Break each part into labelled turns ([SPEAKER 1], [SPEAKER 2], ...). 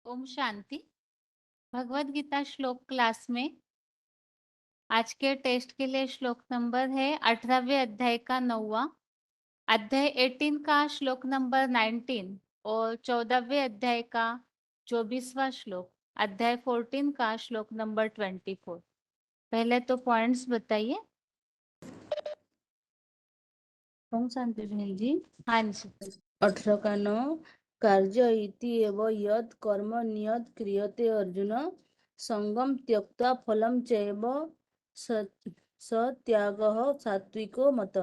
[SPEAKER 1] ओम शांति। भगवत गीता श्लोक क्लास में आज के टेस्ट के लिए श्लोक नंबर है 18वें अध्याय का 9वां, अध्याय 18 का श्लोक नंबर 19 और 14वें अध्याय का 24वां श्लोक, अध्याय 14 का श्लोक नंबर 24। पहले तो पॉइंट्स बताइए।
[SPEAKER 2] ओम शांति बहन जी।
[SPEAKER 1] हाँ जी।
[SPEAKER 2] 18 का 9 कार्य इति एव यत् कर्म नियत क्रियते अर्जुन संगम त्यक्त्वा फलम चैव स त्यागः सात्विको मत।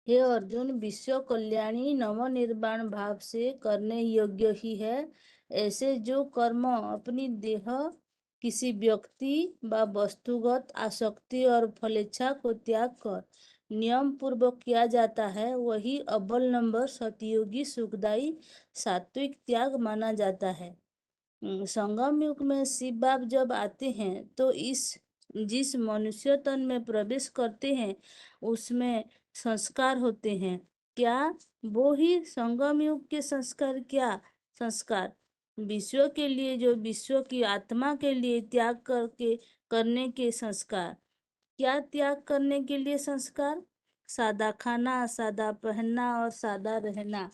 [SPEAKER 2] हे अर्जुन, विश्व कल्याणी नवनिर्वाण भाव से करने योग्य ही है। ऐसे जो कर्म अपनी देह, किसी व्यक्ति व वस्तुगत आसक्ति और फलेच्छा को त्याग कर नियम पूर्वक किया जाता है, वही अव्वल नंबर सतयोगी सुखदायी सात्विक त्याग माना जाता है। संगम युग में शिव बाप जब आते हैं तो जिस मनुष्य तन में प्रवेश करते हैं उसमें संस्कार होते हैं। क्या वो ही संगम युग के संस्कार? क्या संस्कार? विश्व के लिए, जो विश्व की आत्मा के लिए त्याग करने के संस्कार। क्या त्याग करने के लिए संस्कार? सादा खाना, सादा पहनना और सादा रहना।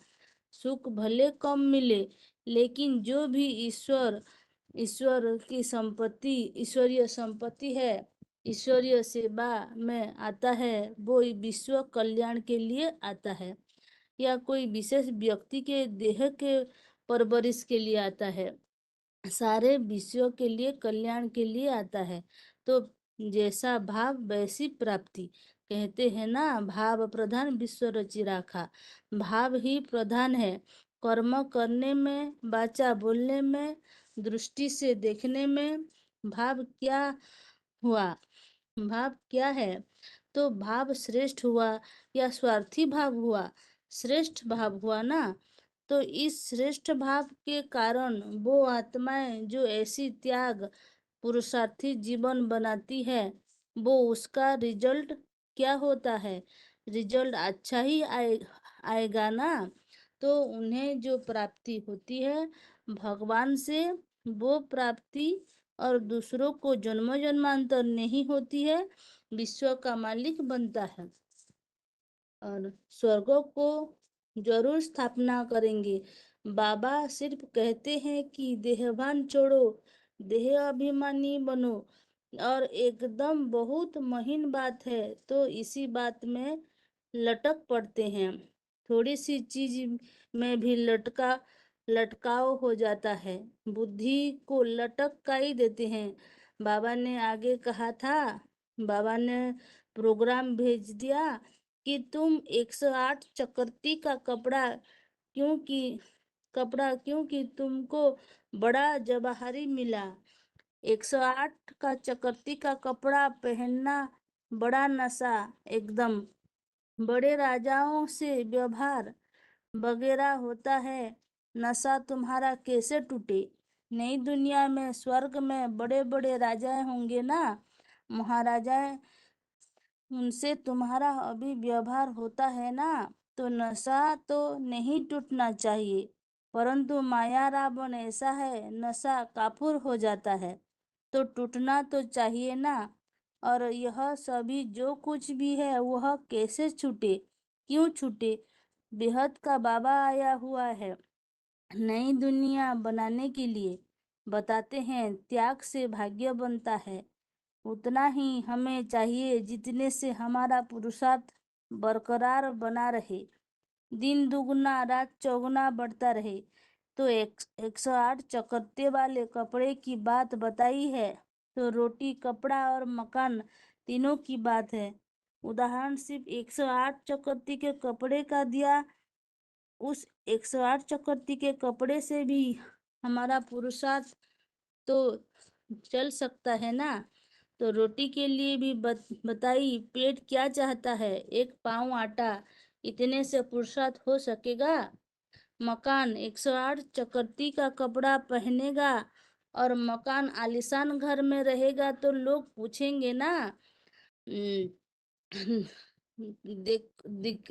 [SPEAKER 2] सुख भले कम मिले, लेकिन जो भी ईश्वर की संपत्ति, ईश्वरीय संपत्ति है, ईश्वरीय सेवा में आता है, वो विश्व कल्याण के लिए आता है, या कोई विशेष व्यक्ति के देह के परवरिश के लिए आता है, सारे विश्व के लिए कल्याण के लिए आता है। तो जैसा भाव वैसी प्राप्ति, कहते हैं ना, भाव प्रधान विश्व रचि राखा। भाव ही प्रधान है। कर्म करने में, वाचा बोलने में, दृष्टि से देखने में भाव क्या हुआ? भाव क्या है? तो भाव श्रेष्ठ हुआ या स्वार्थी भाव हुआ? श्रेष्ठ भाव हुआ ना। तो इस श्रेष्ठ भाव के कारण वो आत्माएं जो ऐसी त्याग पुरुषार्थी जीवन बनाती है, वो उसका रिजल्ट क्या होता है? रिजल्ट अच्छा ही आएगा ना। तो उन्हें जो प्राप्ति होती है भगवान से, वो प्राप्ति और दूसरों को जन्म जन्मांतर नहीं होती है, विश्व का मालिक बनता है और स्वर्ग को जरूर स्थापना करेंगे। बाबा सिर्फ कहते हैं कि देहभान छोड़ो, देह अभिमानी बनो, और एकदम बहुत महीन बात है तो इसी बात में लटक पड़ते हैं। थोड़ी सी चीज में भी लटकाव हो जाता है, बुद्धि को लटक का ही देते हैं। बाबा ने आगे कहा था, बाबा ने प्रोग्राम भेज दिया कि तुम 108 चक्रती का क्योंकि तुमको बड़ा जवाहरी मिला। 108 का चक्रती का कपड़ा पहनना बड़ा नशा, एकदम बड़े राजाओं से व्यवहार वगैरह होता है। नशा तुम्हारा कैसे टूटे? नई दुनिया में, स्वर्ग में बड़े बड़े राजाएं होंगे ना, महाराजाएं, उनसे तुम्हारा अभी व्यवहार होता है ना। तो नशा तो नहीं टूटना चाहिए, परंतु माया रावण ऐसा है, नशा काफुर हो जाता है तो टूटना तो चाहिए ना। और यह सभी जो कुछ भी है वह कैसे छूटे, क्यों छूटे? बेहद का बाबा आया हुआ है नई दुनिया बनाने के लिए। बताते हैं त्याग से भाग्य बनता है। उतना ही हमें चाहिए जितने से हमारा पुरुषार्थ बरकरार बना रहे, दिन दुगुना रात चौगुना बढ़ता रहे। तो 108 चकत्ते वाले कपड़े की बात बताई है, तो रोटी, कपड़ा और मकान तीनों की बात है। उदाहरण सिर्फ 108 चकत्ती के कपड़े का दिया। उस 108 चकत्ती के कपड़े से भी हमारा पुरुषार्थ तो चल सकता है ना। तो रोटी के लिए भी बताई, पेट क्या चाहता है? एक पाँव आटा, इतने से पुरुषार्थ हो सकेगा? मकान, 108 चकत्ती का कपड़ा पहनेगा और मकान आलीशान घर में रहेगा तो लोग पूछेंगे ना,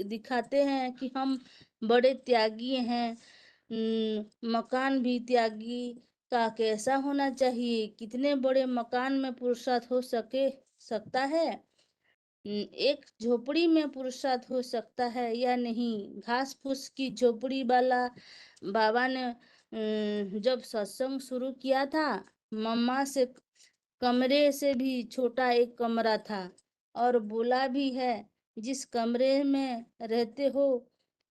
[SPEAKER 2] दिखाते हैं कि हम बड़े त्यागी हैं, मकान भी त्यागी का कैसा होना चाहिए? कितने बड़े मकान में पुरुषार्थ हो सकता है? एक झोपड़ी में पुरुषार्थ हो सकता है या नहीं? घास फूस की झोपड़ी वाला बाबा ने जब सत्संग शुरू किया था, मम्मा से कमरे से भी छोटा एक कमरा था और बोला भी है, जिस कमरे में रहते हो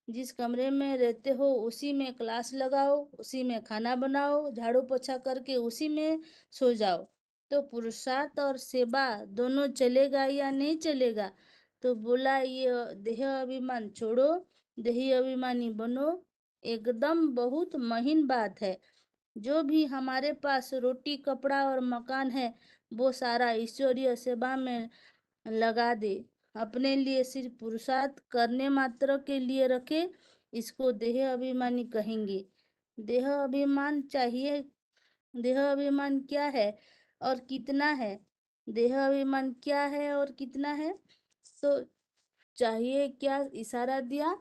[SPEAKER 2] जिस कमरे में रहते हो उसी में क्लास लगाओ, उसी में खाना बनाओ, झाड़ू पोछा करके उसी में सो जाओ। तो पुरुषार्थ और सेवा दोनों चलेगा या नहीं चलेगा? तो बोला, ये देह अभिमान छोड़ो, देही अभिमानी बनो। एकदम बहुत महीन बात है। जो भी हमारे पास रोटी कपड़ा और मकान है, वो सारा ईश्वरीय सेवा में लगा दे। अपने लिए सिर्फ पुरुषार्थ करने मात्र के लिए रखे, इसको देह अभिमानी कहेंगे। देह अभिमान चाहिए। देह अभिमान क्या है और कितना है? देह अभिमान क्या है और कितना है? तो चाहिए क्या इशारा दिया?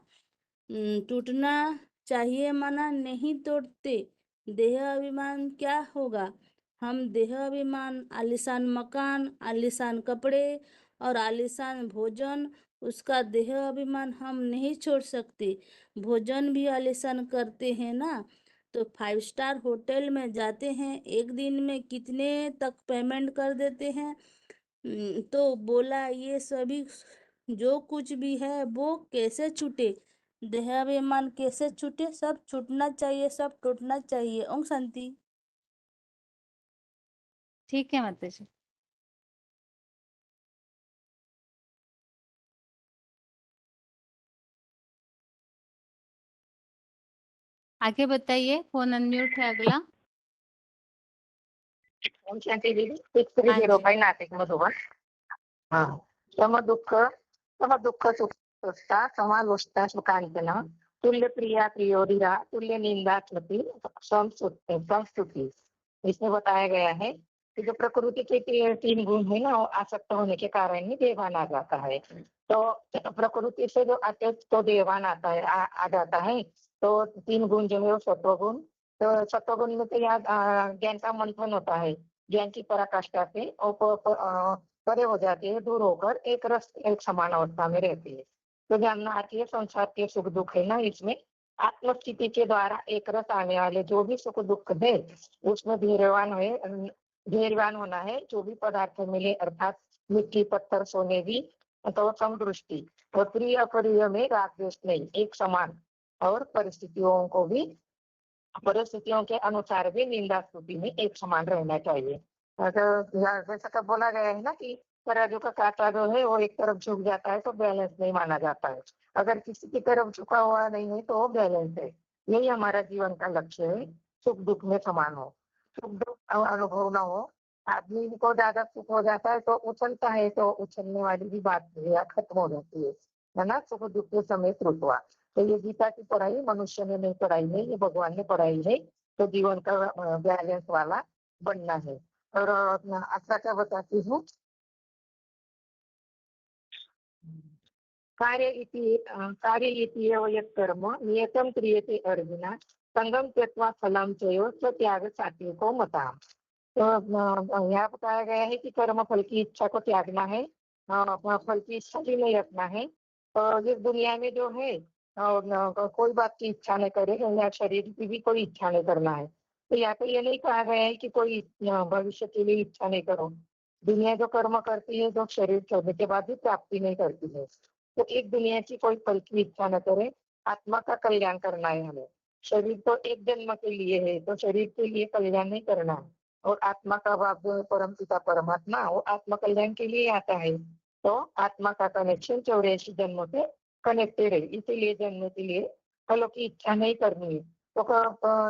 [SPEAKER 2] टूटना चाहिए माना नहीं तोड़ते। देह अभिमान क्या होगा? हम देह अभिमान, आलीशान मकान, आलीशान कपड़े और आलीशान भोजन, उसका देह अभिमान हम नहीं छोड़ सकते। भोजन भी आलीशान करते हैं ना। तो 5 स्टार होटल में जाते हैं, एक दिन में कितने तक पेमेंट कर देते हैं। तो बोला, ये सभी जो कुछ भी है वो कैसे छूटे? देहाभिमान कैसे छूटे? सब छूटना चाहिए, सब टूटना चाहिए। ओम शांति।
[SPEAKER 1] ठीक है माता जी। आगे बताइए, फोन अनम्यूट है अगला।
[SPEAKER 3] ओम शांति दीदी। 6305
[SPEAKER 1] हाँ जी।
[SPEAKER 3] नाशिक मधुबन। हाँ, सम दुःख सुखता समालोष्टा सुखांतना तुल्य प्रिया प्रियोधिरा तुल्य निंदा स्मृति संस्तुति। इसमें बताया गया है कि जो प्रकृति के 3 गुण है ना, वो आसक्त होने के कारण ही देवान आ जाता है। तो प्रकृति से जो आते तो देवान आता है, आ जाता है। तो 3 गुण जो है वो सत्वगुण। तो सत्वगुण में तो ज्ञान का मंथन होता है। ज्ञान की पराकाष्ठा से परे हो जाती है, दूर होकर एक रस एक समान अवस्था में रहती है। तो जानना आती है संसार के सुख दुख है ना, इसमें आत्मस्थिति के द्वारा एक रस आने वाले जो भी सुख दुख है, उसमें धैर्यवान होना है। जो भी पदार्थ मिले, अर्थात मिट्टी पत्थर सोने भी, तो समदृष्टि और प्रिय अप्रिय में राग द्वेष नहीं, एक समान। और परिस्थितियों के अनुसार भी निंदा स्तुति में एक समान रहना चाहिए। जैसा कि बोला गया है ना कि तराजू का कांटा जो है वो एक तरफ झुक जाता है तो बैलेंस नहीं माना जाता है। अगर किसी की तरफ झुका हुआ नहीं है तो वो बैलेंस है। यही हमारा जीवन का लक्ष्य है, सुख दुख में समान हो, सुख दुख अनुभव न हो। आदमी को ज्यादा सुख हो जाता है तो उछलता है, तो उछलने वाली भी बात खत्म हो जाती है ना। सुख दुख के समय रुतवा। तो ये गीता की पढ़ाई मनुष्य ने नहीं पढ़ाई है, ये भगवान ने पढ़ाई है। तो जीवन का बैलेंस वाला बनना है। और अच्छा क्या बताती हूँ, कार्य एव यत् कर्म नियतं क्रियते अर्जुन संगम त्यक्त्वा फलं चैव स्वत्याग सात्विको मता। तो यहाँ बताया गया है कि कर्म फल की इच्छा को त्यागना है, फल की इच्छा भी नहीं रखना है। और इस दुनिया में जो है कोई बात की इच्छा नहीं करे, या शरीर की भी कोई इच्छा नहीं करना है। तो यहाँ पे ये नहीं कहा गया है कि कोई भविष्य के लिए इच्छा नहीं करो। दुनिया जो कर्म करती है, जो शरीर छोड़ने के बाद भी प्राप्ति नहीं करती है। तो एक दुनिया की कोई फल की इच्छा न करे, आत्मा का कल्याण करना है हमें। शरीर तो एक जन्म के लिए है, तो शरीर के लिए कल्याण नहीं करना है। और आत्मा का बाप जो है परम पिता परमात्मा, वो आत्मा कल्याण के लिए आता है। तो आत्मा का कनेक्शन 84 जन्मों से कनेक्टेड है, इसीलिए जन्म के लिए फलों की इच्छा नहीं करनी है। तो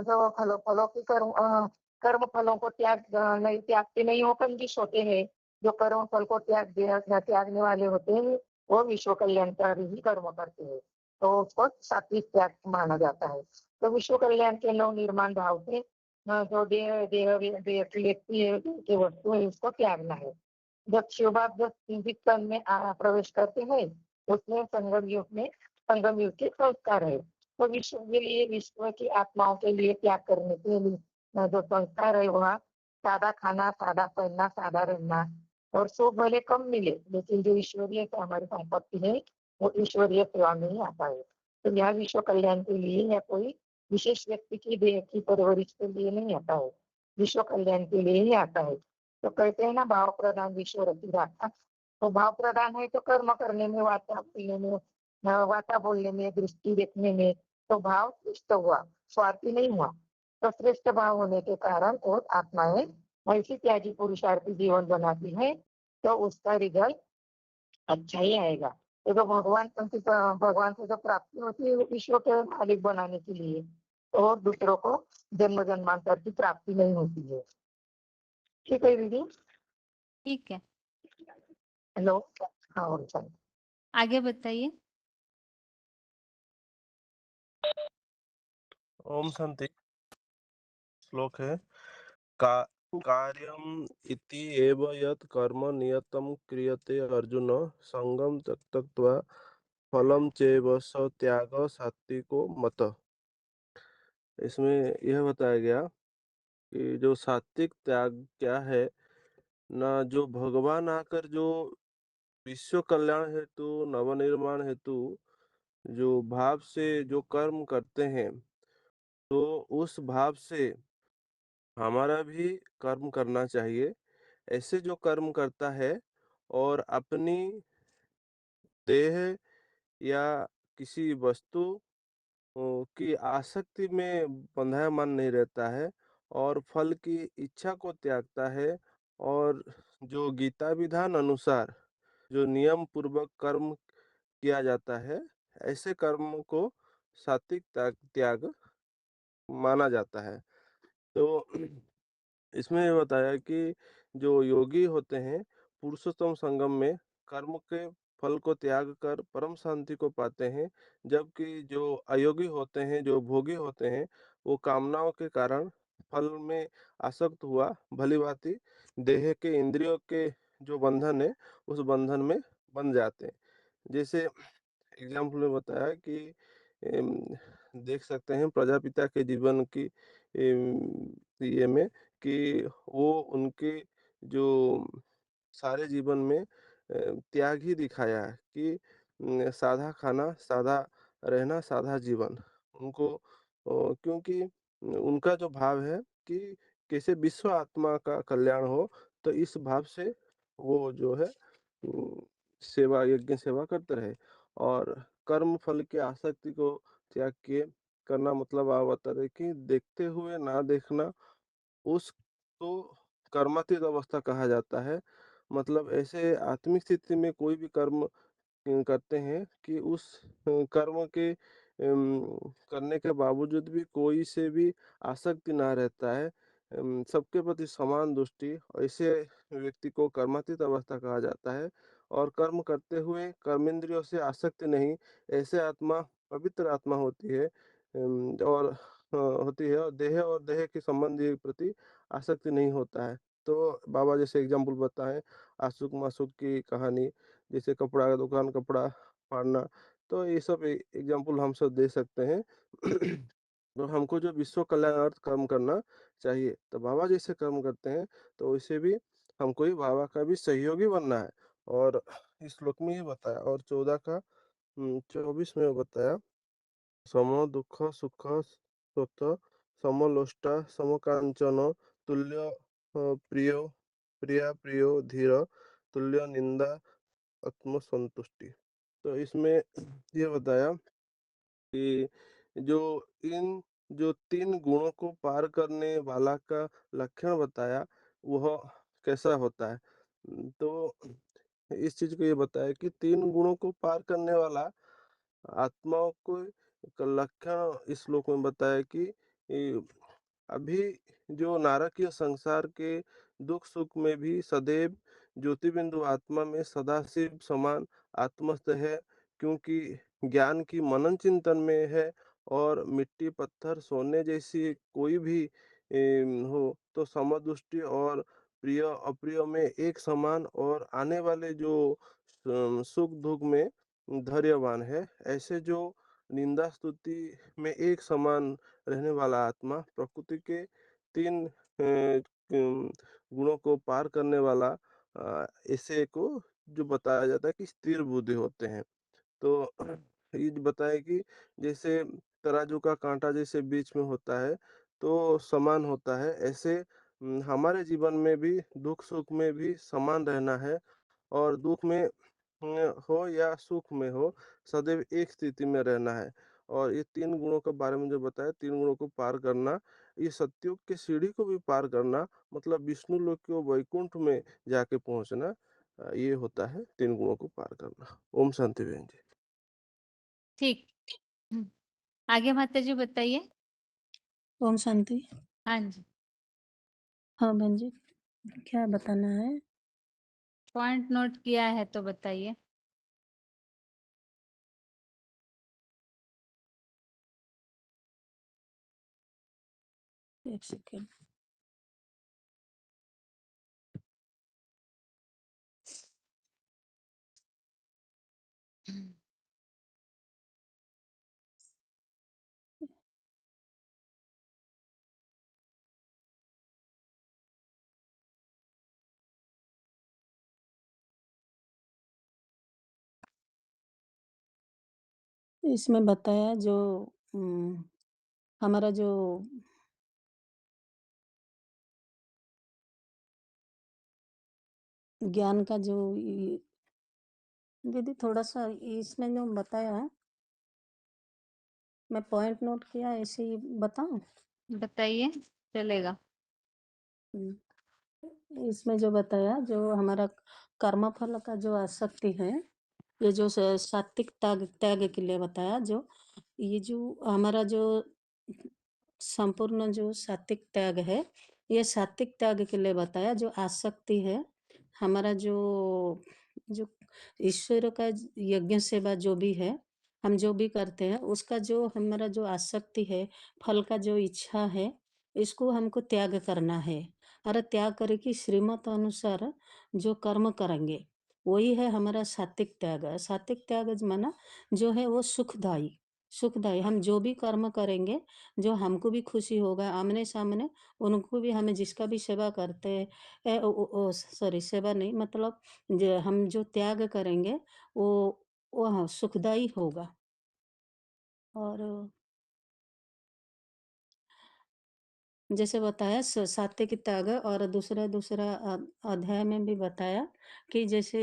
[SPEAKER 3] जो फलों की कर्म फलों को त्यागते नहीं हो, कंजूस होते हैं। जो कर्म फल को त्यागने वाले होते हैं, वो विश्व कल्याणकारी ही कर्म करते हैं। तो उसको सात्विक त्याग माना जाता है। तो विश्व कल्याण के नव निर्माण भाव से जो देह की व्यक्ति है, की वस्तु है, उसको त्यागना है। जब शिवभाव जब सिंधित तन में प्रवेश करते हैं, उसमें संगम युग के संस्कार है। तो विश्व के लिए, विश्व की आत्माओं के लिए त्याग करने के लिए जो संस्कार है वह सादा खाना, सादा पहनना, सादा रहना, और सुख भले कम मिले लेकिन जो ईश्वरीय से हमारी संपत्ति है वो ईश्वरीय सेवा में ही आता है। तो यह विश्व कल्याण के लिए या कोई विशेष व्यक्ति की देह की परवरिश के लिए नहीं आता है, विश्व कल्याण के लिए ही आता है। तो कहते हैं ना, भाव प्रधान विश्व रति राखा। तो भाव प्रधान है तो कर्म करने में, वाचा बोलने में, वाचा बोलने में, दृष्टि देखने में, तो भाव श्रेष्ठ हुआ, स्वार्थी नहीं हुआ। तो श्रेष्ठ भाव होने के कारण और आत्माएं ऐसी त्यागी पुरुषार्थी जीवन बनाती है तो उसका रिजल्ट अच्छा ही आएगा। तो जो भगवान से जो प्राप्ति होती है वो विश्व के मालिक बनाने के लिए, और दूसरों को जन्म जन्मांतर की प्राप्ति नहीं होती है। ठीक है दीदी?
[SPEAKER 1] ठीक है,
[SPEAKER 3] हेलो। हाँ, और चलो।
[SPEAKER 1] आगे बताइए।
[SPEAKER 4] ओम शांति। श्लोक है का कार्यम इति एव यत् कर्म नियतम क्रियते अर्जुन संगम त्यक्त्वा फलम चैव स त्याग सात्विको मत। इसमें यह बताया गया कि जो सात्विक त्याग क्या है ना, जो भगवान आकर जो विश्व कल्याण हेतु, नवनिर्माण हेतु जो भाव से जो कर्म करते हैं, तो उस भाव से हमारा भी कर्म करना चाहिए। ऐसे जो कर्म करता है और अपनी देह या किसी वस्तु की आसक्ति में बंधायामान नहीं रहता है और फल की इच्छा को त्यागता है, और जो गीता विधान अनुसार जो नियम पूर्वक कर्म किया जाता है, ऐसे कर्म को सात्विक त्याग माना जाता है। तो इसमें ये बताया कि जो योगी होते हैं पुरुषोत्तम संगम में कर्म के फल को त्याग कर परम शांति को पाते हैं, जबकि जो अयोगी होते हैं, जो भोगी होते हैं, वो कामनाओं के कारण फल में आसक्त हुआ भली भांति देह के इंद्रियों के जो बंधन है उस बंधन में बन जाते हैं। जैसे एग्जाम्पल में बताया कि देख सकते हैं प्रजापिता के जीवन की ये में कि वो उनके जो सारे जीवन में त्याग ही दिखाया है कि सादा खाना, सादा रहना, सादा जीवन उनको क्योंकि उनका जो भाव है कि कैसे विश्व आत्मा का कल्याण हो, तो इस भाव से वो जो है सेवा, यज्ञ सेवा करते रहे। और कर्म फल की आसक्ति को त्याग किए करना मतलब आप बता रहे कि देखते हुए ना देखना, उसको कर्मातीत अवस्था कहा जाता है। मतलब ऐसे आत्मिक स्थिति में कोई भी कर्म करते हैं कि उस कर्म के करने के बावजूद भी कोई से भी आसक्ति ना रहता है, सबके प्रति समान दृष्टि, ऐसे व्यक्ति को कर्मातीत अवस्था कहा जाता है। और कर्म करते हुए कर्मेंद्रियों से आसक्ति नहीं, ऐसे आत्मा पवित्र आत्मा होती है, होती है, और देह के संबंधी के प्रति आसक्ति नहीं होता है। तो बाबा जैसे एग्जाम्पल बताएं आसुक मासुक की कहानी, जैसे कपड़ा का दुकान, कपड़ा फाड़ना, तो ये सब एग्जाम्पल हम सब दे सकते हैं। तो हमको जो विश्व कल्याणार्थ कर्म करना चाहिए, तो बाबा जैसे कर्म करते हैं तो वैसे भी हमको ही बाबा का भी सहयोगी बनना है। और इस श्लोक में ये बताया, और 14 का 24 में बताया सम दुःख सुख स्वत समलोष्टा समकांचन तुल्य प्रियो प्रिया प्रियो धीर तुल्य निंदा आत्मसंतुष्टि। तो इसमें ये बताया कि जो इन जो 3 गुणों को पार करने वाला का लक्षण बताया, वह कैसा होता है। तो इस चीज़ को ये बताया कि 3 गुणों को पार करने वाला आत्माओं को का लक्षण इस श्लोक में बताया कि अभी जो नारकीय संसार के दुख सुख में भी सदैव ज्योति बिंदु आत्मा में सदाशिव समान आत्मस्थ है, क्योंकि ज्ञान की मनन चिंतन में है। और मिट्टी पत्थर सोने जैसी कोई भी हो तो समदृष्टि और प्रिय अप्रिय में एक समान, और आने वाले जो सुख दुख में धैर्यवान है। ऐसे जो निंदा स्तुति में एक समान रहने वाला आत्मा, प्रकृति के 3 गुणों को पार करने वाला ऐसे को जो बताया जाता है कि स्थिर बुद्धि होते हैं। तो ये बताया कि जैसे तराजू का काँटा जैसे बीच में होता है, तो समान होता है, ऐसे हमारे जीवन में भी दुःख-सुख में भी समान रहना है और दुःख में हो या सुख में हो, सदैव एक स्थिति में रहना है। और ये 3 गुणों के बारे में जो बताया, 3 गुणों को पार करना, ये सतयुग की सीढ़ी को भी पार करना, मतलब विष्णु लोक को वैकुंठ में जाके पहुँचना, ये होता है 3 गुणों को पार करना। ओम शांति बहन जी।
[SPEAKER 1] ठीक। आगे माता जी बताइए।
[SPEAKER 2] ओम शांति।
[SPEAKER 1] हाँ जी,
[SPEAKER 2] हाँ बहन जी, क्या बताना है?
[SPEAKER 1] पॉइंट नोट किया है तो बताइए।
[SPEAKER 2] एक सेकेंड। इसमें बताया जो हमारा जो ज्ञान का जो दीदी थोड़ा सा इसमें जो बताया है, मैं पॉइंट नोट किया, ऐसे ही बताऊं?
[SPEAKER 1] बताइए, चलेगा।
[SPEAKER 2] इसमें जो बताया, जो हमारा कर्म फल का जो आसक्ति है, ये जो सात्विक त्याग के लिए बताया, जो ये जो हमारा जो संपूर्ण जो सात्विक त्याग है, ये सात्विक त्याग के लिए बताया। जो आसक्ति है, हमारा जो जो ईश्वर का यज्ञ सेवा जो भी है, हम जो भी करते हैं, उसका जो हमारा जो आसक्ति है, फल का जो इच्छा है, इसको हमको त्याग करना है। और त्याग करके श्रीमत अनुसार जो कर्म करेंगे, वही है हमारा सात्विक त्याग। सात्विक त्याग माना जो है वो सुखदायी, सुखदायी। हम जो भी कर्म करेंगे, जो हमको भी खुशी होगा, आमने सामने उनको भी, हमें जिसका भी सेवा करते हैं, सॉरी सेवा नहीं, मतलब जो हम जो त्याग करेंगे वो हाँ सुखदायी होगा। और जैसे बताया सात्विक त्याग, और दूसरा दूसरा अध्याय में भी बताया कि जैसे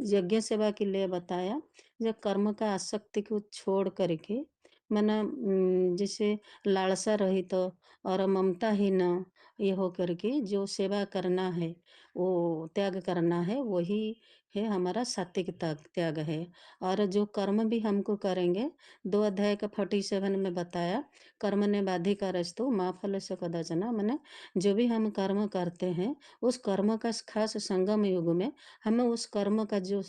[SPEAKER 2] यज्ञ सेवा के लिए बताया, जब कर्म का आसक्ति को छोड़ करके, माना जैसे लालसा रहित और ममता ही न ये हो करके जो सेवा करना है, वो त्याग करना है, वही है हमारा सात्विक त्याग है। और जो कर्म भी हमको करेंगे, 2 अध्याय का 47 में बताया, कर्म ने बाधिका रस्तु माँ फल से कदाचना, माने जो भी हम कर्म करते हैं, उस कर्म का खास संगम युग में हमें उस कर्म का जो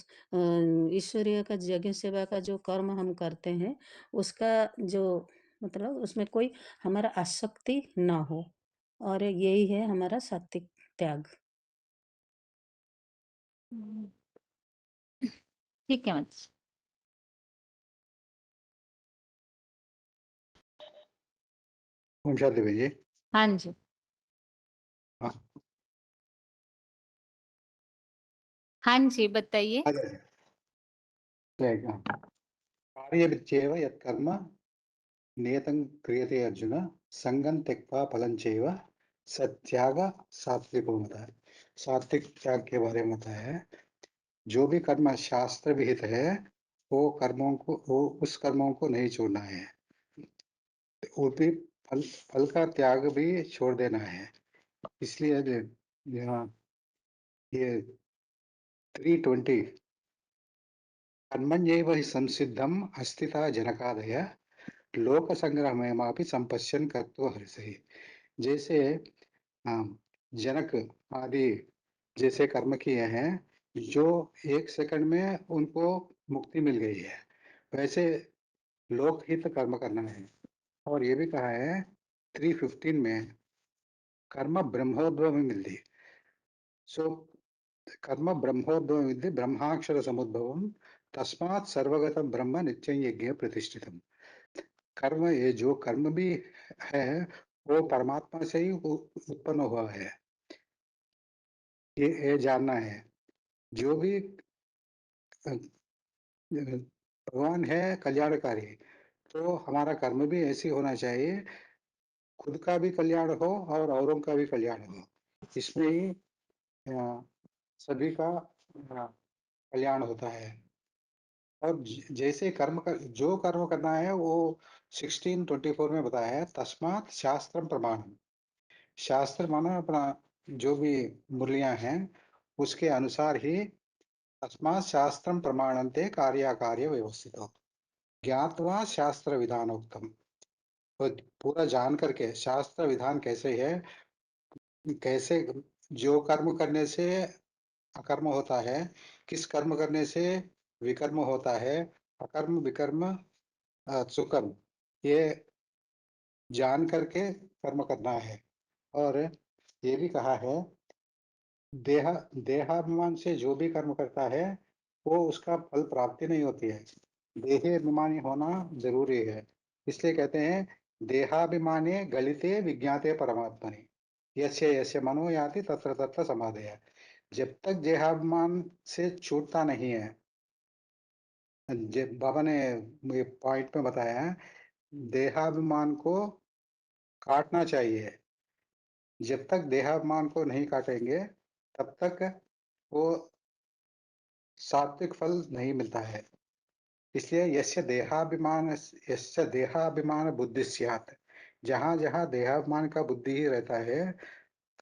[SPEAKER 2] ईश्वरीय का यज्ञ सेवा का जो कर्म हम करते हैं, उसका जो मतलब उसमें कोई हमारा आसक्ति ना हो, और यही है हमारा सात्विक त्याग।
[SPEAKER 1] ठीक है माता जी।
[SPEAKER 5] ओम शांति जी।
[SPEAKER 1] हाँ जी,
[SPEAKER 5] हाँ,
[SPEAKER 1] हाँ जी बताइए।
[SPEAKER 5] कार्यविच्चेव यत्कर्म नियतं क्रियते अर्जुन संगं त्यक्त्वा फलं चैव सत्याग सात्विको होता है। सात्विक त्याग के बारे में बताया है। जो भी कर्म शास्त्र विहित है, वो उस कर्मों को नहीं छोड़ना है। वो भी फल का त्याग भी छोड़ देना है। इसलिए यहाँ ये 320 कर्मण्येव हि संसिद्धम् अस्थिता जनकादय लोक संग्रह में संपश्यन कर्तु हर्षि। जैसे जनक आदि जैसे कर्म किए हैं, जो 1 सेकंड में उनको मुक्ति मिल गई है, वैसे लोकहित कर्म करना है। और ये भी कहा है 315 में, कर्म ब्रह्मोद्भव मिलती। सो कर्म ब्रह्मोद्भव मिलती, ब्रह्माक्षर समुद्भवम तस्मात् सर्वगतं ब्रह्म नित्यं यज्ञे प्रतिष्ठितम्। कर्म, ये जो कर्म भी है वो परमात्मा से ही उत्पन्न हुआ है, ये जानना है। जो भी भगवान है कल्याणकारी, तो हमारा कर्म भी ऐसे होना चाहिए, खुद का भी कल्याण हो और औरों का भी कल्याण हो। इसमें ही सभी का कल्याण होता है। और जैसे जो कर्म करना है वो 16:24 में बताया है, तस्मात् शास्त्रम प्रमाणम। शास्त्र माना अपना जो भी मुरलियां हैं उसके अनुसार ही, तस्मात् शास्त्रम प्रमाणन्ते कार्याकार्य व्यवस्थितो ज्ञात्वा शास्त्र विधानोक्तम। तो पूरा जान करके शास्त्र विधान कैसे है, कैसे जो कर्म करने से अकर्म होता है, किस कर्म करने से विकर्म होता है, अकर्म विकर्म सुकर्म, ये जान करके कर्म करना है। और ये भी कहा है, देहाभिमान से जो भी कर्म करता है वो उसका फल प्राप्ति नहीं होती है, देहाभिमानी होना जरूरी है। इसलिए कहते हैं देहाभिमाने गलिते विज्ञाते परमात्मनि यस्य यस्य मनो याति तत्र तत्र समाधेय। जब तक देहाभिमान से छूटता नहीं है, बाबा ने ये पॉइंट में बताया है, देहाभिमान को काटना चाहिए। जब तक देहाभिमान को नहीं काटेंगे तब तक वो सात्विक फल नहीं मिलता है। इसलिए यस्य देहाभिमान बुद्धि स्यात्, जहाँ जहाँ देहाभिमान का बुद्धि ही रहता है,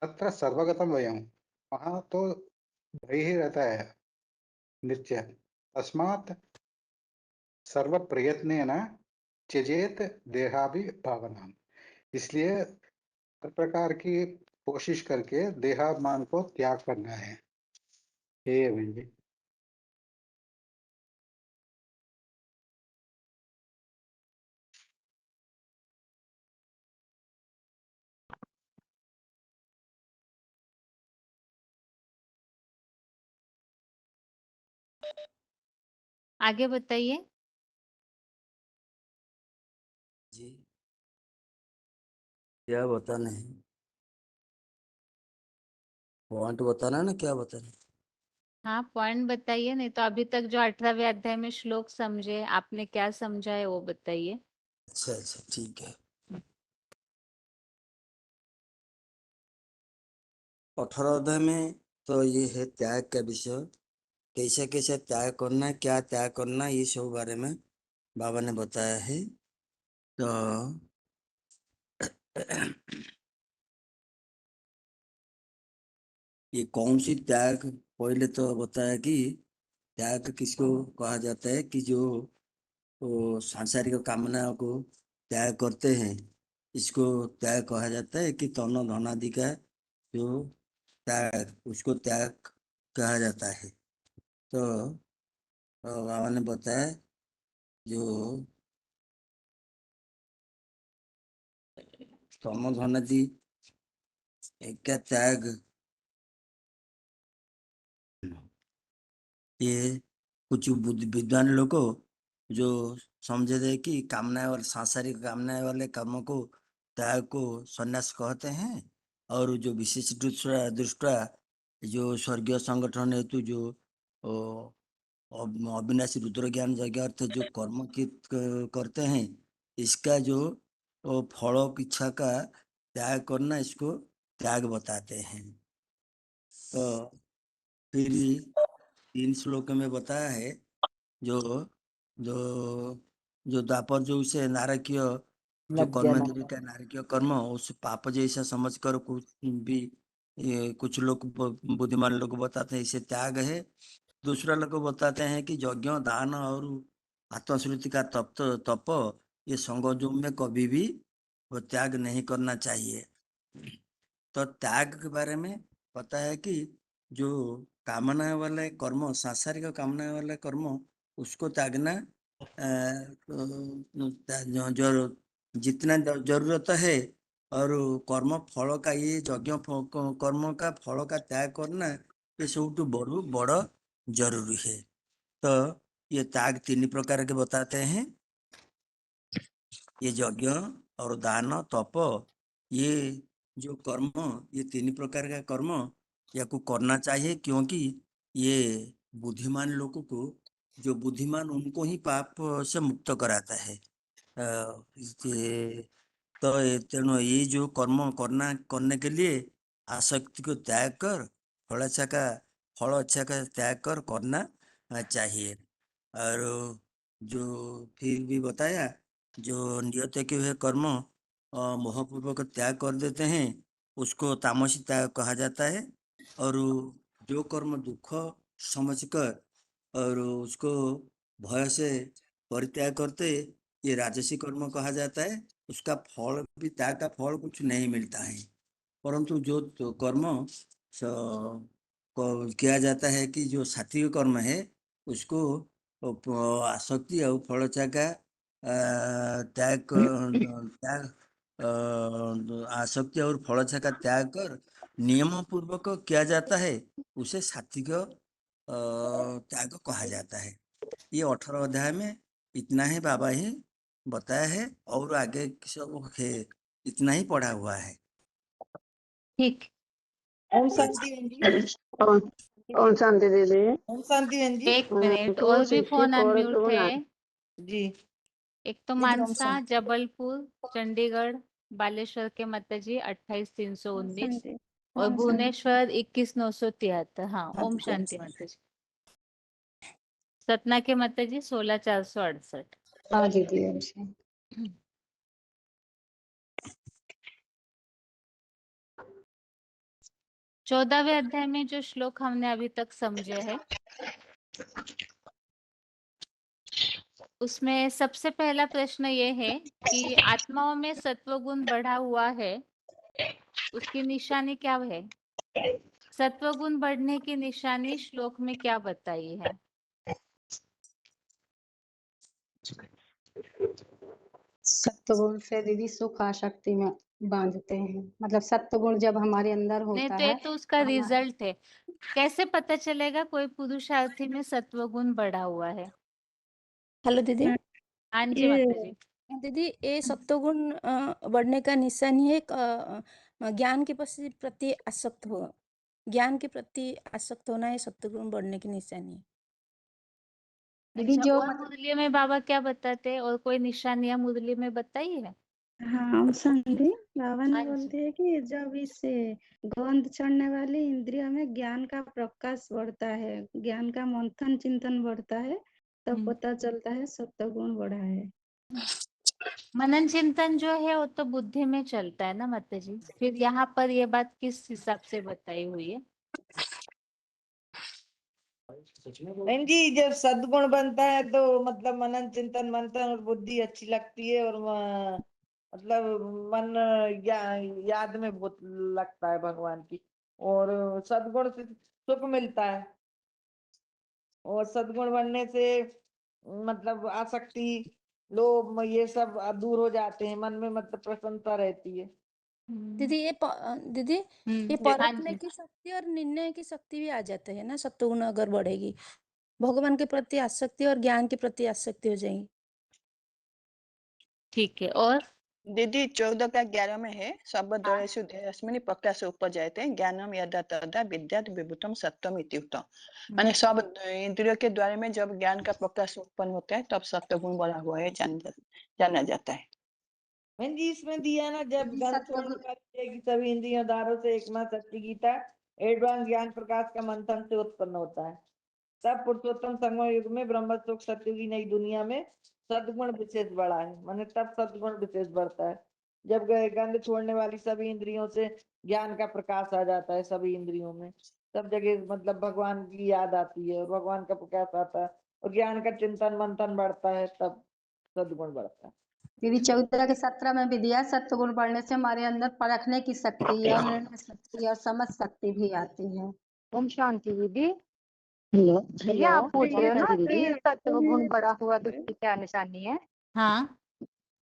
[SPEAKER 5] तत्र सर्वगतम वयम, वहाँ तो भय ही रहता है नित्य। तस्मात् सर्व प्रयत्नेन त्यजेत देहाभिभावनाम। इसलिए हर प्रकार की कोशिश करके देहाभिमान को त्याग करना है। हे अरविंद जी।
[SPEAKER 1] आगे बताइए।
[SPEAKER 6] जी क्या बताना है, पॉइंट बताना है ना, क्या बताना है?
[SPEAKER 1] हाँ, पॉइंट बताइए, नहीं तो अभी तक जो 18वें अध्याय में श्लोक समझे आपने, क्या समझा है वो बताइए।
[SPEAKER 6] अच्छा अच्छा ठीक है। 18 अध्याय में तो ये है त्याग का विषय, कैसे कैसे त्याग करना, क्या त्याग करना, ये सब बारे में बाबा ने बताया है। तो ये कौन सी त्याग, पहले तो बताया कि त्याग किसको कहा जाता है, कि जो वो सांसारिक कामनाओं को त्याग करते हैं, इसको त्याग कहा जाता है। कि तन धन आदि का जो त्याग, उसको त्याग कहा जाता है। तो बाबा ने बताया जो तन धन आदि का त्याग, ये कुछ विद्वान लोग जो समझे थे कि कामना वाले, सांसारिक कामना वाले कर्म को त्याग को संन्यास कहते हैं। और जो विशेष दृष्टा जो स्वर्गीय संगठन हेतु जो ओ, अविनाशी रुद्र ज्ञान यज्ञ अर्थ जो कर्म की करते हैं, इसका जो फल इच्छा का त्याग करना, इसको त्याग बताते हैं। तो फिर 3 श्लोक में बताया है जो जो जो द्वापर जो उसे नारकीय जो कर्म जीविका नारकीय कर्म, उस पाप जैसा समझकर कुछ भी कुछ लोग बुद्धिमान लोग बताते हैं इसे त्याग है। दूसरा लोग बताते हैं कि यज्ञ दान और आत्मश्रुति का तप ये संगोजों में कभी भी वो त्याग नहीं करना चाहिए। तो त्याग के बारे में पता है कि जो कामना वाले कर्म, सांसारिक कामना वाले कर्म, उसको त्यागना जो जितना जरूरत है, और कर्म फल का, ये यज्ञ कर्म का फल का त्याग करना, ये सब बड़ जरूरी है। तो ये त्याग 3 प्रकार के बताते हैं। ये यज्ञ और दान तप, ये जो कर्म, ये 3 प्रकार का कर्म या को करना चाहिए, क्योंकि ये बुद्धिमान लोगों को, जो बुद्धिमान उनको ही पाप से मुक्त कराता है। तो तेणु ये जो कर्म करने के लिए आसक्ति को त्याग कर फल अच्छा का त्याग कर करना चाहिए। और जो फिर भी बताया, जो नियत के हुए कर्म मोहपूर्वक त्याग कर देते हैं, उसको तामसी त्याग कहा जाता है। और जो कर्म दुख समझकर और उसको भय से परित्याग करते, ये राजसी कर्म कहा जाता है। उसका फल भी, त्याग का फल कुछ नहीं मिलता है, परंतु जो तो कर्म को किया जाता है कि जो सात्विक कर्म है, उसको आसक्ति और फलचा का आसक्ति और फलचा का त्याग कर नियम पूर्वक किया जाता है, उसे सात्विक त्याग कहा जाता है। ये 18 अध्याय में इतना ही बाबा ही बताया है, और आगे सब है इतना ही पढ़ा हुआ है।
[SPEAKER 1] ठीक।
[SPEAKER 7] ओम शांति बहन जी।
[SPEAKER 3] ओम शांति दीदी।
[SPEAKER 7] ओम शांति बहन जी।
[SPEAKER 1] एक मिनट, और भी फोन अनम्यूट है।
[SPEAKER 7] जी
[SPEAKER 1] एक तो
[SPEAKER 7] दीदी, ओम
[SPEAKER 1] मानसा,
[SPEAKER 7] शांति।
[SPEAKER 1] जबलपुर, चंडीगढ़, बालेश्वर के माता जी 28,319
[SPEAKER 8] शांति।
[SPEAKER 1] और
[SPEAKER 8] ओम शांति।
[SPEAKER 1] भुवनेश्वर 21,973। हाँ,
[SPEAKER 7] हाँ,
[SPEAKER 1] ओम
[SPEAKER 7] ओम
[SPEAKER 1] शांति
[SPEAKER 7] शांति।
[SPEAKER 1] माता जी। सतना के माता जी 16,468।
[SPEAKER 8] हाँ दीदी ओम शांति।
[SPEAKER 1] 14वें अध्याय में जो श्लोक हमने अभी तक समझे हैं, उसमें सबसे पहला प्रश्न ये है कि आत्माओं में सत्वगुण बढ़ा हुआ है, उसकी निशानी क्या है? सत्वगुण बढ़ने की निशानी श्लोक में क्या बताई है?
[SPEAKER 8] सत्वगुण से दीदी सुख आसक्ति में बांधते हैं, मतलब सत्वगुण जब हमारे अंदर
[SPEAKER 1] नहीं
[SPEAKER 8] होता
[SPEAKER 1] तो ये
[SPEAKER 8] है
[SPEAKER 1] तो उसका
[SPEAKER 8] हमारा-
[SPEAKER 1] रिजल्ट है। कैसे पता चलेगा कोई पुरुषार्थी में सत्वगुण बढ़ा हुआ है?
[SPEAKER 9] हेलो दीदी।
[SPEAKER 1] हाँ जी
[SPEAKER 9] ये
[SPEAKER 1] माता जी।
[SPEAKER 9] दीदी, ये सत्वगुण बढ़ने का निशानी है ज्ञान के प्रति आसक्त हो, ज्ञान के प्रति आसक्त होना है सत्वगुण बढ़ने की निशानी है।
[SPEAKER 8] दीदी
[SPEAKER 1] अच्छा,
[SPEAKER 8] जो
[SPEAKER 1] और मुरली में बाबा क्या बताते हैं, और कोई निशानियां मुरली में बताई है?
[SPEAKER 8] हाँ ओम शांति। बाबा ने
[SPEAKER 1] हाँ जी।
[SPEAKER 8] बोलते हैं कि जब इससे गंध चढ़ने वाली इंद्रियों में ज्ञान का प्रकाश बढ़ता है, ज्ञान का मंथन चिंतन बढ़ता है, तब पता चलता है सत्वगुण बढ़ा है।
[SPEAKER 1] मनन चिंतन जो है वो तो बुद्धि में चलता है ना माता जी, फिर यहाँ पर ये बात किस हिसाब से बताई हुई है?
[SPEAKER 7] बहन जी, जब सद्गुण बनता है तो मतलब मनन चिंतन मंथन और बुद्धि अच्छी लगती है, और मतलब मन याद में बहुत लगता है भगवान की, और सद्गुण से सुख मिलता है, और सद्गुण बनने से मतलब आसक्ति लोभ ये सब दूर हो जाते हैं, मन में मतलब प्रसन्नता रहती है।
[SPEAKER 9] दीदी दीदी, ये
[SPEAKER 1] हाँ
[SPEAKER 9] परखने
[SPEAKER 1] जी।
[SPEAKER 9] की शक्ति और निर्णय की शक्ति भी आ जाते हैं ना, सत्वगुण अगर बढ़ेगी, भगवान के प्रति आसक्ति और ज्ञान के प्रति आसक्ति हो जाएगी।
[SPEAKER 1] ठीक है, और
[SPEAKER 10] दीदी 14 का 11 में है, शब्दोरेषु देहस्मिन् प्रकाश उपजायते ज्ञानम यदा तदा विद्यात् विभूतम सत्वम इति उक्तम्। माने सब इंद्रियों के द्वारा में जब ज्ञान का प्रकाश उत्पन्न होता है, तब सत्वगुण बढ़ा हुआ है जाना जाता है।
[SPEAKER 7] बहन जी, इसमें दिया ना, जब
[SPEAKER 8] दीदी
[SPEAKER 7] गंध छोड़ने वाली है कि सभी इंद्रियों द्वारों से एकमात्र सत्य गीता एडवांस ज्ञान प्रकाश का मंथन से उत्पन्न होता है, तब पुरुषोत्तम संगम युग में ब्रह्म सुख सत्य की नई दुनिया में सद्गुण विशेष बढ़ा है, माने तब सद्गुण विशेष बढ़ता है जब गंध छोड़ने वाली सभी इंद्रियों से ज्ञान का प्रकाश आ जाता है सभी इंद्रियों में, सब जगह मतलब भगवान की याद आती है और भगवान का प्रकाश आता है और ज्ञान का चिंतन मंथन बढ़ता है, तब सद्गुण बढ़ता है।
[SPEAKER 8] दीदी 14 के 17 में भी दिया, सत्वगुण बढ़ने से हमारे अंदर परखने की शक्ति और निर्णय शक्ति और समझ शक्ति भी आती है।
[SPEAKER 3] ओम शांति दीदी। हेलो दीदी, आप पूछ रहे हो ना कि सत्वगुण बढ़ा हुआ तो उसकी क्या निशानी है?
[SPEAKER 1] हाँ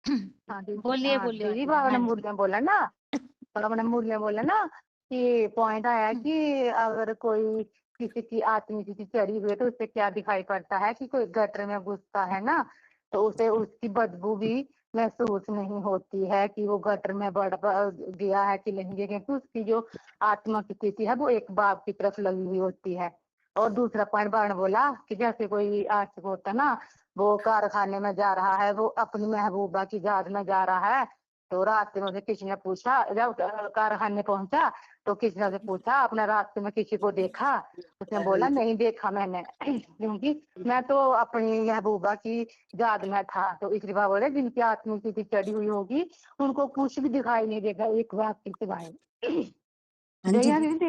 [SPEAKER 3] हाँ दीदी,
[SPEAKER 1] बोलिए
[SPEAKER 3] हाँ
[SPEAKER 1] बोलिए
[SPEAKER 3] दीदी,
[SPEAKER 1] माता जी।
[SPEAKER 3] बाबा ने
[SPEAKER 1] हाँ जी।
[SPEAKER 3] मुरली में बोला ना, बाबा ने मुरली में बोला ना कि पॉइंट आया कि अगर कोई किसी की आत्मा किसी चढ़ी हुई है तो उससे क्या दिखाई पड़ता है कि कोई गटर में घुसता है ना, तो उसे उसकी बदबू भी महसूस नहीं होती है कि वो गटर में गया है कि नहीं गया, क्योंकि उसकी जो आत्मा की स्थिति है वो एक बाप की तरफ लगी हुई होती है। और दूसरा पॉइंट बाण बोला कि जैसे कोई आशिक होता है ना, वो कारखाने में जा रहा है, वो अपनी महबूबा की याद में जा रहा है, तो रास्ते में उसे किसी ने पूछा, जब कारखाने पहुंचा तो किसी ने उसे पूछा अपने रास्ते में किसी को देखा, उसने बोला नहीं देखा मैंने क्योंकि मैं तो अपनी महबूबा की याद में था। तो इसलिए बाबा बोले जिनकी आत्मा की चढ़ी हुई होगी उनको कुछ भी दिखाई नहीं देगा एक बात के सिवाय।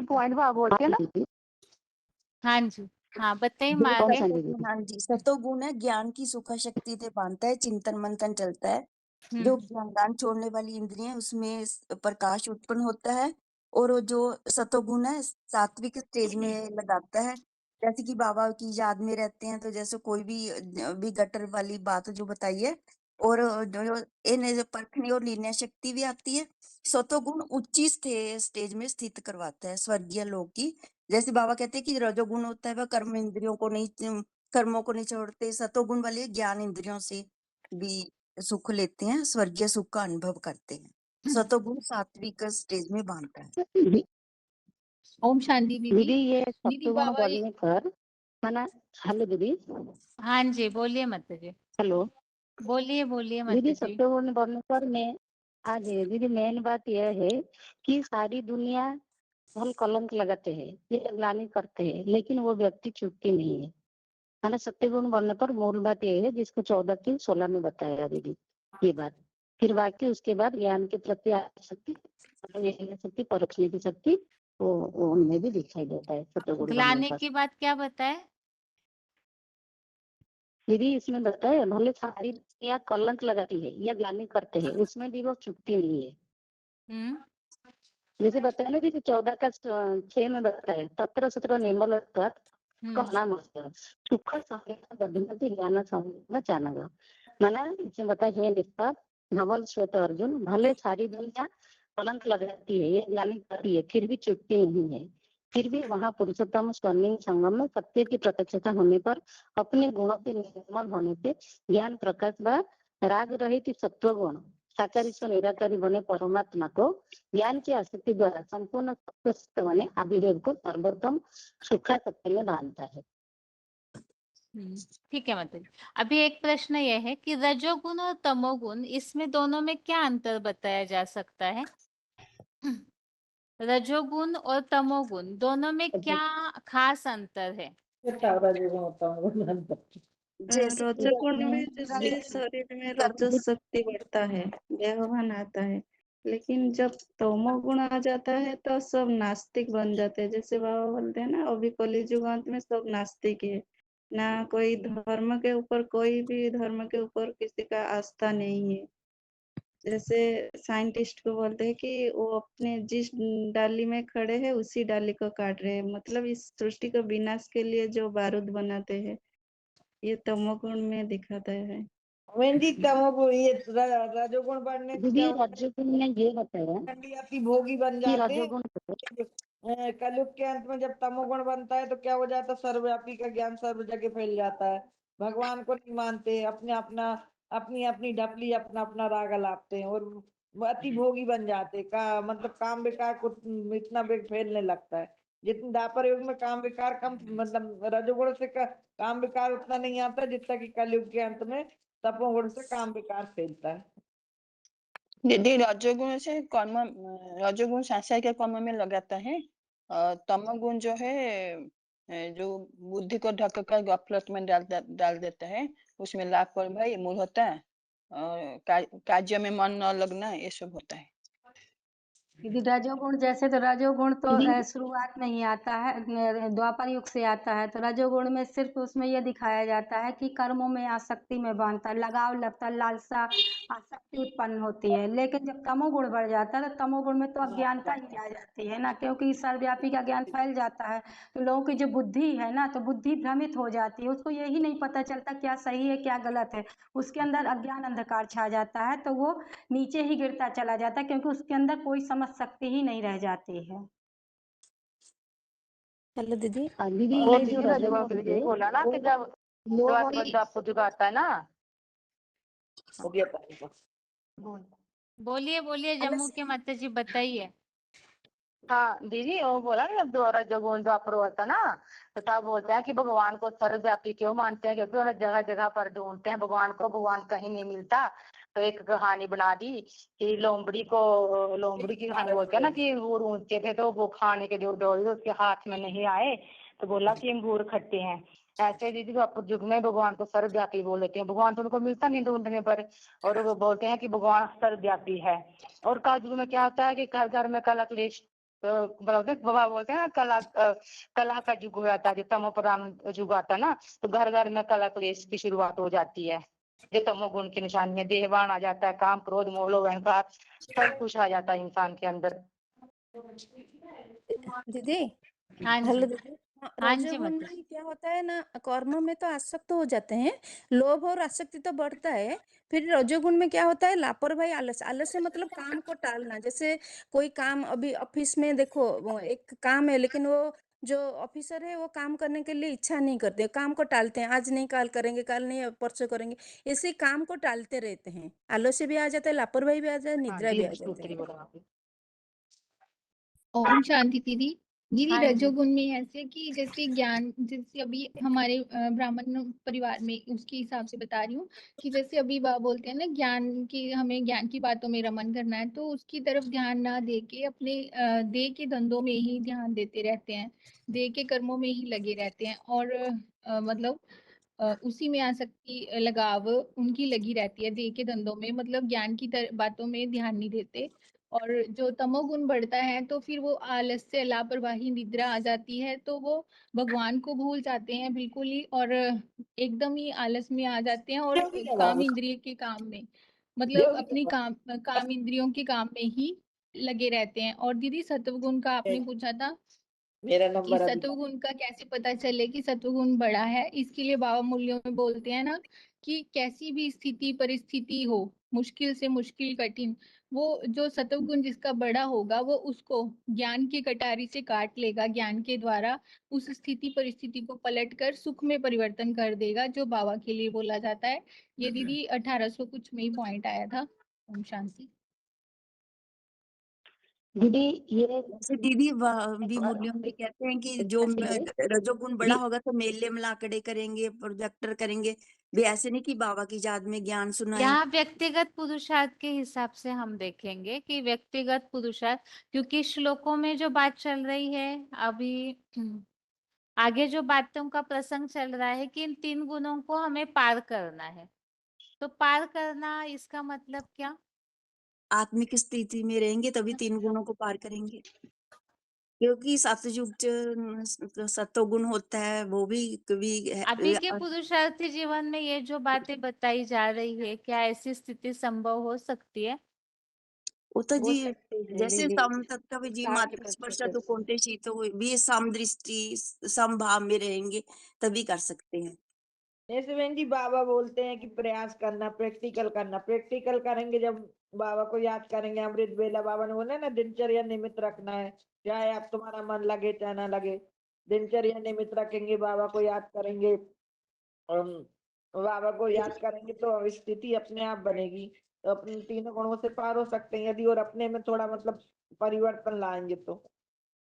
[SPEAKER 3] पॉइंट बाबा बोलते हैं ना।
[SPEAKER 1] हाँ जी, हाँ बताइए
[SPEAKER 9] जो
[SPEAKER 1] आगे।
[SPEAKER 9] हाँ जी, सतोगुण है ज्ञान की सुखा शक्ति से बांधता है, चिंतन मंथन चलता है। जो ज्ञान छोड़ने वाली इंद्रियां उसमें प्रकाश उत्पन्न होता है, और वो जो सतोगुण है सात्विक स्टेज में लगाता है। जैसे कि बाबा की याद में रहते हैं, तो जैसे कोई भी गटर वाली बात जो बताई है, और जो इन परखने और निर्णय शक्ति भी आती है। सतोगुण उच्ची स्टेज में स्थित करवाता है स्वर्गीय लोक की। जैसे बाबा कहते हैं कि रजोगुण होता है वह कर्म इंद्रियों को नहीं, कर्मों को नहीं छोड़ते। सतोगुण वाले ज्ञान इंद्रियों से भी सुख लेते हैं, स्वर्गीय सुख का अनुभव करते हैं। सतोगुण सात्विक स्टेज में बांधता है।
[SPEAKER 1] ओम शांति
[SPEAKER 11] दीदी
[SPEAKER 1] दीदी।
[SPEAKER 11] ये
[SPEAKER 1] दीदी
[SPEAKER 11] सत्वगुण
[SPEAKER 1] बाबा ये
[SPEAKER 11] बढ़ने पर माना। हेलो दीदी।
[SPEAKER 1] हाँ जी, बोलिए माता जी,
[SPEAKER 11] हेलो
[SPEAKER 1] बोलिए बोलिए माता
[SPEAKER 11] दीदी,
[SPEAKER 1] जी।
[SPEAKER 11] सत्वगुण बढ़ने पर मैं आज दीदी मेन बात यह है कि सारी दुनिया हम कलंक लगाते हैं, ये ग्लानि करते हैं, लेकिन वो व्यक्ति चुपती नहीं है। माना सत्वगुण बढ़ने पर मूल बात यह है जिसको 14 की 16 में बताया दीदी ये बात। फिर बाकी उसके बाद ज्ञान के प्रति आसक्ति, शक्ति, परखने की शक्ति वो उनमें भी दिखाई देता है सत्वगुण बढ़ने
[SPEAKER 1] ग्लानि
[SPEAKER 11] पर।
[SPEAKER 1] की बात क्या बताए?
[SPEAKER 11] दीदी इसमें बताया भले सारी या कलंक लगाती है या ग्लानि करते हैं, उसमें भी वो चुपती नहीं है।
[SPEAKER 1] हम्म
[SPEAKER 11] जैसे बताया ना दीदी 14 का 6 में बताया, 17 17 निर्मल नाम सुख बद्धमति ज्ञान चानग। माना इसमें बताया हे निष्पाप धवल श्वेत अर्जुन, भले सारी दुनिया कलंक लगाती है या ग्लानि करती है फिर भी चुपती नहीं है। फिर भी वहाँ पुरुषोत्तम स्वर्णिम संगम में सत्य की प्रत्यक्षता होने पर अपने गुणों के निर्मल होने से ज्ञान प्रकाश व राग रहित सत्व गुण साकारी से निराकारी बने परमात्मा को ज्ञान की आसक्ति द्वारा संपूर्ण सत्य बने अभिवेक को सर्वोत्तम सुखा सत्य में बांधता है।
[SPEAKER 1] ठीक है माता जी। अभी एक प्रश्न यह है कि रजोगुण और तमोगुण, इसमें दोनों में क्या अंतर बताया जा सकता है? रजोगुण और तमोगुण दोनों में क्या खास अंतर है?
[SPEAKER 9] जैसे
[SPEAKER 8] रजोगुण में जैसे शरीर में रजस शक्ति बढ़ता है, देहभान आता है, लेकिन जब तमोगुण आ जाता है तो सब नास्तिक बन जाते हैं। जैसे बाबा बोलते हैं ना, अभी कलियुग अंत में सब नास्तिक है, ना कोई धर्म के ऊपर, कोई भी धर्म के ऊपर किसी का आस्था नहीं है। जैसे साइंटिस्ट को बोलते हैं कि वो अपने जिस डाली में खड़े हैं उसी डाली को काट रहे हैं, मतलब इस सृष्टि को विनाश के लिए जो बारूद बनाते हैं, ये तमोगुण में दिखाता है।
[SPEAKER 7] वेंदी तमोगुण ये रजोगुण बढ़ने से क्या
[SPEAKER 11] दीदी
[SPEAKER 7] होता
[SPEAKER 11] रजोगुण ने ये बताया
[SPEAKER 7] है, अति भोगी बन
[SPEAKER 11] कि
[SPEAKER 7] जाते हैं।
[SPEAKER 11] रजोगुण
[SPEAKER 7] कलयुग के अंत में जब तमोगुण बनता है तो क्या हो जाता है, सर्वव्यापी का ज्ञान सर्व जगह फैल जाता है। भगवान को नहीं मानते, अपनी अपनी ढपली अपना अपना राग लापते हैं और अति भोगी बन जाते का मतलब काम विकार को इतना बेग फैलने लगता है। जितने द्वापर युग में काम विकार कम, मतलब रजोगुण से काम विकार उतना नहीं आता जितना कि कलयुग के अंत में तपोगुण से काम विकार फैलता है।
[SPEAKER 10] दीदी रजोगुण से कर्म, रजोगुण सांसारिक कर्म में लगाता है, और तमोगुण जो है जो बुद्धि को ढक कर गफलत में डाल देता है, उसमें लापरवाही मूढ़ता और कार्य में मन न लगना, ये सब होता है।
[SPEAKER 12] यदि रजोगुण जैसे, तो रजोगुण तो
[SPEAKER 11] दीदी
[SPEAKER 12] शुरुआत में ही आता है, द्वापर युग से आता है। तो रजोगुण में सिर्फ उसमें यह दिखाया जाता है कि कर्मों में आसक्ति में बांधता है, लगाव लगता है, लालसा आसक्ति उत्पन्न होती है। लेकिन जब तमोगुण बढ़ जाता है तो तमोगुण में तो अज्ञानता ही आ जाती है ना, क्योंकि सर्वव्यापी का ज्ञान फैल जाता है। तो लोगों की जो बुद्धि है ना, तो बुद्धि भ्रमित हो जाती है, उसको यही नहीं पता चलता क्या सही है क्या गलत है। उसके अंदर अज्ञान अंधकार छा जाता है, तो वो नीचे ही गिरता चला जाता है, क्योंकि उसके अंदर कोई समझ शक्ति ही नहीं रह जाती है।
[SPEAKER 2] हेलो दीदी।
[SPEAKER 11] दीदी
[SPEAKER 3] वो
[SPEAKER 11] ये जो
[SPEAKER 3] दीदी
[SPEAKER 11] रजोगुण
[SPEAKER 3] रजोगुण यही
[SPEAKER 11] है
[SPEAKER 3] बोला ना कि जब
[SPEAKER 11] वो
[SPEAKER 3] द्वापर आपको जुगाता है ना।
[SPEAKER 7] हो गया पानी का।
[SPEAKER 1] बोलिए बोलिए जम्मू के माता जी बताइए।
[SPEAKER 3] हाँ दीदी वो बोला ना जब रजोगुण द्वापर होता ना तो तब बोलते हैं कि भगवान को सर्वव्यापी क्यों मानते हैं, क्योंकि उन्हें जगह जगह पर ढूंढते हैं भगवान को, भगवान कहीं नहीं मिलता। तो एक कहानी बना दी कि लोमड़ी की कहानी बोलते हैं ना कि वो ढूंढते थे तो वो खाने के जो डोल उसके हाथ में नहीं आए तो बोला कि अंगूर खट्टे हैं। ऐसे दीदी द्वापर युग में भगवान को सर्वव्यापी बोल देते हैं, भगवान तो उनको मिलता नहीं ढूंढने पर, और वो बोलते हैं कि भगवान सर्वव्यापी है। और कलयुग में क्या होता है कि घर घर में कला क्लेश बाबा बोलते हैं ना कला का युग हो जाता है, जो तमो प्रधान युग आता है ना तो घर घर में कला क्लेश की शुरुआत हो जाती है। जो तमोगुण की निशानी है, देहवान आ जाता है, काम क्रोध मोह लोभ अहंकार सब कुछ आ जाता है इंसान के अंदर।
[SPEAKER 2] दीदी
[SPEAKER 1] हाँ
[SPEAKER 2] हेलो
[SPEAKER 1] जी।
[SPEAKER 2] दीदी। हाँ,
[SPEAKER 1] हाँ जी
[SPEAKER 2] रजोगुण
[SPEAKER 1] माता जी।
[SPEAKER 2] में क्या होता है ना, कर्म में तो आसक्त हो जाते हैं, लोभ और आसक्ति तो बढ़ता है। फिर रजोगुण में क्या होता है, लापरवाही, आलस। आलस्य मतलब काम को टालना। जैसे कोई काम अभी ऑफिस में देखो, वो एक काम है लेकिन वो जो ऑफिसर है वो काम करने के लिए इच्छा नहीं करते, काम को टालते हैं, आज नहीं कल करेंगे, कल नहीं परसों करेंगे, ऐसे काम को टालते रहते हैं। आलस्य भी आ जाता है, लापरवाही भी आ जाता है,
[SPEAKER 3] हाँ
[SPEAKER 2] निद्रा भी आ
[SPEAKER 3] जी
[SPEAKER 2] जाता है।
[SPEAKER 3] सूत्री बोला आपने।
[SPEAKER 13] ओम शांति दीदी। दीदी
[SPEAKER 1] हाँ जी।
[SPEAKER 13] रजोगुण में ऐसे कि जैसे ज्ञान, जैसे अभी हमारे ब्राह्मण परिवार में उसके हिसाब से बता रही हूँ कि जैसे अभी बाबा बोलते हैं ना ज्ञान की, हमें ज्ञान की बातों में रमन करना है, तो उसकी तरफ ध्यान ना दे के अपने देह के धंधों में ही ध्यान देते रहते हैं, देह के कर्मों में ही लगे रहते हैं, और मतलब उसी में आसक्ति लगाव उनकी लगी रहती है, देह के धंधों में, मतलब ज्ञान की बातों में ध्यान नहीं देते। और जो तमोगुण बढ़ता है तो फिर वो आलस्य, लापरवाही, निद्रा आ जाती है, तो वो भगवान को भूल जाते हैं बिल्कुल ही, और एकदम ही आलस में आ जाते हैं, और काम इंद्रिय के काम में, मतलब अपनी काम इंद्रियों के काम में ही लगे रहते हैं। और दीदी सत्वगुण का आपने पूछा था
[SPEAKER 7] मेरा
[SPEAKER 13] कि
[SPEAKER 7] नंबर अभी
[SPEAKER 13] सत्वगुण का कैसे पता चले कि सत्वगुण बढ़ा है। इसके लिए बाबा मूल्यों में बोलते हैं ना कि कैसी भी स्थिति परिस्थिति हो, मुश्किल से मुश्किल कठिन, वो जो सत्वगुण जिसका बड़ा होगा वो उसको ज्ञान की कटारी से काट लेगा, ज्ञान के द्वारा उस स्थिति परिस्थिति को पलट कर सुख में परिवर्तन कर देगा, जो बाबा के लिए बोला जाता है। ये दीदी 1800 कुछ में ही पॉइंट आया था। ओम शांति।
[SPEAKER 11] दीदी ये
[SPEAKER 9] जैसे दीदी भी मूल्यों में कहते हैं कि जो रजोगुण बड़ा होगा तो मेले में लाकड़े करेंगे, प्रोजेक्टर करेंगे भी, ऐसे नहीं कि बाबा की याद में ज्ञान सुनाए।
[SPEAKER 1] यहाँ व्यक्तिगत पुरुषार्थ के हिसाब से हम देखेंगे कि व्यक्तिगत पुरुषार्थ, क्योंकि श्लोकों में जो बात चल रही है अभी, आगे जो बातों का प्रसंग चल रहा है कि इन 3 गुणों को हमें पार करना है। तो पार करना इसका मतलब क्या?
[SPEAKER 9] आत्मिक स्थिति में रहेंगे तभी 3 गुणों को पार करेंगे, क्योंकि सतयुग सत्वगुण होता है, वो भी कभी
[SPEAKER 1] अभी के पुरुषार्थी जीवन में ये जो बातें बताई जा रही है, क्या ऐसी स्थिति संभव हो सकती है?
[SPEAKER 9] वो तो
[SPEAKER 7] हो
[SPEAKER 9] जी
[SPEAKER 7] सकते हैं
[SPEAKER 9] जैसे
[SPEAKER 7] दीदी,
[SPEAKER 9] समतत्व जी
[SPEAKER 7] स्टार्ट
[SPEAKER 9] मात्र
[SPEAKER 7] कर
[SPEAKER 9] स्पर्श तो
[SPEAKER 7] सकते
[SPEAKER 9] कौनते तो भी समदृष्टि समभाव में रहेंगे तभी कर सकते हैं।
[SPEAKER 7] जैसे बहन जी बाबा बोलते हैं कि प्रयास करना, प्रैक्टिकल करना, प्रैक्टिकल करेंगे जब बाबा को याद करेंगे। अमृत बेला बाबा ने बोला ना दिनचर्या निमित्त रखना है, चाहे आप तुम्हारा मन लगे चाहे ना लगे, दिनचर्या निमित्त रखेंगे, बाबा को याद करेंगे, बाबा को याद करेंगे तो स्थिति अपने आप बनेगी, तो अपने 3 गुणों से पार हो सकते हैं यदि और अपने में थोड़ा मतलब परिवर्तन लाएंगे तो।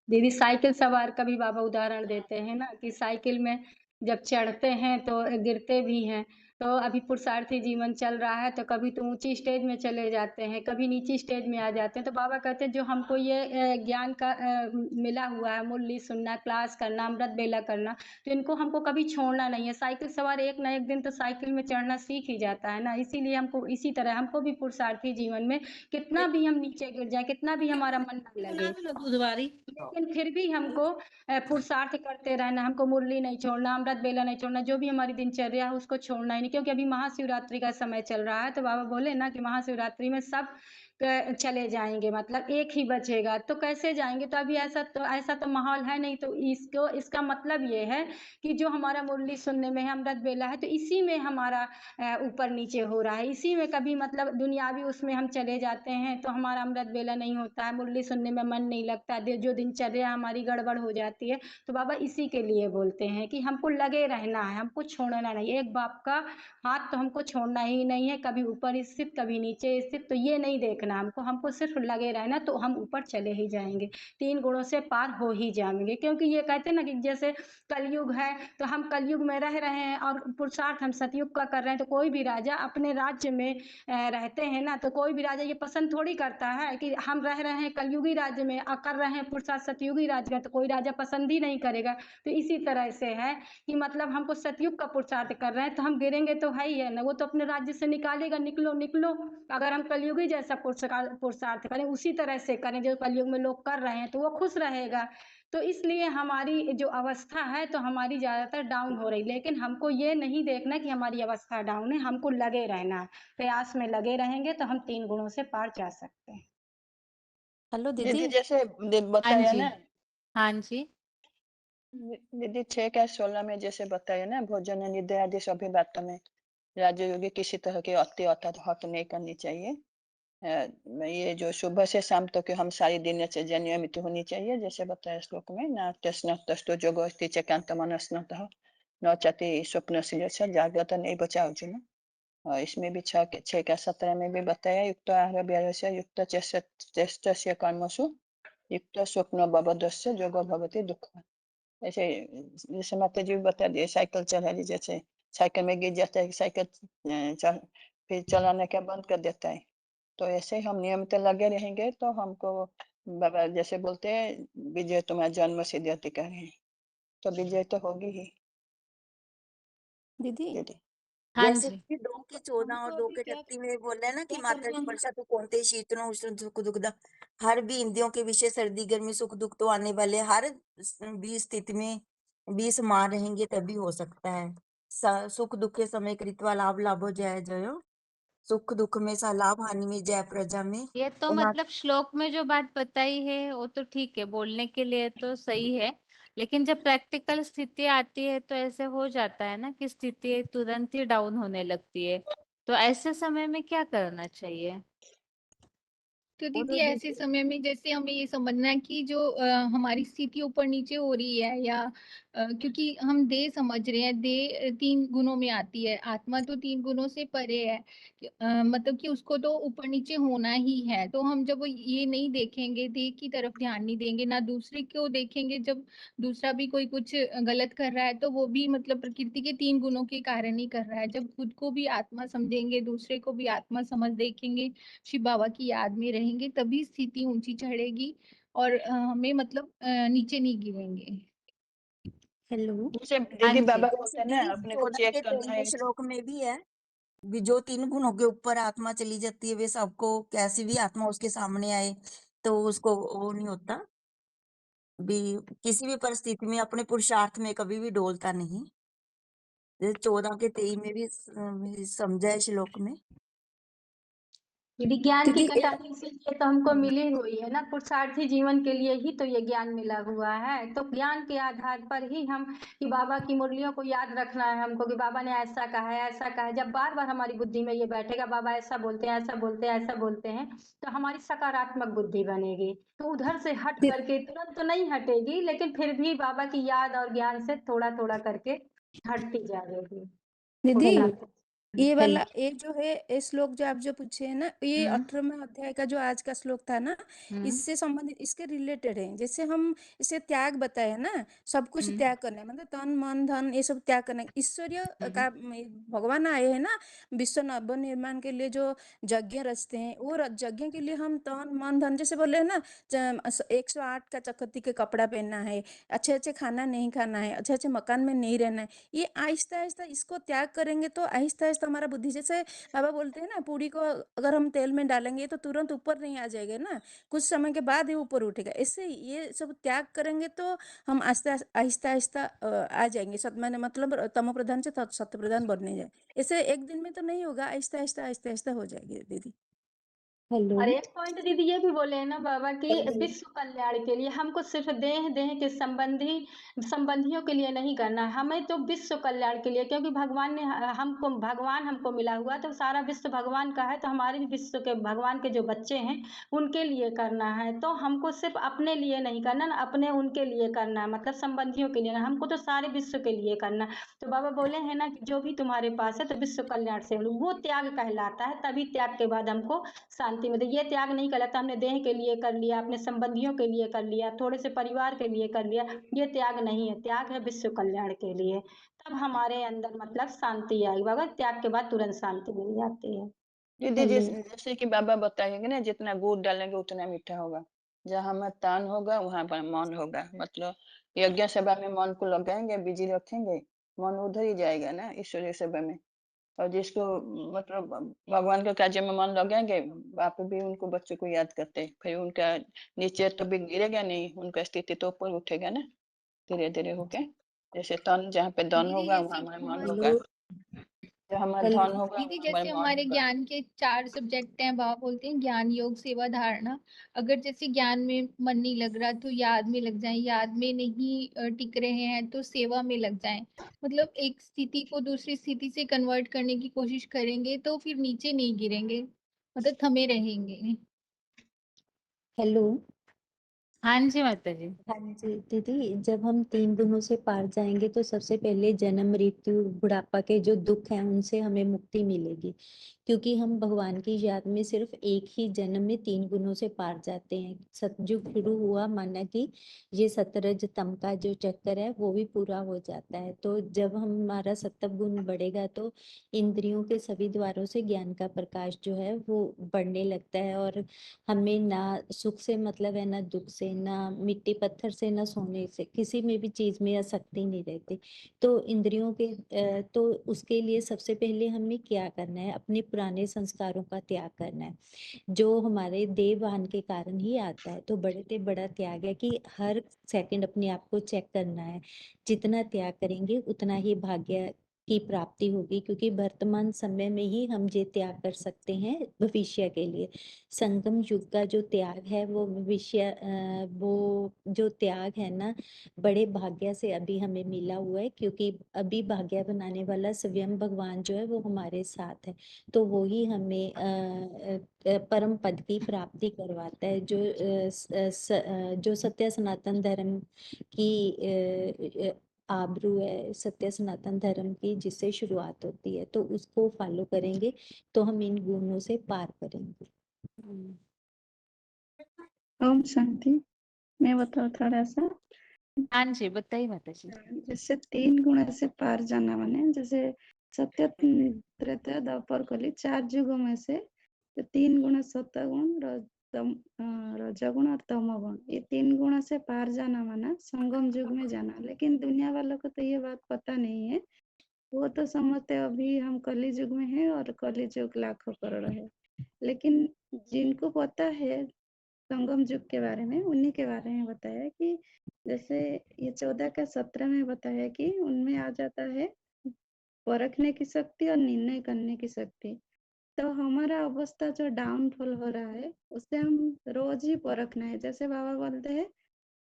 [SPEAKER 12] दीदी साइकिल सवार का भी बाबा उदाहरण देते हैं ना कि साइकिल में जब चढ़ते हैं तो गिरते भी हैं। तो अभी पुरुषार्थी जीवन चल रहा है तो कभी तो ऊंची स्टेज में चले जाते हैं, कभी नीची स्टेज में आ जाते हैं। तो बाबा कहते हैं जो हमको ये ज्ञान का मिला हुआ है, मुरली सुनना, क्लास करना, अमृत बेला करना, तो इनको हमको कभी छोड़ना नहीं है। साइकिल सवार एक ना एक दिन तो साइकिल में चढ़ना सीख ही जाता है ना, इसीलिए हमको इसी तरह हमको भी पुरुषार्थी जीवन में कितना भी हम नीचे गिर जाए, कितना भी हमारा मन न लगे, लेकिन फिर भी हमको पुरुषार्थ करते रहना, हमको मुरली नहीं छोड़ना, अमृत बेला नहीं छोड़ना, जो भी हमारी दिनचर्या है उसको छोड़ना ही नहीं। क्योंकि अभी महाशिवरात्रि का समय चल रहा है तो बाबा बोले ना कि महाशिवरात्रि में सब चले जाएंगे, मतलब एक ही बचेगा, तो कैसे जाएंगे? तो अभी ऐसा तो माहौल है नहीं। तो इसका मतलब ये है कि जो हमारा मुरली सुनने में है, अमृत वेला है, तो इसी में हमारा ऊपर नीचे हो रहा है। इसी में कभी मतलब दुनियावी उसमें हम चले जाते हैं तो हमारा अमृत वेला नहीं होता है, मुरली सुनने में मन नहीं लगता, जो दिनचर्या हमारी गड़बड़ हो जाती है। तो बाबा इसी के लिए बोलते हैं कि हमको लगे रहना है, हमको छोड़ना नहीं। एक बाप का हाथ तो हमको छोड़ना ही नहीं है, कभी ऊपर स्थित कभी नीचे स्थित, तो ये नहीं देखना हमको सिर्फ लगे रहना, तो हम ऊपर चले ही जाएंगे, 3 गुणों से पार हो ही जाएंगे। क्योंकि ये कहते हैं ना कि जैसे कलयुग है, तो हम कलयुग में रह रहे हैं और पुरुषार्थ हम सतयुग का कर रहे हैं। तो कोई भी राजा अपने राज्य में रहते हैं ना, तो कोई भी राजा ये पसंद थोड़ी करता है कि हम रह रहे हैं कलयुगी राज्य में और कर रहे हैं पुरुषार्थ सतयुगी राज्य में, तो कोई राजा पसंद ही नहीं करेगा। तो इसी तरह से है कि मतलब हमको सतयुग का पुरुषार्थ कर रहे हैं, तो हम गिरेंगे तो है ही है ना, वो तो अपने राज्य से निकालेगा, निकलो निकलो। अगर हम कलयुगी जैसा पुरुषार्थ करें, उसी तरह से करें जो कलयुग में लोग कर रहे हैं, तो वो खुश रहेगा। तो इसलिए हमारी जो अवस्था है तो हमारी ज्यादातर डाउन हो रही, लेकिन हमको ये नहीं देखना कि हमारी अवस्था डाउन है, हमको लगे रहना है। प्रयास में लगे रहेंगे तो हम 3 गुणों से पार जा सकते हैं।
[SPEAKER 2] हेलो
[SPEAKER 10] दीदी
[SPEAKER 2] दीदी।
[SPEAKER 10] जैसे
[SPEAKER 1] हाँ
[SPEAKER 10] बताया
[SPEAKER 1] जी,
[SPEAKER 10] ना,
[SPEAKER 1] हाँ जी।
[SPEAKER 10] दीदी 6 का 16 में जैसे बताया ना, भोजन निद्रा आदि सभी बातों में राजयोगी किसी तरह की अति अर्थात हट नहीं करनी चाहिए। ये जो सुबह से शाम तक हम सारी दिनचर्या नियमित होनी चाहिए, जैसे बताया श्लोक में, न तस्तो जोगोस्ति चैकांत मनस्नतः न चाति स्वप्नशीलस्य जागृत नहीं बचा अर्जुन। और इसमें भी 6 का 17 में भी बताया, युक्त आहार व्यवस्य युक्त चेष्टस्य कर्मसु युक्त स्वप्न बबधस्य जोगो भवति दुःख। ऐसे जैसे माता जी भी बता दिए, साइकिल चला ली, जैसे साइकिल में गिर जाता है, साइकिल फिर चलाने का बंद कर देता है। तो ऐसे हम नियमित लगे रहेंगे तो हमको बाबा जैसे बोलते हैं, विजय तुम्हारा जन्म सिद्ध अधिकार है, तो विजय तो होगी ही
[SPEAKER 2] दीदी।
[SPEAKER 10] दीदी।
[SPEAKER 1] हाँ
[SPEAKER 9] जैसे
[SPEAKER 1] जी।
[SPEAKER 9] कि 2 के 14 और
[SPEAKER 7] हमको
[SPEAKER 9] 2
[SPEAKER 7] अभी
[SPEAKER 9] के
[SPEAKER 7] क्या
[SPEAKER 9] 38 में बोल है ना कि
[SPEAKER 7] क्या
[SPEAKER 9] माता
[SPEAKER 7] करना है?
[SPEAKER 9] स्पर्शा तो कौनते शीतनो उष्ण सुख दुखदा, हर भी इंद्रियों के विषय सर्दी गर्मी सुख दुख तो आने वाले, हर भी स्थिति में भी समान रहेंगे तभी हो सकता है। सुख दुख के समय कृत्वा लाभ लाभो जय जयो, सुख दुख में सा लाभ हानि में जय प्रजा में।
[SPEAKER 1] ये तो मतलब श्लोक में जो बात बताई है वो तो ठीक है, बोलने के लिए तो सही है, लेकिन जब प्रैक्टिकल स्थिति आती है तो ऐसे हो जाता है ना कि स्थिति तुरंत ही डाउन होने लगती है। तो ऐसे समय में क्या करना चाहिए?
[SPEAKER 13] तो
[SPEAKER 9] वो
[SPEAKER 13] दीदी
[SPEAKER 9] तो
[SPEAKER 13] ऐसे समय में जैसे हमें ये समझना है कि जो हमारी स्थिति ऊपर नीचे हो रही है, या क्योंकि हम देह समझ रहे हैं, देह 3 गुणों में आती है, आत्मा तो 3 गुणों से परे है, मतलब कि उसको तो ऊपर नीचे होना ही है। तो हम जब ये नहीं देखेंगे, देह की तरफ ध्यान नहीं देंगे, ना दूसरे को देखेंगे, जब दूसरा भी कोई कुछ गलत कर रहा है तो वो भी मतलब प्रकृति के 3 गुणों के कारण ही कर रहा है। जब खुद को भी आत्मा समझेंगे, दूसरे को भी आत्मा समझ देखेंगे, शिव बाबा की याद में रहेंगे, तभी स्थिति ऊंची चढ़ेगी और हमें मतलब नीचे नहीं गिरेंगे।
[SPEAKER 2] हेलो।
[SPEAKER 10] जैसे
[SPEAKER 1] हाँ
[SPEAKER 10] दीदी
[SPEAKER 1] जी।
[SPEAKER 10] बाबा
[SPEAKER 9] जैसे
[SPEAKER 10] बोलते हैं ना,
[SPEAKER 9] दीदी
[SPEAKER 10] अपने को
[SPEAKER 9] 14
[SPEAKER 10] चेक
[SPEAKER 9] के
[SPEAKER 10] करना
[SPEAKER 9] 23वें
[SPEAKER 10] है।
[SPEAKER 9] श्लोक में भी है, भी जो 3 गुणों के ऊपर आत्मा चली जाती है वे सबको, कैसी भी आत्मा उसके सामने आए तो उसको वो नहीं होता, भी किसी भी परिस्थिति में अपने पुरुषार्थ में कभी भी डोलता नहीं। जैसे 14 के 23 में भी समझा है श्लोक में।
[SPEAKER 12] विज्ञान की
[SPEAKER 2] दीदी
[SPEAKER 12] कटारी इसीलिए तो हमको मिली हुई है ना, पुरुषार्थी जीवन के लिए ही तो ये ज्ञान मिला हुआ है। तो ज्ञान के आधार पर ही हम कि बाबा की मुरलियों को याद रखना है हमको कि बाबा ने ऐसा कहा है, ऐसा कहा है। जब बार बार हमारी बुद्धि में ये बैठेगा बाबा ऐसा बोलते हैं, ऐसा बोलते हैं, ऐसा बोलते हैं, तो हमारी सकारात्मक बुद्धि बनेगी। तो उधर से हट
[SPEAKER 2] दी-
[SPEAKER 12] करके तुरंत तो नहीं हटेगी, लेकिन फिर भी बाबा की याद और ज्ञान से थोड़ा थोड़ा करके हटती जाएगी।
[SPEAKER 2] दीदी, ये
[SPEAKER 12] हेलो।
[SPEAKER 2] वाला ये जो है ये श्लोक जो आप जो पूछे है ना, ये 18वें अध्याय का जो आज का श्लोक था ना, इससे संबंधित इसके रिलेटेड है। जैसे हम इसे त्याग बताए ना, सब कुछ त्याग करना है, मतलब तन मन धन ये सब त्याग करना है। ईश्वरीय का भगवान आए हैं ना विश्व नव निर्माण के लिए, जो यज्ञ रचते हैं वो यज्ञ के लिए हम तन मन धन, जैसे बोले हैं ना 108 का चकत्ती के कपड़ा पहनना है, अच्छे अच्छे खाना नहीं खाना है, अच्छे अच्छे मकान में नहीं रहना है। ये आहिस्ता आहिस्ता इसको त्याग करेंगे तो आहिस्ता आहिस्ता हमारा बुद्धि, जैसे बाबा बोलते हैं ना पूड़ी को अगर हम तेल में डालेंगे तो तुरंत ऊपर नहीं आ जाएगा ना, कुछ समय के बाद ही ऊपर उठेगा। ऐसे ये सब त्याग करेंगे तो हम आहिस्ता आहिस्ता आहिस्ता आ जाएंगे सत मैंने मतलब तमो प्रधान से सत्य प्रधान बनने जाए। ऐसे एक दिन में तो नहीं होगा, आहिस्ता आहिस्ता आहिस्ता आहिस्ता हो जाएगी दीदी।
[SPEAKER 12] और
[SPEAKER 11] हेलो
[SPEAKER 12] एक पॉइंट दीदी ये भी बोले हैं ना बाबा कि विश्व कल्याण के लिए हमको सिर्फ देह देह के संबंधियों के लिए नहीं करना है, हमें तो विश्व कल्याण के लिए, क्योंकि भगवान हमको मिला हुआ तो सारा विश्व भगवान का है, तो हमारे भी विश्व के भगवान के जो बच्चे हैं उनके लिए करना है। तो हमको सिर्फ अपने लिए नहीं करना ना, अपने उनके लिए करना है, मतलब संबंधियों के लिए ना, हमको तो सारे विश्व के लिए करना है। तो बाबा बोले हैं ना कि जो भी तुम्हारे पास है तो विश्व कल्याण से वो त्याग कहलाता है, तभी त्याग के बाद हमको शांति में। तो ये त्याग नहीं कहलाता हमने देह के लिए कर लिया, अपने संबंधियों के लिए कर लिया, थोड़े से परिवार के लिए कर लिया, ये त्याग नहीं है। त्याग है विश्व कल्याण के लिए, तब हमारे अंदर मतलब शांति आएगी। बाबा त्याग के बाद तुरंत शांति मिल जाती है।
[SPEAKER 10] दीदी जैसे कि बाबा बताएंगे ना, जितना गुड़ डालेंगे उतना मीठा होगा। जहाँ में तान होगा वहां पर मन होगा। मतलब यज्ञ सभा में मन को लगाएंगे, बिजी रखेंगे, मन उधर ही जाएगा ना ईश्वरीय सभा में। और जिसको मतलब भगवान के कार्य में मन लगाएंगे, बाप भी उनको बच्चों को याद करते हैं, फिर उनका नीचे तो भी गिरेगा नहीं, उनका स्थिति तो ऊपर उठेगा ना धीरे धीरे होके। जैसे तन जहाँ पे धन
[SPEAKER 13] दीदी
[SPEAKER 10] होगा
[SPEAKER 13] जैसे
[SPEAKER 10] वहां हमारा मन
[SPEAKER 13] हमारे
[SPEAKER 10] होगा, जहाँ हमारा धन होगा
[SPEAKER 13] दीदी
[SPEAKER 10] वहाँ हमारा
[SPEAKER 13] जैसे
[SPEAKER 10] मन
[SPEAKER 13] हमारे
[SPEAKER 10] होगा।
[SPEAKER 13] ज्ञान के 4 सब्जेक्ट हैं, बाबा बोलते हैं ज्ञान योग सेवा धारणा। अगर जैसे ज्ञान में मन नहीं लग रहा तो याद में लग जाए, याद में नहीं टिक रहे हैं तो सेवा में लग जाएं। मतलब एक स्थिति को दूसरी स्थिति से कन्वर्ट करने की कोशिश करेंगे तो फिर नीचे नहीं गिरेंगे, मतलब थमे रहेंगे।
[SPEAKER 11] हेलो।
[SPEAKER 1] हाँ जी माता जी।
[SPEAKER 11] हाँ जी दीदी, जब हम 3 गुणों से पार जाएंगे तो सबसे पहले जन्म मृत्यु बुढ़ापा के जो दुख हैं उनसे हमें मुक्ति मिलेगी, क्योंकि हम भगवान की याद में सिर्फ एक ही जन्म में 3 गुणों से पार जाते हैं। सतयुग शुरू हुआ माना कि ये सतरज तम का जो चक्कर है वो भी पूरा हो जाता है। तो जब हमारा सत्व गुण बढ़ेगा तो इंद्रियों के सभी द्वारों से ज्ञान का प्रकाश जो है वो बढ़ने लगता है, और हमें ना सुख से मतलब है, ना दुख से, ना मिट्टी पत्थर से, ना सोने से, किसी में भी चीज में आसक्ति नहीं रहती। तो इंद्रियों के तो उसके लिए सबसे पहले हमें क्या करना है, अपने पुराने संस्कारों का त्याग करना है जो हमारे देहभान के कारण ही आता है। तो बड़े से बड़ा त्याग है कि हर सेकंड अपने आप को चेक करना है। जितना त्याग करेंगे उतना ही भाग्य की प्राप्ति होगी, क्योंकि वर्तमान समय में ही हम ये त्याग कर सकते हैं भविष्य के लिए। संगम युग का जो त्याग है वो भविष्य वो जो त्याग है ना, बड़े भाग्य से अभी हमें मिला हुआ है, क्योंकि अभी भाग्य बनाने वाला स्वयं भगवान जो है वो हमारे साथ है। तो वो ही हमें परम पद की प्राप्ति करवाता है, जो सत्य सनातन धर्म की आबरू है, सत्य सनातन धर्म की जिससे शुरुआत होती है, तो उसको फॉलो करेंगे तो हम इन गुणों से पार करेंगे।
[SPEAKER 8] ओम शांति। मैं बताऊँ थोड़ा सा।
[SPEAKER 1] हाँ जी बताइए माता जी।
[SPEAKER 8] जैसे 3 गुण से पार जाना माने जैसे सत्य त्रेता द्वापर कली 4 युगों में से तो 3 गुण सत्वगुण रजगुण और तमोगुण, ये 3 गुण से पार जाना माना संगम युग में जाना। लेकिन दुनिया वालों को तो ये बात पता नहीं है, वो तो समझते अभी हम कली युग में है और कली युग लाखों करोड़ है। लेकिन जिनको पता है संगम युग के बारे में, उन्हीं के बारे में बताया कि जैसे ये 14 का 17 में बताया कि उनमें आ जाता है परखने की शक्ति और निर्णय करने की शक्ति। तो हमारा अवस्था जो डाउनफॉल हो रहा है उससे हम रोज ही परखना है। जैसे बाबा बोलते हैं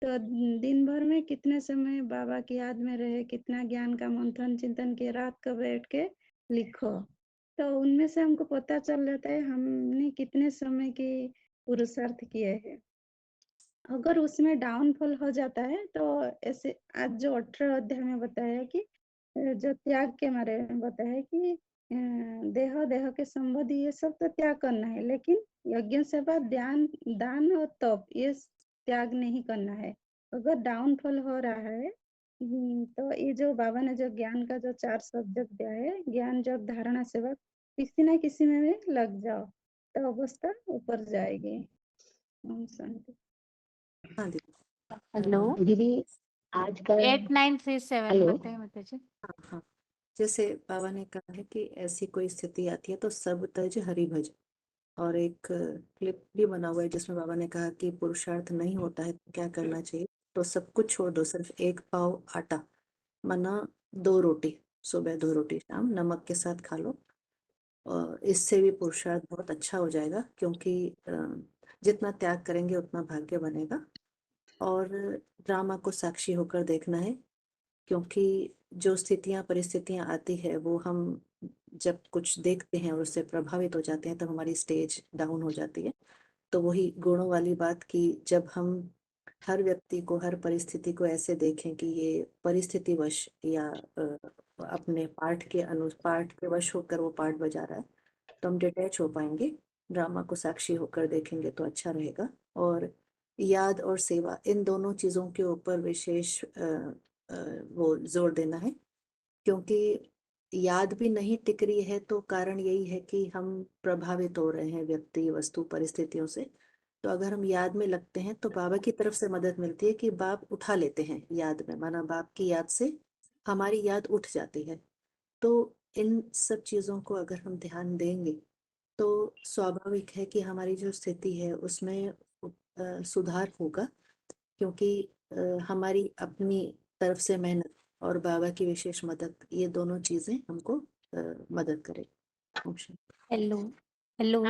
[SPEAKER 8] तो दिन भर में कितने समय बाबा की याद में रहे, कितना ज्ञान का मंथन चिंतन किए, रात को बैठ के लिखो, तो उनमें से हमको पता चल जाता है हमने कितने समय की पुरुषार्थ किए हैं। अगर उसमें डाउनफॉल हो जाता है तो ऐसे आज जो 18 अध्याय में बताया कि जो त्याग के बारे में बताया कि देह देह के संबंधी ये सब तो त्याग करना है, लेकिन यज्ञ सेवा ध्यान दान और तप ये त्याग नहीं करना है। अगर डाउनफॉल हो रहा है तो ये जो बाबा ने जो ज्ञान का जो 4 सब्जेक्ट दिया है, ज्ञान जब धारणा सेवा, किसी ना किसी में भी लग जाओ तो अवस्था ऊपर जाएगी। ओम शांति।
[SPEAKER 11] हाँ दीदी।
[SPEAKER 1] हेलो।
[SPEAKER 11] दीदी आजकल
[SPEAKER 1] 8937
[SPEAKER 11] हेलो।
[SPEAKER 1] बताइए माता जी।
[SPEAKER 11] हाँ, जैसे बाबा ने कहा है कि ऐसी कोई स्थिति आती है तो सब तज हरि भज, और एक क्लिप भी बना हुआ है जिसमें बाबा ने कहा कि पुरुषार्थ नहीं होता है तो क्या करना चाहिए, तो सब कुछ छोड़ दो, सिर्फ एक पाव आटा, माना 2 रोटी, सुबह 2 रोटी, शाम नमक के साथ खा लो,
[SPEAKER 14] और इससे भी पुरुषार्थ बहुत अच्छा हो जाएगा, क्योंकि जितना त्याग करेंगे उतना भाग्य बनेगा। और ड्रामा को साक्षी होकर देखना है, क्योंकि जो स्थितियां परिस्थितियां आती है वो हम जब कुछ देखते हैं और उससे प्रभावित हो जाते हैं तब हमारी स्टेज डाउन हो जाती है। तो वही गुणों वाली बात कि जब हम हर व्यक्ति को, हर परिस्थिति को ऐसे देखें कि ये परिस्थितिवश या अपने पाठ के वश होकर वो पाठ बजा रहा है, तो हम डिटैच हो पाएंगे। ड्रामा को साक्षी होकर देखेंगे तो अच्छा रहेगा। और याद और सेवा, इन दोनों चीजों के ऊपर विशेष वो जोर देना है, क्योंकि याद भी नहीं टिक रही है तो कारण यही है कि हम प्रभावित हो रहे हैं व्यक्ति, वस्तु, परिस्थितियों से। तो अगर हम याद में लगते हैं तो बाबा की तरफ से मदद मिलती है कि बाप उठा लेते हैं याद में, माना बाप की याद से हमारी याद उठ जाती है। तो इन सब चीजों को अगर हम ध्यान देंगे तो स्वाभाविक है कि हमारी जो स्थिति है उसमें सुधार होगा, क्योंकि हमारी अपनी तरफ से मेहनत और बाबा की विशेष मदद, ये दोनों चीजें हमको मदद करेगी।
[SPEAKER 15] Hello hello.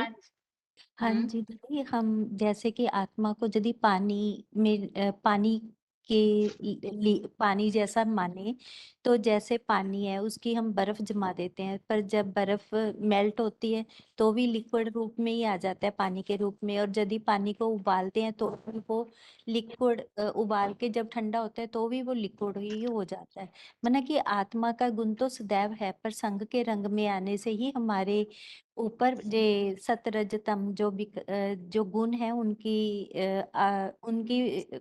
[SPEAKER 15] हाँ जी दीदी, हम जैसे कि आत्मा को यदि पानी में पानी पानी जैसा माने, तो जैसे पानी है उसकी हम बर्फ जमा देते हैं, पर जब बर्फ मेल्ट होती है तो भी लिक्विड रूप में ही आ जाता है पानी के रूप में। और यदि पानी को उबालते हैं तो भी वो लिक्विड, उबाल के जब ठंडा होता है तो भी वो लिक्विड ही हो जाता है। माना कि आत्मा का गुण तो सदैव है, पर संग के रंग में आने से ही हमारे ऊपर जे सतरजतम जो गुण है उनकी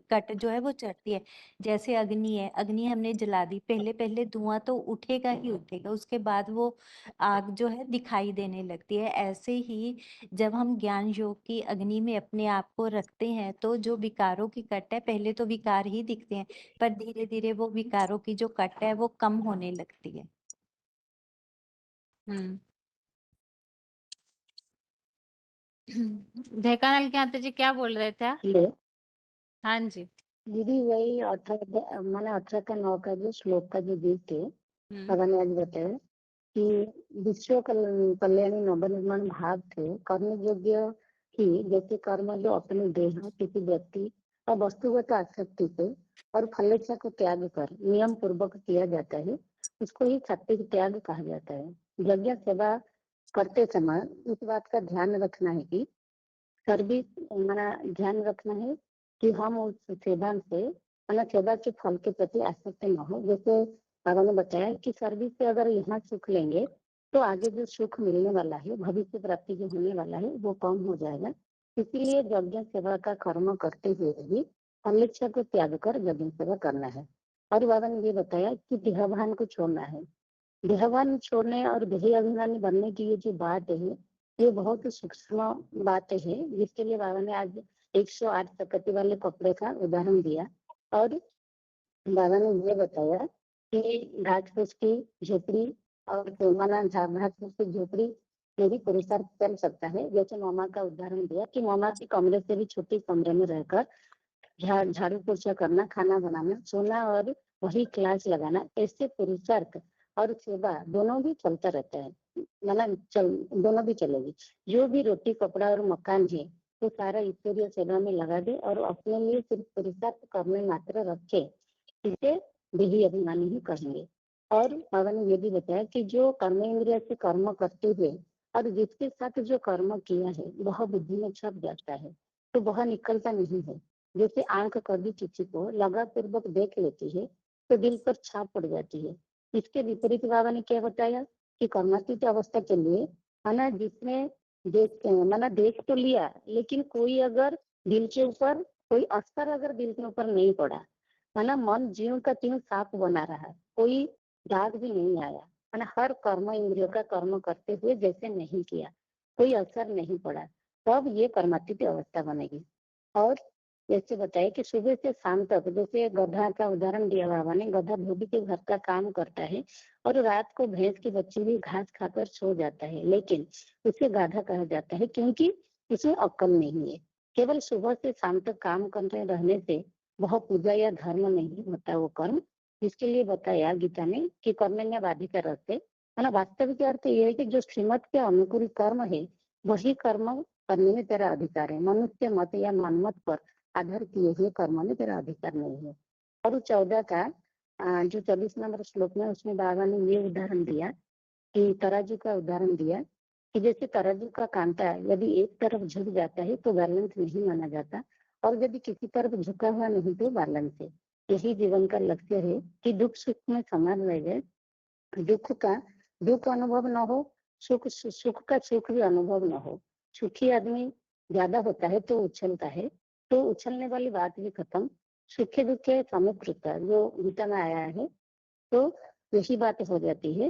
[SPEAKER 15] कट जो है वो चढ़ती है। जैसे अग्नि है, अग्नि हमने जला दी, पहले पहले धुआं तो उठेगा ही उठेगा, उसके बाद वो आग जो है दिखाई देने लगती है। ऐसे ही जब हम ज्ञान योग की अग्नि में अपने आप को रखते हैं तो जो विकारों की कट है, पहले तो विकार ही दिखते हैं, पर धीरे धीरे वो विकारों की जो कट है वो कम होने लगती है।
[SPEAKER 1] ढेकानल के आते जी क्या बोल रहे थे आप?
[SPEAKER 11] हेलो
[SPEAKER 1] हाँ जी।
[SPEAKER 11] दीदी, वही 18 मैंने 18 का 9 का जो श्लोक का जो गीत थे, बाबा ने आज बताया कि विश्व कल्याणी नवनिर्माण भाव थे कर्म योग्य ही, जैसे कर्म जो अपने देह, किसी व्यक्ति और वस्तुगत आसक्ति से और फलेच्छा को त्याग कर नियम पूर्वक किया जाता है, उसको ही सात्विक त्याग कहा जाता है। यज्ञ सेवा करते समय इस बात का ध्यान रखना है कि सर्विस, हमारा ध्यान रखना है कि हम उस सेवा से, मतलब सेवा के फल के प्रति आसक्त न हो। जैसे बाबा ने बताया कि सर्विस से अगर यहाँ सुख लेंगे तो आगे जो सुख मिलने वाला है, भविष्य प्राप्ति जो होने वाला है, वो कम हो जाएगा। इसीलिए यज्ञ सेवा का कर्म करते हुए भी फलेच्छा को त्याग कर यज्ञ सेवा करना है। और बाबा ने ये बताया कि देहभान को छोड़ना है। देहभान छोड़ने और देही अभिमानी बनने की ये जो बात है, ये बहुत सूक्ष्म बात है, जिसके लिए बाबा ने आज 108 सकती वाले कपड़े का उदाहरण दिया। और बाबा ने ये बताया कि घाट फूस की झोपड़ी और माना घाट फूस की झोपड़ी में भी पुरुषार्थ चल सकता है। जैसे मामा का उदाहरण दिया कि मामा के कमरे से भी छोटी कमरे में रहकर झाड़ू पोछा करना, खाना बनाना, सोना और वही क्लास लगाना, ऐसे पुरुषार्थ और सेवा दोनों भी चलता रहता है, मतलब दोनों भी चलेगी। जो भी रोटी कपड़ा और मकान है तो सारा ईश्वरीय सेवा में लगा दे और अपने लिए सिर्फ पुरुषार्थ करने मात्र रखे, इसे देही अभिमानी ही कहेंगे। और बाबा ने ये भी बताया कि जो कर्म इंद्रिय से कर्म करते हुए और जिसके साथ जो कर्म किया है वह बुद्धि में छप जाता है, तो वह निकलता नहीं है। जैसे आंख कभी किसी को लगा पूर्वक देख लेती है तो दिल पर छाप पड़ जाती है। इसके विपरीत बाबा ने क्या बताया कि कर्मातीत अवस्था के लिए, है ना, जिसमें देख तो लिया लेकिन कोई अगर दिल के ऊपर कोई असर अगर दिल के ऊपर नहीं पड़ा, है ना, मन ज्यों का त्यों साफ बना रहा, कोई दाग भी नहीं आया, है ना, हर कर्म इंद्रियों का कर्म करते हुए जैसे नहीं किया, कोई असर नहीं पड़ा, तब ये कर्मातीत अवस्था बनेगी। और जैसे बताया कि सुबह से शाम तक, जैसे गधा का उदाहरण दिया बाबा ने, गधा धोबी के घर का काम करता है और रात को भैंस की बच्ची भी घास खाकर सो जाता है, लेकिन उसे गाधा कहा जाता है क्योंकि उसमें अक्ल नहीं है। केवल सुबह से शाम तक काम करते रहने से वह पूजा या धर्म नहीं होता वो कर्म, जिसके लिए बताया गीता ने कि कर्मण्य बाधिका रहते, है ना। वास्तविक अर्थ ये है कि जो श्रीमत के अनुकूल कर्म है वही कर्म करने में तेरा अधिकार है। मनुष्य मत या मानमत पर आधार किए हुए कर्म में तेरा अधिकार नहीं है। और 14 का जो 24 नंबर श्लोक में उसमें बाबा ने ये उदाहरण दिया कि तराजू का उदाहरण दिया कि जैसे तराजू का कांटा यदि एक तरफ झुक जाता है तो बैलेंस नहीं माना जाता, और यदि किसी तरफ झुका हुआ नहीं तो बैलेंस है। यही जीवन का लक्ष्य है कि दुख सुख में समान रह गए, दुख का दुख अनुभव न हो, सुख का सुख भी अनुभव न हो। सुखी आदमी ज्यादा होता है तो उछलता है, तो उछलने वाली बात भी खत्म। सुखे दुखे समुद्रता जो गीता में आया है, तो यही बात हो जाती है।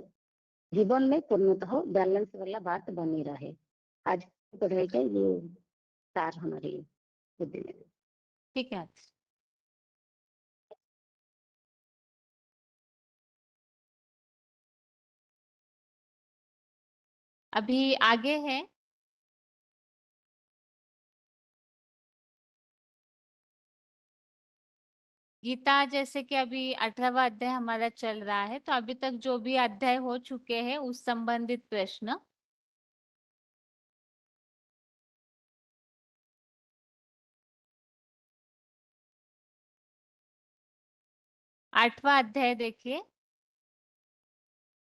[SPEAKER 11] जीवन में पूर्णतः बैलेंस वाला बात बनी रहे। आज पढ़ाई का ये सार हमारी बुद्धि में।
[SPEAKER 1] ठीक है। अभी आगे है गीता, जैसे कि अभी 18वां अध्याय हमारा चल रहा है, तो अभी तक जो भी अध्याय हो चुके हैं उस संबंधित प्रश्न। आठवां अध्याय देखिए।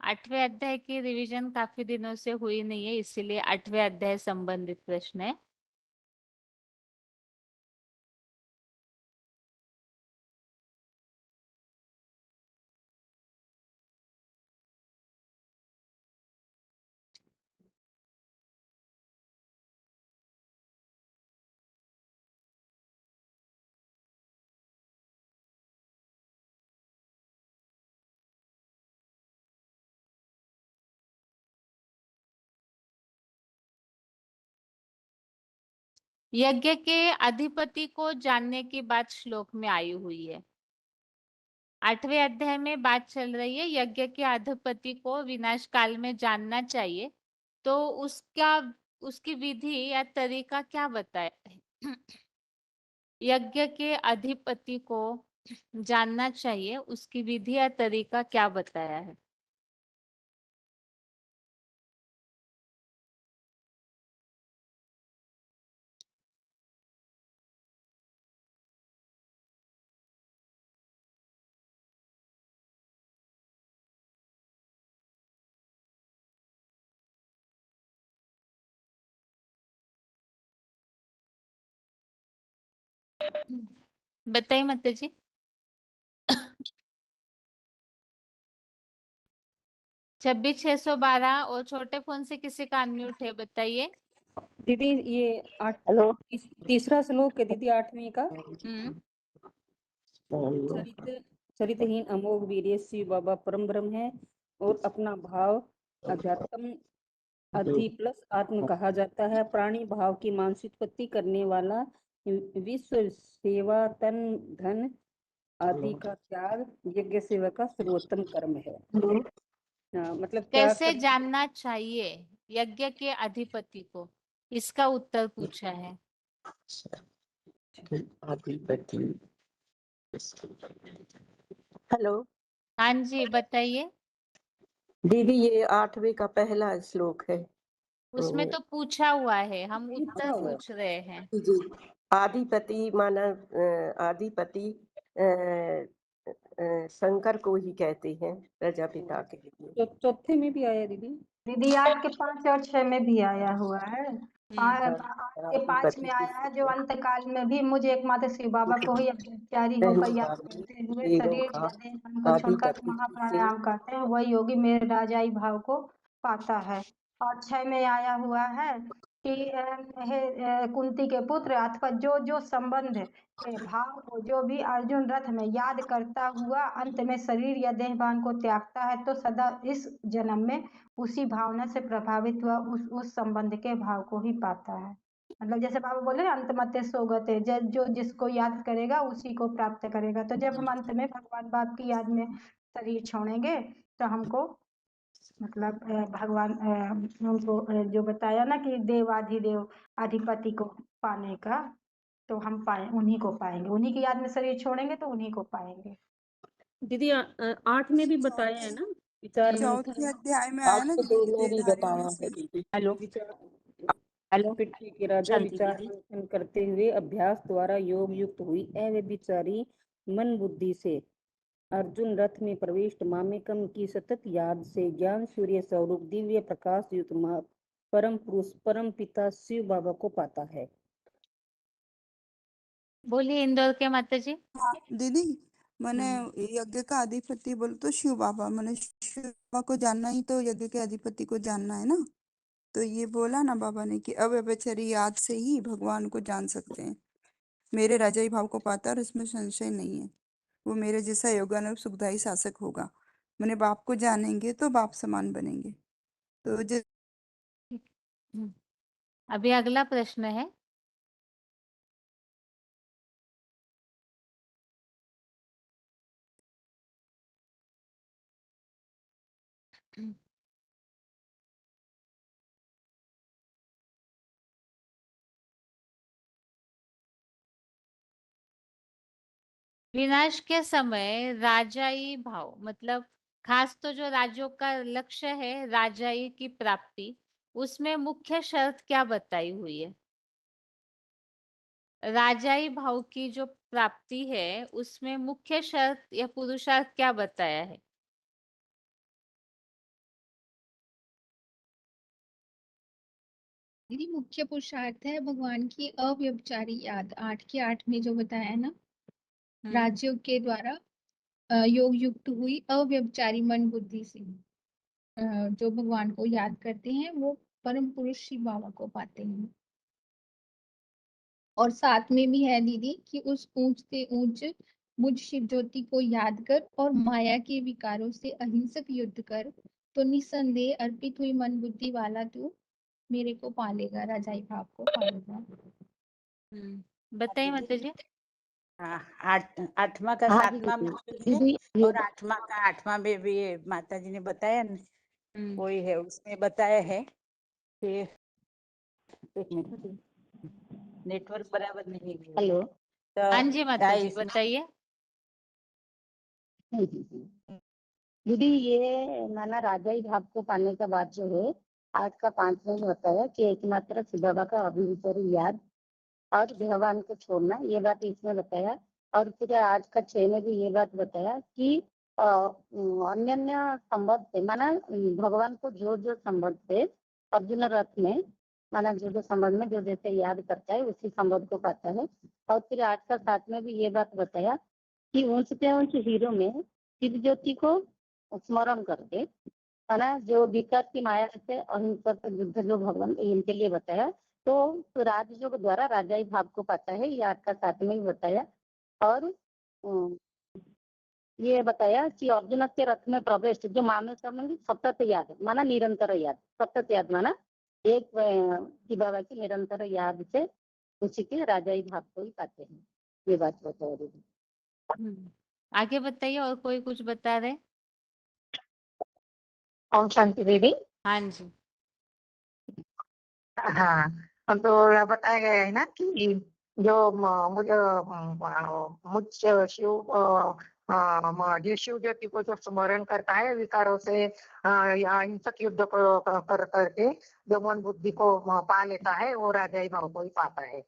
[SPEAKER 1] 8वें अध्याय की रिवीजन काफी दिनों से हुई नहीं है, इसीलिए 8वें अध्याय संबंधित प्रश्न है। यज्ञ के अधिपति को जानने की बात श्लोक में आई हुई है। 8वें अध्याय में बात चल रही है यज्ञ के अधिपति को विनाश काल में जानना चाहिए, तो उसकी विधि या तरीका क्या बताया है? यज्ञ के अधिपति को जानना चाहिए, उसकी विधि या तरीका क्या बताया है? बताइए माता जी। 26,612 और छोटे फोन से किसी का अनम्यूट है, बताइए।
[SPEAKER 16] दीदी ये तीसरा श्लोक है दीदी 8वीं का। चरितहीन अमोघ वीर्यस्य बाबा परम ब्रह्म है और अपना भाव अध्यात्म अधि प्लस आत्म कहा जाता है। प्राणी भाव की मानसिक उत्पत्ति करने वाला विश्व सेवा तन धन आदि का त्याग यज्ञ सेवा का सर्वोत्तम कर्म है। मतलब
[SPEAKER 1] कैसे जानना चाहिए यज्ञ के अधिपति को, इसका उत्तर पूछा है।
[SPEAKER 17] अधिपति। हेलो।
[SPEAKER 1] हाँ जी बताइए।
[SPEAKER 17] दीदी ये 8वीं का पहला श्लोक है।
[SPEAKER 1] उसमें तो पूछा हुआ है, हम उत्तर पूछ रहे हैं।
[SPEAKER 17] जी आदिपति माना आदिपति शंकर को ही कहते हैं, प्रजापिता के लिए।
[SPEAKER 16] चौथे में भी आया दीदी
[SPEAKER 12] 8 के 5 और 6 में भी आया हुआ है। 8 के 5 में आया है जो अंत काल में भी मुझे एकमात्र शिव बाबा को ही ब्रह्मचारी होकर याद करते हुए शरीर मन को छोड़कर महाप्राणायाम करते हैं, वही योगी मेरे राजाई भाव को पाता है। और 6 में आया हुआ है कि हे कुंती के पुत्र, अथवा जो संबंध भाव को जो भी अर्जुन रथ में याद करता हुआ अंत में शरीर या देहभान को त्यागता है, तो सदा इस जन्म में उसी भावना से प्रभावित हुआ उस संबंध के भाव को ही पाता है। मतलब जैसे बाबा बोले अंतमते सोगते, जो जिसको याद करेगा उसी को प्राप्त करेगा। तो जब हम अंत में भगवान बाप की याद में शरीर छोड़ेंगे तो हमको मतलब भगवान हमको जो बताया ना कि देवाधिदेव अधिपति को पाने का, तो हम उन्हीं को पाएंगे, उन्हीं की याद में शरीर छोड़ेंगे तो उन्हीं को पाएंगे।
[SPEAKER 16] दीदी 8 में भी बताया है ना विचार
[SPEAKER 1] जी।
[SPEAKER 16] मंथन
[SPEAKER 18] चौथे अध्याय में आया ना
[SPEAKER 17] आपको
[SPEAKER 18] दीदी,
[SPEAKER 17] पहले भी
[SPEAKER 18] देहधारियों
[SPEAKER 17] बताया
[SPEAKER 18] में
[SPEAKER 17] है
[SPEAKER 18] से।
[SPEAKER 17] दीदी।
[SPEAKER 15] हेलो
[SPEAKER 16] विचार
[SPEAKER 15] हेलो
[SPEAKER 16] पृथ्वी के राजा
[SPEAKER 15] शांति
[SPEAKER 16] विचार
[SPEAKER 15] दीदी।
[SPEAKER 16] मंथन करते हुए अभ्यास द्वारा योग युक्त हुई अव्यभिचारी मन बुद्धि से अर्जुन रथ में प्रविष्ट मामेकम की सतत याद से ज्ञान सूर्य स्वरूप दिव्य प्रकाश युक्त परम पुरुष परम पिता शिव बाबा को पाता है।
[SPEAKER 1] बोलिए इंदौर के माता जी।
[SPEAKER 18] हाँ दीदी, मैंने यज्ञ का अधिपति बोल तो शिव बाबा, मैंने शिव बाबा को जानना ही तो यज्ञ के अधिपति को जानना है ना। तो ये बोला ना बाबा ने कि अव्यभिचारी याद से ही भगवान को जान सकते हैं। मेरे राजाई भाव को पाता है और इसमें संशय नहीं है। वो मेरे जैसा योगानुरूप सुखदायी शासक होगा। मैंने बाप को जानेंगे तो बाप समान बनेंगे। तो जो
[SPEAKER 1] अभी अगला प्रश्न है, विनाश के समय राजाई भाव मतलब खास तो जो राज्यों का लक्ष्य है राजाई की प्राप्ति, उसमें मुख्य शर्त क्या बताई हुई है? राजाई भाव की जो प्राप्ति है उसमें मुख्य शर्त या पुरुषार्थ क्या बताया है?
[SPEAKER 13] दीदी मुख्य पुरुषार्थ है भगवान की अव्यभिचारी याद, 8 के 8 में जो बताया है ना, राज्यों के द्वारा योग युक्त हुई अव्यभिचारी मन बुद्धि से जो भगवान को याद करते हैं वो परम पुरुष शिव बाबा को पाते हैं। और साथ में भी है दीदी कि उस ऊंच से ऊंच मुझ शिव ज्योति को याद कर और माया के विकारों से अहिंसक युद्ध कर, तो निसंदेह अर्पित हुई मन बुद्धि वाला तू मेरे को पालेगा, राजाई भाव को पालेगा।
[SPEAKER 1] बताइए माता जी।
[SPEAKER 19] हाँ, आठवां का
[SPEAKER 11] हाँ
[SPEAKER 19] सातवां में भी है
[SPEAKER 11] दीदी
[SPEAKER 19] और आठवां का आठवां में भी है। माता जी ने बताया न, वही है, उसमें बताया है कि एक मिनट नेटवर्क बराबर नहीं है।
[SPEAKER 11] हेलो।
[SPEAKER 19] तो
[SPEAKER 1] हाँ जी माता जी
[SPEAKER 19] इसमें
[SPEAKER 1] बताइए।
[SPEAKER 11] दीदी ये माना राजाई भाव को पाने का बात जो है, आज का 5वां में बताया कि एकमात्र शिव बाबा का अभिचारी याद और भगवान को छोड़ना, ये बात इसमें बताया। और फिर आज का 6 में भी ये बात बताया कि अन्य संबंध से माना भगवान को जो जो संबंध से अर्जुन रथ में माना जो जो संबंध में जो जैसे याद करता है उसी संबंध को पाता है। और फिर आज का 7 में भी ये बात बताया कि ऊंच से ऊंच हीरो में शिव ज्योति को स्मरण करके है ना, जो विकार की माया से अहिंसक युद्ध जो भगवान इनके लिए बताया। तो राजयोग द्वारा राजाई भाव को पाता है, ये आज का 7 में ही बताया। और ये बताया कि अर्जुन के रथ में प्रवेश जो मानव संबंधी सतत याद माना निरंतर याद, सतत याद माना एक शिव बाबा की निरंतर याद से उसी के राजाई भाव को ही पाते हैं। ये बात बताया दीदी।
[SPEAKER 1] आगे बताइए, और कोई कुछ बता रहे?
[SPEAKER 3] ओम शांति देवी।
[SPEAKER 1] हाँ जी।
[SPEAKER 3] हाँ, तो बताया गया है ना कि जो मुझ शिव ज्योति को जो स्मरण करता है विकारों से या हिंसक युद्ध को कर करके जो मन बुद्धि को पा लेता है वो राजाई भाव को ही पाता है।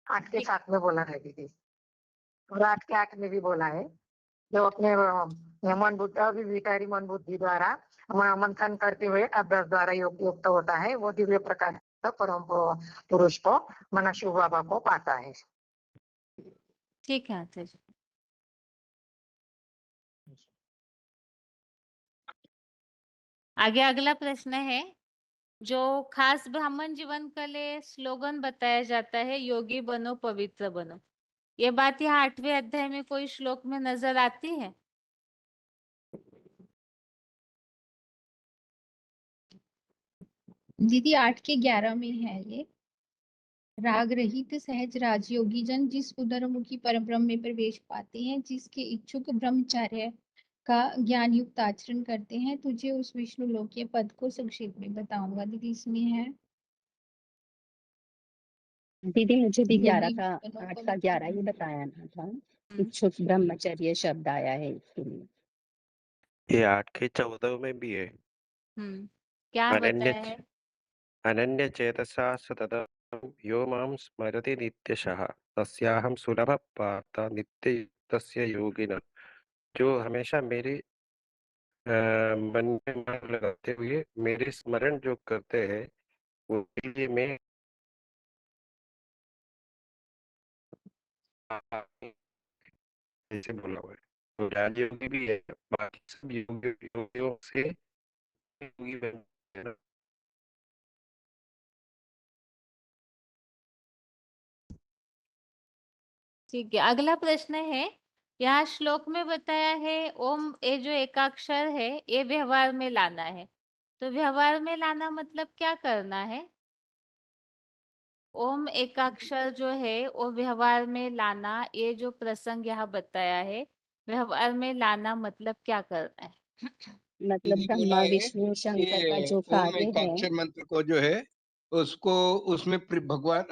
[SPEAKER 3] 8 के 7 में बोला है दीदी, और 8 के 8 में भी बोला है जो अपने मन बुद्धि अभिविकारी मन बुद्धि द्वारा मंथन करते हुए अभ्यास द्वारा युक्त होता है, वो दिव्य प्रकाश परम पुरुष को मना शिव बाबा को पाता है।
[SPEAKER 1] ठीक है माता जी। आगे अगला प्रश्न है, जो खास ब्राह्मण जीवन के लिए स्लोगन बताया जाता है, योगी बनो पवित्र बनो, ये बात यहाँ 8वें अध्याय में कोई श्लोक में नजर आती है?
[SPEAKER 13] दीदी 8 के 11 में है ये, राग रहित सहज राजयोगी जन जिस उदरमुखी परब्रह्म में प्रवेश पाते हैं, जिसके इच्छुक ब्रह्मचार्य का ज्ञान युक्त आचरण करते हैं, तुझे उस विष्णु लोकीय पद को संक्षेप में बताऊंगा। दीदी इसमें है
[SPEAKER 20] दीदी मुझे भी 11
[SPEAKER 13] योगी
[SPEAKER 20] का
[SPEAKER 13] बनो
[SPEAKER 20] 8 का
[SPEAKER 13] पवित्र
[SPEAKER 20] 11 ही
[SPEAKER 13] बनो।
[SPEAKER 20] बताया ना था।
[SPEAKER 16] इच्छुक ब्रह्मचर्य शब्द आया है इसके लिए।
[SPEAKER 20] ये 8 के 14 में भी है।
[SPEAKER 1] क्या
[SPEAKER 20] अनन्य
[SPEAKER 1] बताया है?
[SPEAKER 20] अनन्य चेतसा सततं यो मां स्मरति नित्यशः तस्याहं सुलभ पार्थ नित्ययुक्तस्य योगिनः। जो हमेशा मेरे मन में मन लगाते हुए मेरे स्मरण जो करते हैं उनके लिए मैं ऐसे बोला हुआ है। तो ज्ञान योगी भी है, बाकी सब योगियों से योगी बन है ना।
[SPEAKER 1] ठीक है, अगला प्रश्न है, यहाँ श्लोक में बताया है ओम, ये जो एकाक्षर है ये व्यवहार में लाना है। तो व्यवहार में लाना मतलब क्या करना है? ओम एकाक्षर जो है वो व्यवहार में लाना, ये जो प्रसंग यहाँ बताया है व्यवहार में लाना मतलब क्या करना है?
[SPEAKER 16] मतलब
[SPEAKER 21] दीदी बोला
[SPEAKER 16] ब्रह्मा
[SPEAKER 21] है
[SPEAKER 16] विष्णु शंकर का
[SPEAKER 21] कि
[SPEAKER 16] जो
[SPEAKER 21] ओम
[SPEAKER 16] कार्य है,
[SPEAKER 21] एकाक्षर मंत्र को जो है उसको उसमें भगवान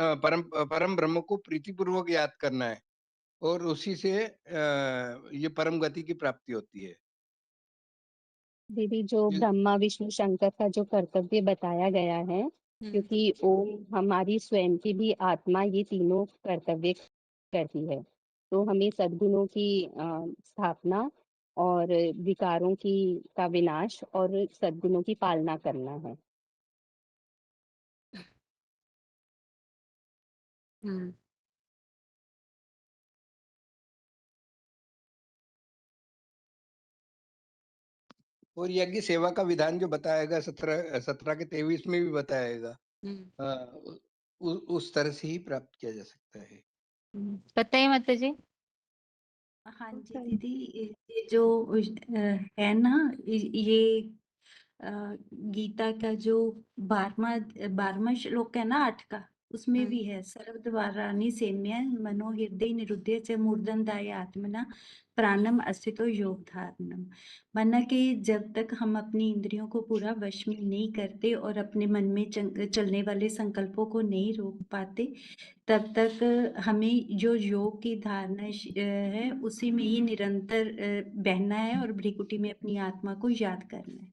[SPEAKER 21] परम ब्रह्म को प्रीतिपूर्वक याद करना है और उसी से ये परम गति की प्राप्ति होती है।
[SPEAKER 16] दीदी जो ब्रह्मा विष्णु शंकर का जो कर्तव्य बताया गया है, क्योंकि ओम हमारी स्वयं की भी आत्मा ये तीनों कर्तव्य करती है, तो हमें सद्गुणों की स्थापना और विकारों की का विनाश और सद्गुणों की पालना करना है।
[SPEAKER 1] हम्म
[SPEAKER 21] और यज्ञ सेवा का विधान जो बताएगा 17 के 23 में भी बताएगा। उस तरह से ही प्राप्त किया जा सकता है।
[SPEAKER 1] बताइए माता जी।
[SPEAKER 15] हाँ जी दीदी, ये जो है ना, ये गीता का जो 12वां श्लोक है ना 8 का, उसमें भी है सर्वद्वाराणि सेव्य मनो हृदय निरुद्य च मूर्धन्याय आत्मना प्राणम अस्थितो योग धारणम। माना कि जब तक हम अपनी इंद्रियों को पूरा वश में नहीं करते और अपने मन में चलने वाले संकल्पों को नहीं रोक पाते, तब तक हमें जो योग की धारणा है उसी में ही निरंतर बहना है और भ्रिकुटी में अपनी आत्मा को याद करना है।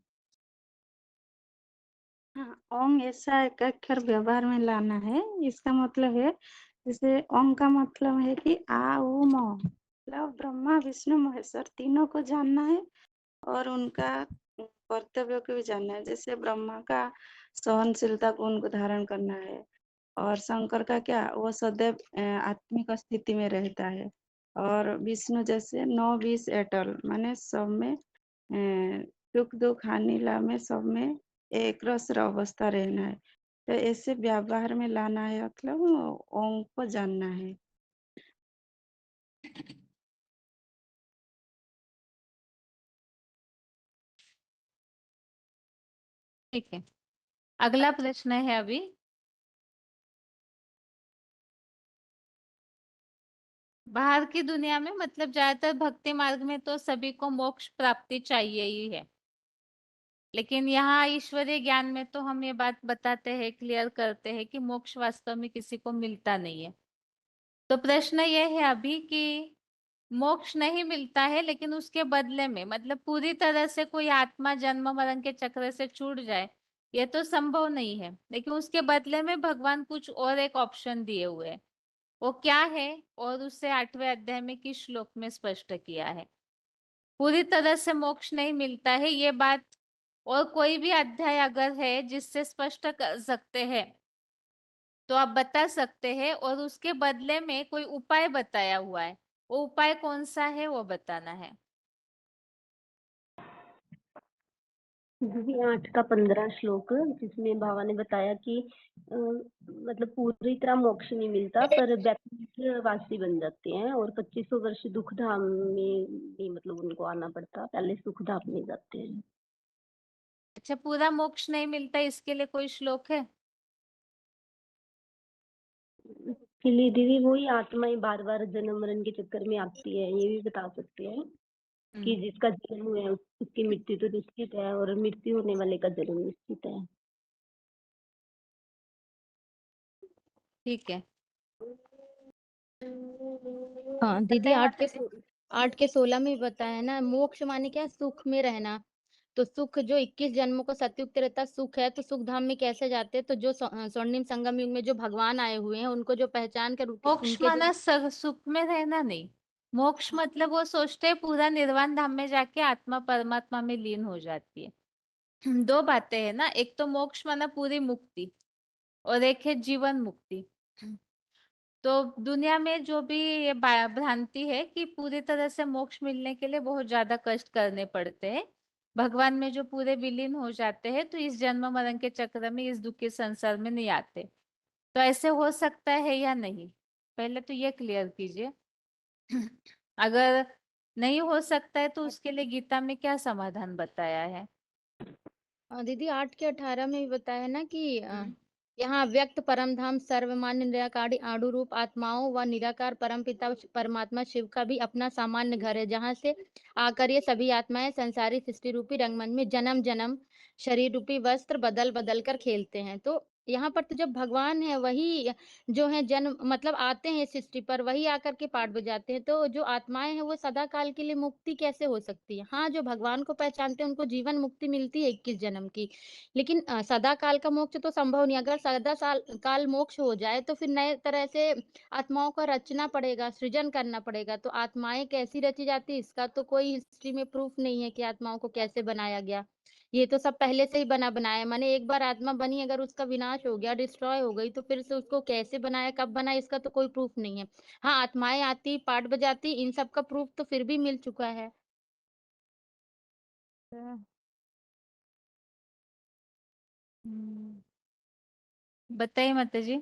[SPEAKER 8] हाँ, ओंग ऐसा एक अक्षर व्यवहार में लाना है। इसका मतलब है, जैसे ओंग का मतलब है कि आ उ म, मतलब ब्रह्मा विष्णु महेश्वर तीनों को जानना है और उनका कर्तव्य को भी जानना है। जैसे ब्रह्मा का सहनशीलता गुण को धारण करना है और शंकर का क्या, वो सदैव आत्मिक स्थिति में रहता है। और विष्णु जैसे 9-20 अटल, माने सब में सुख दुख हानि लाभ में सब में एक रस अवस्था रहना है। तो ऐसे व्यवहार में लाना है, मतलब ओम को जानना है।
[SPEAKER 1] ठीक है, अगला प्रश्न है अभी, बाहर की दुनिया में मतलब ज्यादातर भक्ति मार्ग में तो सभी को मोक्ष प्राप्ति चाहिए ही है, लेकिन यहाँ ईश्वरीय ज्ञान में तो हम ये बात बताते हैं, क्लियर करते हैं कि मोक्ष वास्तव में किसी को मिलता नहीं है। तो प्रश्न ये है अभी कि मोक्ष नहीं मिलता है, लेकिन उसके बदले में मतलब पूरी तरह से कोई आत्मा जन्म मरण के चक्र से छूट जाए ये तो संभव नहीं है, लेकिन उसके बदले में भगवान कुछ और एक ऑप्शन दिए हुए हैं। वो क्या है और उससे 8वें अध्याय में किस श्लोक में स्पष्ट किया है। पूरी तरह से मोक्ष नहीं मिलता है ये बात और कोई भी अध्याय अगर है जिससे स्पष्ट कर सकते हैं तो आप बता सकते हैं, और उसके बदले में कोई उपाय बताया हुआ है, वो उपाय कौन सा है वो बताना है।
[SPEAKER 22] दीदी 8 का 15 श्लोक, जिसमें बाबा ने बताया कि मतलब पूरी तरह मोक्ष नहीं मिलता पर वासी बन जाते हैं और 2500 वर्ष दुख धाम में भी मतलब उनको आना पड़ता, पहले सुख धाम में जाते हैं।
[SPEAKER 1] अच्छा, पूरा मोक्ष नहीं मिलता इसके लिए कोई श्लोक है?
[SPEAKER 22] के लिए दीदी वही आत्माएं बार बार जन्म मरण के चक्कर में आती है, ये भी बता सकते हैं कि जिसका जन्म हुआ है उसकी मृत्यु तो निश्चित है और मृत्यु होने वाले का जन्म निश्चित है।
[SPEAKER 1] ठीक है,
[SPEAKER 4] हाँ दीदी,
[SPEAKER 1] बताइए
[SPEAKER 4] 8 के 16 में भी बताया है ना, मोक्ष माने क्या, सुख में रहना। तो सुख जो 21 जन्मों का सतयुक्त रहता सुख है, तो सुख धाम में कैसे जाते हैं? तो जो स्वर्णिम संगम युग में जो भगवान आए हुए हैं, उनको जो पहचान कर
[SPEAKER 1] मोक्ष
[SPEAKER 4] उनके जो
[SPEAKER 1] माना सुख में रहना नहीं। मोक्ष मतलब वो सोचते हैं पूरा निर्वाण धाम में जाके आत्मा परमात्मा में लीन हो जाती है। दो बातें हैं ना, एक तो मोक्ष माना पूरी मुक्ति और एक है जीवन मुक्ति। तो दुनिया में जो भी ये भ्रांति है कि पूरी तरह से मोक्ष मिलने के लिए बहुत ज्यादा कष्ट करने पड़ते हैं, भगवान में जो पूरे विलीन हो जाते हैं तो इस जन्म मरण के चक्र में इस दुखी संसार में नहीं आते। तो ऐसे हो सकता है या नहीं, पहले तो ये क्लियर कीजिए। अगर नहीं हो सकता है तो उसके लिए गीता में क्या समाधान बताया है?
[SPEAKER 4] दीदी 8 के 18 में भी बताया है ना कि यहाँ व्यक्त परम धाम सर्वमान्य निराकारी आड़ू रूप आत्माओं व निराकार परम पिता परमात्मा शिव का भी अपना सामान्य घर है, जहाँ से आकर ये सभी आत्माएं संसारी सृष्टि रूपी रंगमंच में जन्म जन्म शरीर रूपी वस्त्र बदल बदल कर खेलते हैं। तो यहाँ पर तो जब भगवान है वही जो है जन्म मतलब आते हैं सृष्टि पर, वही आकर के पाठ बजाते हैं। तो जो आत्माएं हैं वो सदा काल के लिए मुक्ति कैसे हो सकती है? हाँ, जो भगवान को पहचानते हैं उनको जीवन मुक्ति मिलती है 21 जन्म की, लेकिन सदा काल का मोक्ष तो संभव नहीं। अगर सदा साल काल मोक्ष हो जाए तो फिर नए तरह से आत्माओं का रचना पड़ेगा, सृजन करना पड़ेगा। तो आत्माएं कैसी रची जाती है इसका तो कोई हिस्ट्री में प्रूफ नहीं है कि आत्माओं को कैसे बनाया गया। ये तो सब पहले से ही बना बनाया, माने एक बार आत्मा बनी अगर उसका विनाश हो गया, डिस्ट्रॉय हो गई, तो फिर से उसको कैसे बनाया, कब बनाया, इसका तो कोई प्रूफ नहीं है। हाँ, आत्माएं आती, पाठ बजाती, इन सब का प्रूफ तो फिर भी मिल चुका है।
[SPEAKER 1] बताइए माता जी।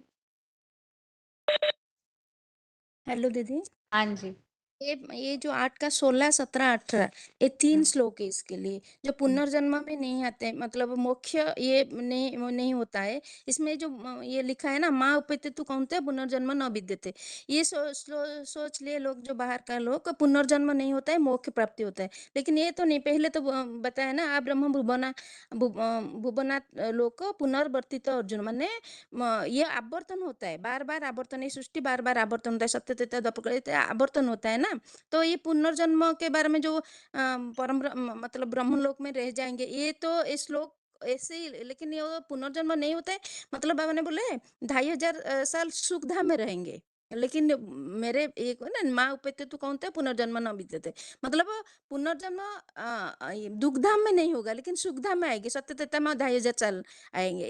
[SPEAKER 5] हेलो दीदी।
[SPEAKER 1] हाँ जी।
[SPEAKER 5] ये जो 8 का 16 17 18 ये 3 श्लोक है इसके लिए, जो पुनर्जन्म में नहीं आते, मतलब मोक्ष ये नहीं होता है इसमें। जो ये लिखा है ना, माँ उपेते तू कौनते पुनर्जन्म न विद्यते, ये सोच लिए लोग, जो बाहर का लोग, पुनर्जन्म नहीं होता है, मोक्ष प्राप्ति होता है। लेकिन ये तो नहीं, पहले तो बताया ना, आ ब्रह्म भुवना लोक पुनर्वर्तित अर्जुन, माने ये आवर्तन होता है, बार बार आवर्तन, ये सृष्टि बार बार आवर्तन होता है, सत्य त्रेता द्वापर आवर्तन होता है ना। तो ये पुनर्जन्म के बारे में जो मतलब ब्रह्मलोक में रह जाएंगे, ये तो इस श्लोक ऐसे ही, लेकिन ये पुनर्जन्म नहीं होता है। मतलब बाबा ने बोले 2500 साल सुखधाम में रहेंगे, लेकिन मेरे एक ना, माँ उपेते तू कौन थे पुनर्जन्म न बीतते, मतलब पुनर्जन्म दुखधाम में नहीं होगा, लेकिन सुखधाम में आएंगे, सत्य त्रेता में 2500 साल आएंगे।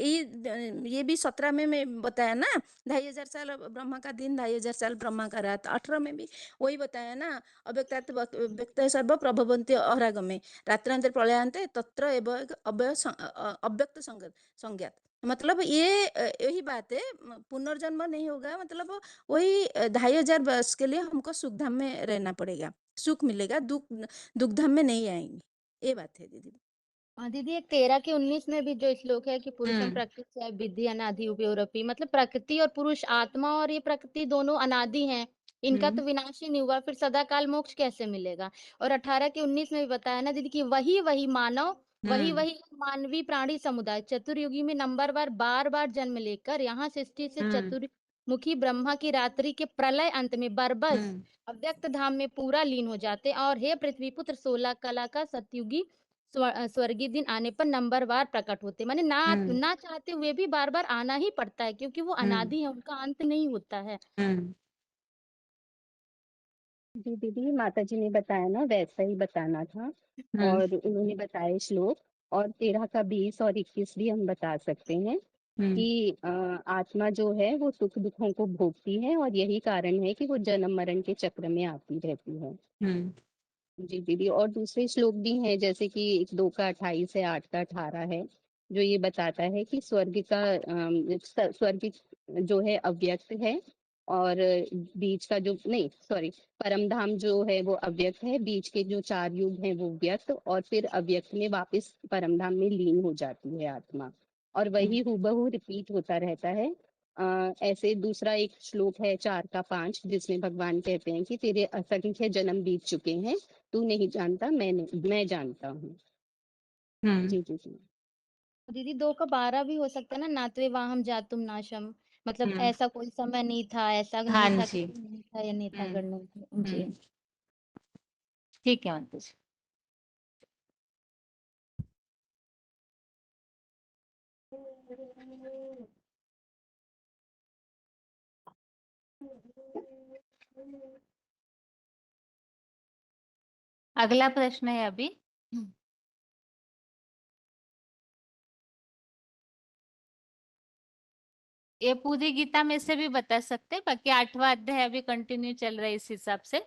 [SPEAKER 5] ये भी 17 में बताया ना, 2500 साल ब्रह्मा का दिन, 2500 साल ब्रह्मा का रात। 18 में भी वही बताया ना, व्यक्त सर्व प्रभवंती अरागमे रात्रांतर प्रलयांते तत्र एवं अव्यक्त संज्ञात। मतलब ये यही बात है, पुनर्जन्म नहीं होगा, मतलब वही 2500 वर्ष के लिए हमको सुखधाम में रहना पड़ेगा, सुख मिलेगा, दुखधाम में नहीं आएंगे। ये बात है दीदी।
[SPEAKER 4] दीदी एक 13 के 19 में भी जो श्लोक है कि पुरुषम प्रकृति विद्धि अनादि उभयोरपि, मतलब प्रकृति और पुरुष, आत्मा और ये प्रकृति दोनों अनादि हैं, इनका तो विनाश ही नहीं हुआ, फिर सदा काल मोक्ष कैसे मिलेगा? और 18 के 19 में भी बताया ना दीदी कि वही मानव, वही मानवीय प्राणी समुदाय चतुर्युगी में नंबर बार बार जन्म लेकर यहाँ सृष्टि से चतुर्मुखी ब्रह्मा की रात्रि के प्रलय अंत में बरबस अव्यक्त धाम में पूरा लीन हो जाते। और हे पृथ्वी पुत्र 16 कला का सतयुगी स्वर्गीय दिन आने पर नंबरवार प्रकट होते, माने ना चाहते हुए भी बार बार आना ही पड़ता है, क्योंकि वो अनादि है, उनका अंत नहीं होता है।
[SPEAKER 22] जी दीदी, माता जी ने बताया ना वैसा ही बताना था, और उन्होंने बताया श्लोक, और 13 का 20 और 21 भी हम बता सकते हैं कि आत्मा जो है वो सुख दुखों को भोगती है, और यही कारण है कि वो जन्म मरण के चक्र में आती रहती है। जी दीदी, और दूसरे श्लोक भी हैं, जैसे कि 2 का 28 है, 8 का 18 है, जो ये बताता है कि स्वर्ग जो है अव्यक्त है, और बीच का जो नहीं सॉरी परम धाम जो है वो अव्यक्त है, बीच के जो 4 युग हैं वो व्यक्त, और फिर अव्यक्त में वापस परम धाम में लीन हो जाती है आत्मा, और वही हूबहू रिपीट होता रहता है। ऐसे दूसरा एक श्लोक है 4 का 5, जिसमें भगवान कहते हैं कि तेरे असंख्य जन्म बीत चुके हैं, तू नहीं जानता, मैं जानता हूँ। जी जी जी।
[SPEAKER 4] दीदी 2 का 12 भी हो सकता है ना, नात्वे वाहम जातुम नाशम, मतलब
[SPEAKER 1] हम्म
[SPEAKER 4] ऐसा कोई समय नहीं था, ऐसा
[SPEAKER 1] हाँ
[SPEAKER 4] नहीं था
[SPEAKER 1] जी।
[SPEAKER 4] कि नहीं था या नहीं था करने को। जी।
[SPEAKER 1] ठीक है मंतु जी। अगला प्रश्न है अभी। ये पूरी गीता में से भी बता सकते हैं, बाकी 8वां अध्याय अभी कंटिन्यू चल रहा है इस हिसाब से।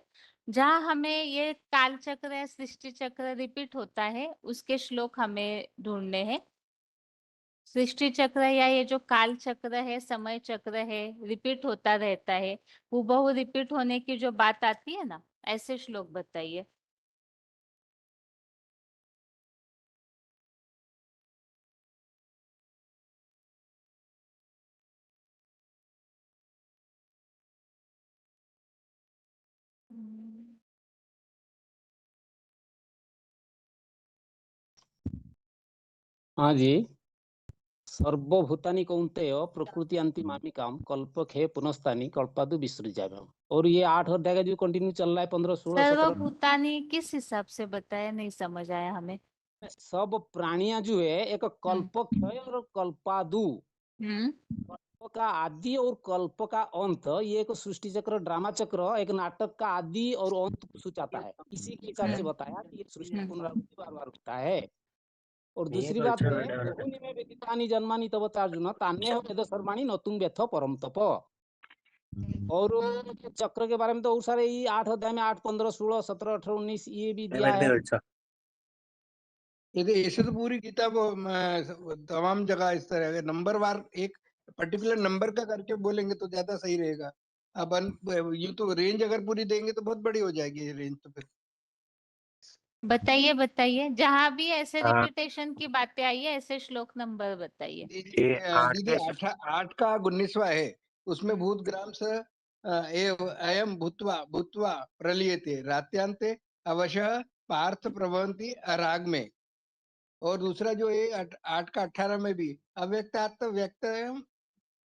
[SPEAKER 1] जहाँ हमें ये काल चक्र या सृष्टि चक्र रिपीट होता है उसके श्लोक हमें ढूंढने हैं। सृष्टि चक्र या ये जो काल चक्र है, समय चक्र है, रिपीट होता रहता है, हूबहू रिपीट होने की जो बात आती है ना, ऐसे श्लोक बताइए।
[SPEAKER 6] हाँ जी। सर्वभूतानि कौन्तेय प्रकृति अंतिमामिकाम कल्पखे पुनस्तानि कल्पादु विसृजाम्यहम्। और ये 8 अध्याय का जो कंटिन्यू चल रहा है 15, 16, 17
[SPEAKER 1] सर्वभूतानि किस हिसाब से बताया, नहीं समझ आया हमें।
[SPEAKER 6] सब प्राणियां जो है एक कल्पक्षय और कल्पादु, कल्प का आदि और कल्प का अंत, ये एक सृष्टि चक्र, ड्रामा चक्र, एक नाटक का आदि और अंत सूचाता है। इसी के हिसाब से बताया कि ये सृष्टि पुनरावृत्ति बार बार होता है। और दूसरी बात है, बहुनि में व्यतीतानि जन्मानि तव चार्जुन तान्येह वेद सर्वाणि न तुम व्यथ परम तप। और चक्र के बारे में तो और सारे ही 8 अध्याय में 8, 15, 16, 17, 18, 19 ये भी दिया है।
[SPEAKER 21] ये ऐसे तो पूरी किताब तमाम जगह इस तरह है, नंबर वार एक पर्टिकुलर नंबर का करके बोलेंगे तो ज्यादा सही रहेगा। अब ये तो रेंज अगर पूरी देंगे तो बहुत बड़ी हो जाएगी ये रेंज। तो फिर
[SPEAKER 1] बताइए बताइए, जहाँ भी ऐसे
[SPEAKER 20] हाँ।
[SPEAKER 1] रिपीटेशन की बातें आई है ऐसे श्लोक नंबर बताइए।
[SPEAKER 21] दीदी 8 का 19वां है, उसमें भूतग्राम से अयम भूत्वा भूत्वा प्रलीयते रात्यांते अवश्य पार्थ प्रभवन्ति अराग में। और दूसरा जो है 8 का 18 में भी अव्यक्तात् व्यक्त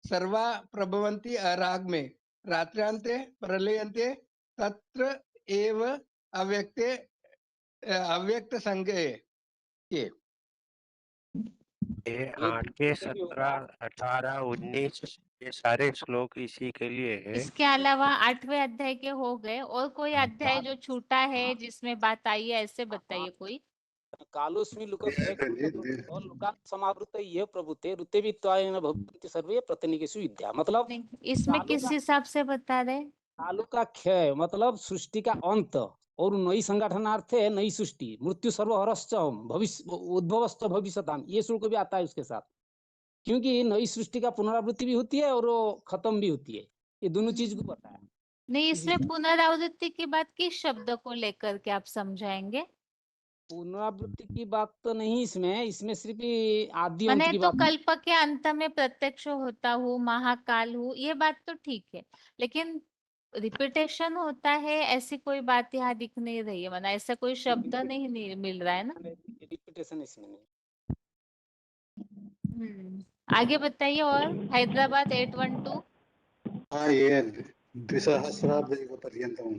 [SPEAKER 21] सर्वा प्रभवन्ति अराग में रात्र्यांते प्रलयन्ते तत्र एव अव्यक्ते अव्यक्त संज्ञे। ये
[SPEAKER 20] 8 के 17, 18, 19 ये सारे श्लोक इसी के लिए है।
[SPEAKER 1] इसके अलावा 8वें अध्याय के हो गए, और कोई अध्याय जो छूटा है जिसमें बात आई है ऐसे बताइए कोई।
[SPEAKER 6] कालोस्मि लुकक्षय और लुकान् समावृत ये प्रभुते ऋते वित्वायन भवन्ति सर्वे प्रत्यनीकेषु विद्या। मतलब
[SPEAKER 1] इसमें किस हिसाब से बता रहे?
[SPEAKER 6] कालो का क्षय मतलब सृष्टि का अंत, और नई संगठनार्थ है नई सृष्टि, मृत्यु सर्वहरश्च भविष्य उद्भवश्च भविष्यताम्, ये श्लोक भी आता है उसके साथ। क्योंकि नई सृष्टि का पुनरावृत्ति भी होती है और वो खत्म भी होती है, ये दोनों चीज को पता है।
[SPEAKER 1] नहीं, इसमें पुनरावृत्ति की बात किस शब्द को लेकर के आप समझाएंगे?
[SPEAKER 6] पुनरावृत्ति की बात तो नहीं इसमें, इसमें सिर्फ आदि अंत
[SPEAKER 1] मैंने
[SPEAKER 6] की
[SPEAKER 1] तो
[SPEAKER 6] बात।
[SPEAKER 1] कल्प के अंत में प्रत्यक्ष होता हूँ, महाकाल हूँ, ये बात तो ठीक है, लेकिन रिपीटेशन होता है ऐसी कोई बात यहाँ दिख नहीं रही है, माना ऐसा कोई शब्द नहीं मिल रहा है ना।
[SPEAKER 6] रिपीटेशन इसमें नहीं।
[SPEAKER 1] आगे बताइए। और हैदराबाद 812।
[SPEAKER 7] हाँ, ये द्विसहस्राब्दपर्यन्तम्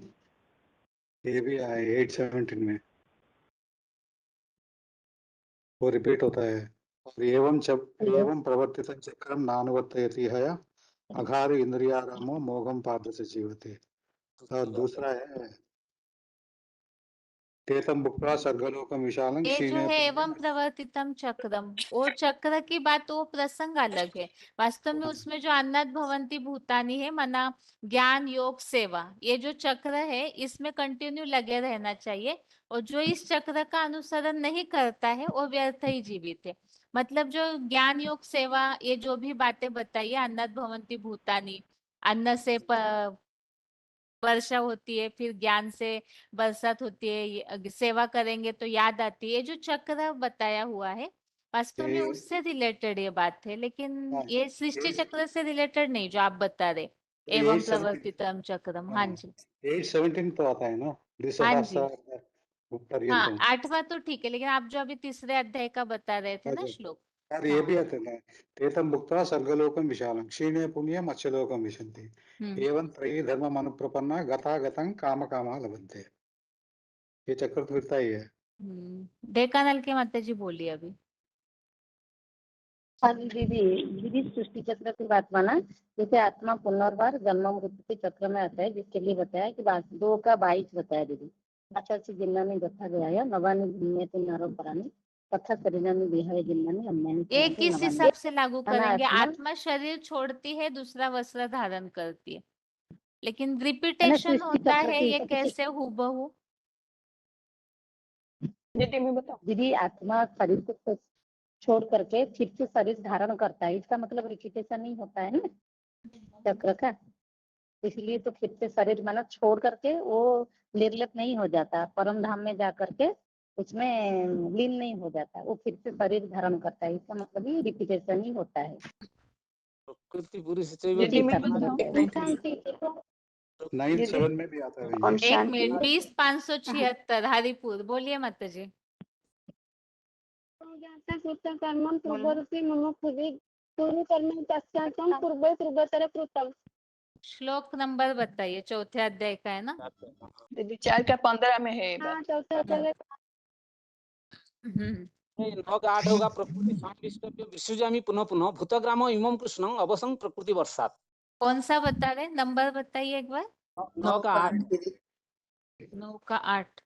[SPEAKER 7] ये भी है 817 में, वो रिपीट होता है। और एवं प्रवर्तितं चक्रं नानुवर्तयति हय अघार इंद्रियारामो मोघम पार्थ से जीवते। और दूसरा है तेतम बुक्त्वा स्वर्गलोकं विशालं
[SPEAKER 1] ये जो
[SPEAKER 7] क्षीणे
[SPEAKER 1] है एवं प्रवर्तितम चक्रम, वो चक्र की बात, वो प्रसंग अलग है। वास्तव में उसमें जो अन्नद भवंती भूतानी है, माना ज्ञान योग सेवा, ये जो चक्र है इसमें कंटिन्यू लगे रहना चाहिए, और जो इस चक्र का अनुसरण नहीं करता है वो व्यर्थ ही जीवित है। मतलब जो ज्ञान योग सेवा, ये जो भी बातें बताइए, अन्नद भवंती भूतानी, अन्न से वर्षा होती है, फिर ज्ञान से बरसात होती है, सेवा करेंगे तो याद आती है, ये जो चक्र बताया हुआ है वास्तव में उससे रिलेटेड ये बात है, लेकिन ये सृष्टि चक्र से रिलेटेड नहीं जो आप बता रहे एवं प्रवर्तितम चक्रम। हाँ जी
[SPEAKER 7] 817 तो आता है ना,
[SPEAKER 1] हाँ जी। हाँ,
[SPEAKER 7] द्विसहस्राब्दपर्यन्तम्।
[SPEAKER 1] 8वां तो ठीक है, लेकिन आप जो अभी तीसरे अध्याय का बता रहे थे ना श्लोक,
[SPEAKER 7] और ये भी आते हैं तेतम भुक्त्वा स्वर्गलोकम विशालम क्षीणे पुण्य मत्स्यलोकम विशन्ति एवं त्रयी धर्म अनुप्रपन्ना गता गतं काम कामा लभन्ते। ये चक्र तो फिरता ही है।
[SPEAKER 1] ढेकानल के माता जी बोलिए अभी।
[SPEAKER 11] हाँ जी दीदी, दीदी सृष्टि चक्र की बात माना, जैसे आत्मा पुनर्वार जन्म मृत्यु के चक्र में आता है, जिसके लिए बताया कि 2 का 22 बताया दीदी। अच्छा से जिन्नानी दथा गया है नवानी भिन्नते नरो परानी तथा शरीरानी देहाय जिन्नानी अन्यानी
[SPEAKER 1] ये
[SPEAKER 11] चराते
[SPEAKER 1] किस
[SPEAKER 11] नवानी।
[SPEAKER 1] हिसाब से लागू
[SPEAKER 11] है ना
[SPEAKER 1] करेंगे?
[SPEAKER 11] आत्मा
[SPEAKER 1] आत्मा शरीर छोड़ती है, दूसरा वस्त्र धारण करती है, लेकिन
[SPEAKER 11] है ना
[SPEAKER 1] रिपीटेशन
[SPEAKER 11] सृष्टि
[SPEAKER 1] होता
[SPEAKER 11] चक्र
[SPEAKER 1] है,
[SPEAKER 11] के
[SPEAKER 1] ये
[SPEAKER 11] हिसाब से
[SPEAKER 1] कैसे हूबहू?
[SPEAKER 10] दीदी मैं बताऊं?
[SPEAKER 11] दीदी आत्मा शरीर को छोड़ करके फिर से शरीर धारण करता है, इसका मतलब रिपीटेशन नहीं होता है ना चक्र का, इसलिए तो फिर से शरीर माना छोड़ करके वो निर्लिप्त नहीं हो जाता, परम धाम में जा करके उसमें लीन नहीं हो जाता, वो फिर से शरीर धारण करता है, इसका मतलब ये रिपीटेशन ही होता है।
[SPEAKER 6] प्रकृति पुरुष
[SPEAKER 10] दीदी मैं बताऊं?
[SPEAKER 7] 9-7 में भी आता है ये।
[SPEAKER 1] एक मिनट, 20,576 हरिपुर बोलिए माता जी।
[SPEAKER 2] कर्मं पूर्वरूपी मुमुक्षुभिः पूर्वकर्म पश्चात्तं पूर्वे पूर्वतर कृतम्।
[SPEAKER 1] श्लोक नंबर बताइए, चौथे अध्याय का है ना?
[SPEAKER 10] दीदी 4 का 15 में है ये बात।
[SPEAKER 2] हाँ चौथे अध्याय।
[SPEAKER 6] 9 का 8 होगा प्रकृति सांविष्टभ्य विसृजामि पुनः पुनः भूतग्रामो इमं कृष्णं अवसं प्रकृति वर्षात्।
[SPEAKER 1] कौन सा बता रहे? नंबर बताइए एक बार।
[SPEAKER 6] 9 का 8
[SPEAKER 1] 9 का 8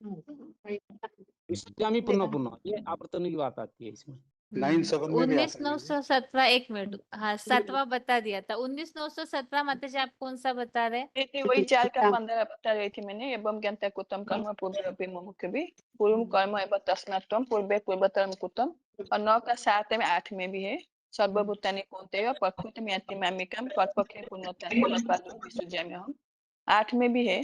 [SPEAKER 6] विसृजामि पुनः पुनः, ये आवर्तन की बात आती है इसमें।
[SPEAKER 7] 9-7 में भी आता है।
[SPEAKER 1] 19,917 एक मिनट, हाँ 7वां बता दिया था। 19,917 माता जी आप कौन सा बता रहे?
[SPEAKER 10] दीदी वही 4 का 15 बता रही थी मैंने। एवं ज्ञानता कुतम कर्म पूर्वरूपी मुमुक्षुभिः पूर्व कर्म एवं तस्मात्त्वं पूर्वे पूर्वतरम कुतम। और 9 का 7 में 8 में भी है सर्वभूतानि कौन्तेय प्रकृतिं यान्ति मामेकं कल्पके पुनरुत्पादं विसृजामि अहम्। 8 में भी है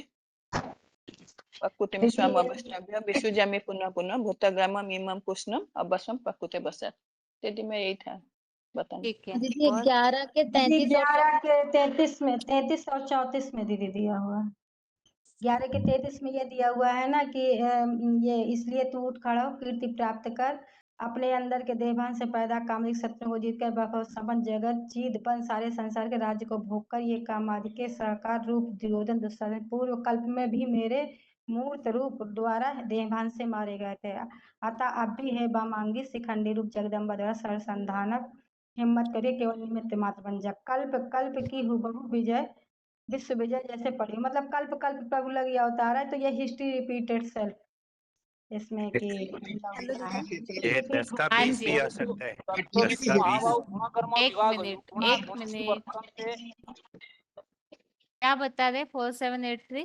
[SPEAKER 10] प्रकृतिं स्वाम अवस्टाभ्य विसृजामि पुनः पुनः भूतग्रामम् इमं कृष्णं अवसं प्रकृते वर्षात्। दीदी मैं यही था बताना।
[SPEAKER 1] ठीक है।
[SPEAKER 4] दीदी
[SPEAKER 1] और
[SPEAKER 4] 11 के 33 और
[SPEAKER 12] 11 के 33 में 33 और 34 में दीदी दिया हुआ है। 11 के 33 में ये दिया हुआ है ना कि ये इसलिए तू उठ खड़ा हो, कीर्ति प्राप्त कर, अपने अंदर के देहभान से पैदा कामिक शत्रु को जीत कर वैभव संपन्न जगत चीदपन सारे संसार के राज्य को भोग कर ये काम आदि के साकार रूप दुर्योधन दुस्शासन पूर्व कल्प में भी मेरे मूर्त रूप द्वारा देहभान से मारे गए थे, अतः अब भी है वामांगी शिखंडी रूप जगदम्बा द्वारा सरसंधानक हिम्मत करिए केवल निमित्त मात्र बन जा। कल्प कल्प की हुबहू विजय विश्व विजय जैसे पढ़ी, मतलब कल्प कल्प प्रभु लग गया अवतार है, तो ये हिस्ट्री रिपीटेड सेल्फ इसमें कि होता है।
[SPEAKER 20] ये 10 का
[SPEAKER 1] हाँ
[SPEAKER 20] 20
[SPEAKER 1] जी,
[SPEAKER 20] भी आ सकता है।
[SPEAKER 6] तो
[SPEAKER 20] 10 का 20
[SPEAKER 1] एक मिनट क्या बता रहे? 4783